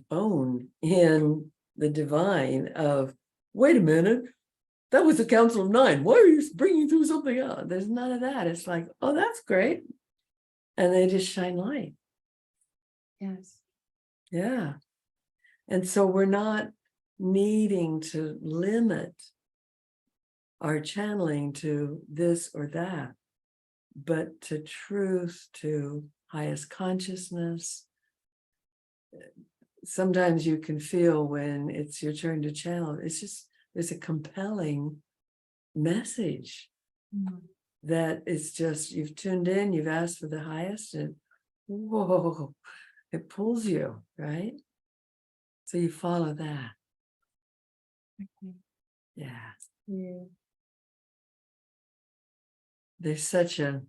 bone in the divine of, wait a minute, that was the Council of Nine. Why are you bringing through something else? There's none of that. It's like, oh, that's great. And they just shine light. Yes. Yeah. And so we're not needing to limit our channeling to this or that, but to truth, to highest consciousness. Sometimes you can feel when it's your turn to channel, it's just, there's a compelling message that is just, you've tuned in, you've asked for the highest, and whoa, it pulls you, right? So you follow that. Okay. Yeah. Yeah. There's such a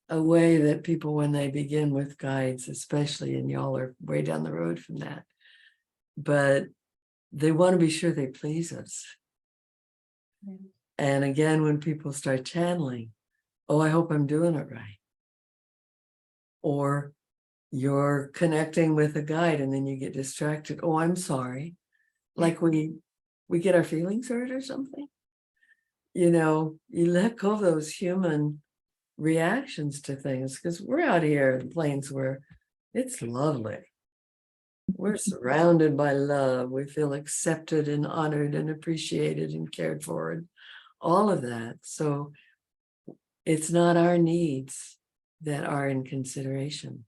way that people, when they begin with guides, especially, and y'all are way down the road from that, but they want to be sure they please us. Yeah. And again, when people start channeling, oh, I hope I'm doing it right. Or you're connecting with a guide and then you get distracted. Oh, I'm sorry. Like we get our feelings hurt or something. You know, you let go of those human reactions to things because we're out here in plains where it's lovely. We're surrounded by love. We feel accepted and honored and appreciated and cared for and all of that. So it's not our needs that are in consideration.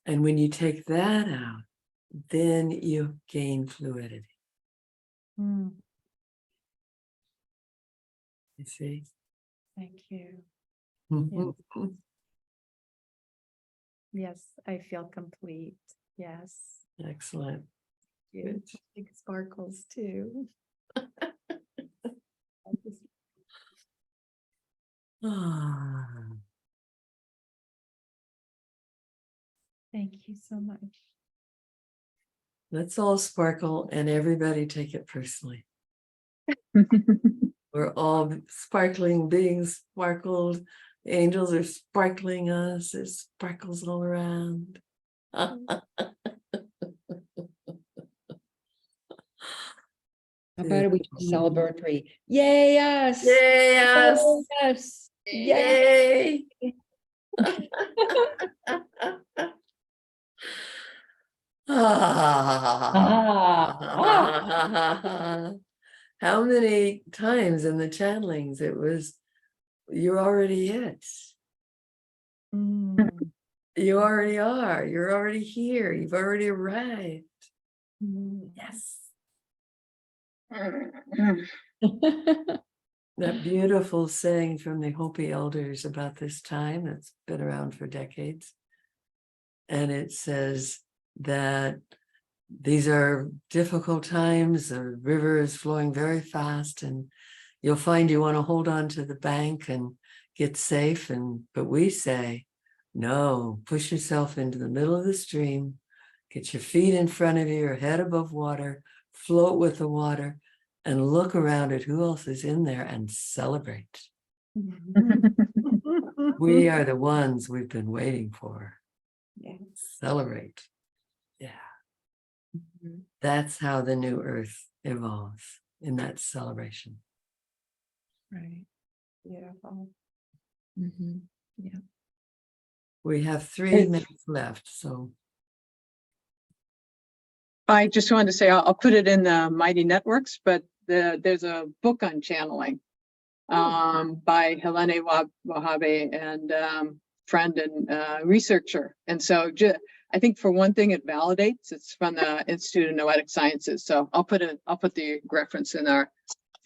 And when you take that out, then you gain fluidity. Mm, You see? thank you. Mhm. Yes, I feel complete. Yes. Excellent. You Good. big sparkles too. I just- Ah, Thank you so much. let's all sparkle and everybody take it personally. We're all sparkling beings, sparkled. Angels are sparkling us. There's sparkles all around. How about we do celebratory? Yay, us! Yay, us! Yay, us! Yay! Yay! How many times in the channelings it was, you're already it. Mm, You already are. You're already here. You've already arrived. mm. Yes. That beautiful saying from the Hopi elders about this time that's been around for decades. And it says that these are difficult times. The river is flowing very fast, and you'll find you want to hold on to the bank and get safe. But we say, no, push yourself into the middle of the stream, get your feet in front of you, your head above water, float with the water, and look around at who else is in there and celebrate. We are the ones we've been waiting for. Yeah. Celebrate. Yeah. That's how the new earth evolves, in that celebration. Right. Beautiful. Mhm. We have 3 minutes left, so I just wanted to say, I'll put it in the Mighty Networks, but there's a book on channeling by Helene Wahhabi and friend and researcher. And so I think for one thing, it validates. It's from the Institute of Noetic Sciences. So I'll put the reference in our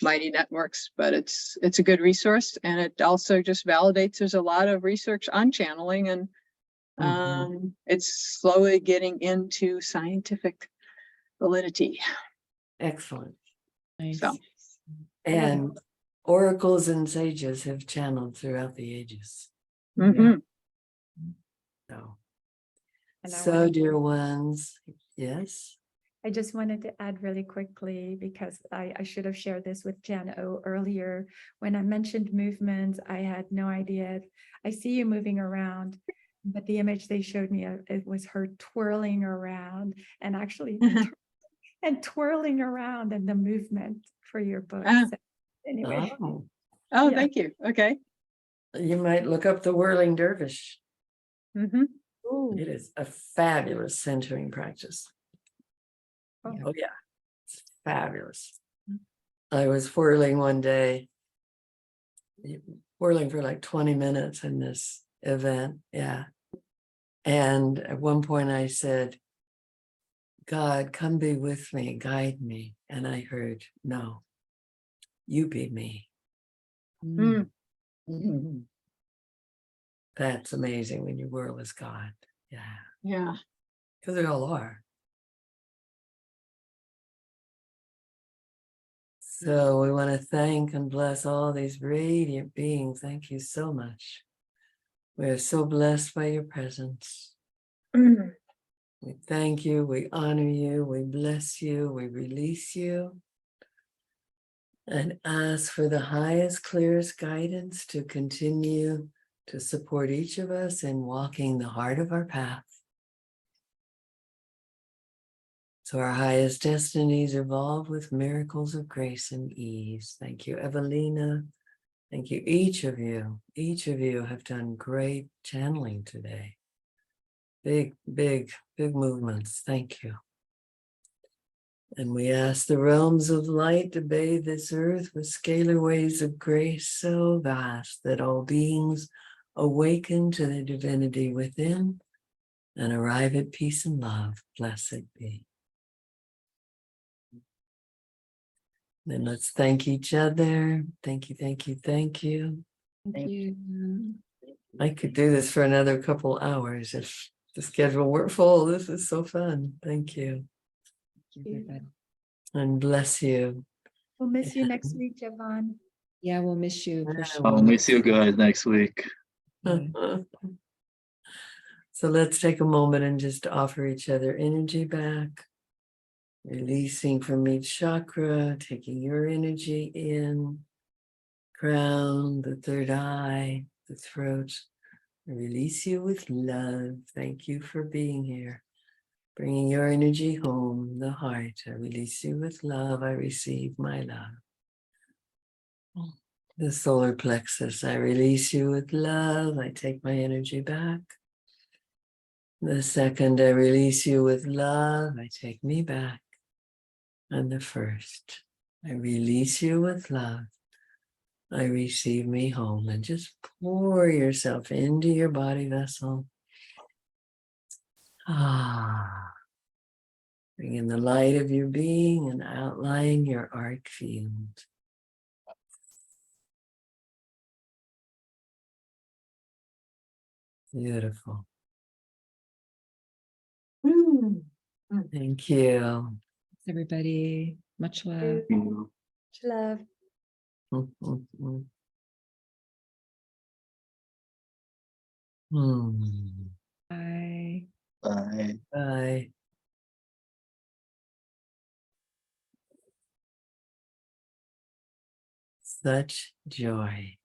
Mighty Networks, but it's a good resource, and it also just validates there's a lot of research on channeling, and it's slowly getting into scientific validity. excellent. Nice. So And oracles and sages have channeled throughout the ages. mhm. So, And so dear ones, yes. I just wanted to add really quickly, because I should have shared this with Jan O earlier. When I mentioned movements, I had no idea. I see you moving around, but the image they showed me, it was her twirling around and actually and twirling around, and the movement for your book. Ah. So anyway, Oh, Oh, Yeah. thank you. Okay. you might look up the whirling dervish. Mhm. It is a fabulous centering practice. Oh. Oh yeah, it's fabulous. I was whirling one day, whirling for like 20 minutes in this event. Yeah. And at one point I said, God, come be with me, guide me. And I heard, no, you be me. Mm. Mhm. That's amazing when you whirl as God. Yeah. Yeah. Because they all are. So we want to thank and bless all these radiant beings. Thank you so much. We are so blessed by your presence. Mm. We thank you, we honor you, we bless you, we release you, and ask for the highest, clearest guidance to continue to support each of us in walking the heart of our path, so our highest destinies evolve with miracles of grace and ease. Thank you, Evelina. Thank you, each of you. Each of you have done great channeling today. Big, big, big movements. Thank you. And we ask the realms of light to bathe this earth with scalar waves of grace so vast that all beings awaken to the divinity within and arrive at peace and love. Blessed be. Then let's thank each other. Thank you, thank you, thank you. Thank you. I could do this for another couple hours if the schedule were full. This is so fun. Thank you. Thank you, everybody. And bless you. We'll miss you next week, Javon. Yeah, we'll miss you for Yeah, sure. I'll miss you guys next week. Yeah. So let's take a moment and just offer each other energy back. Releasing from each chakra, taking your energy in, crown, the third eye, the throat. I release you with love. Thank you for being here. Bringing your energy home, the heart. I release you with love. I receive my love. The solar plexus. I release you with love. I take my energy back. The second, I release you with love. I take me back. And the first, I release you with love. I receive me home. And just pour yourself into your body vessel. Bring in the light of your being and outline your arc field. Beautiful. Thank you. Everybody, much love. Much love. Bye. Bye. Bye. Such joy.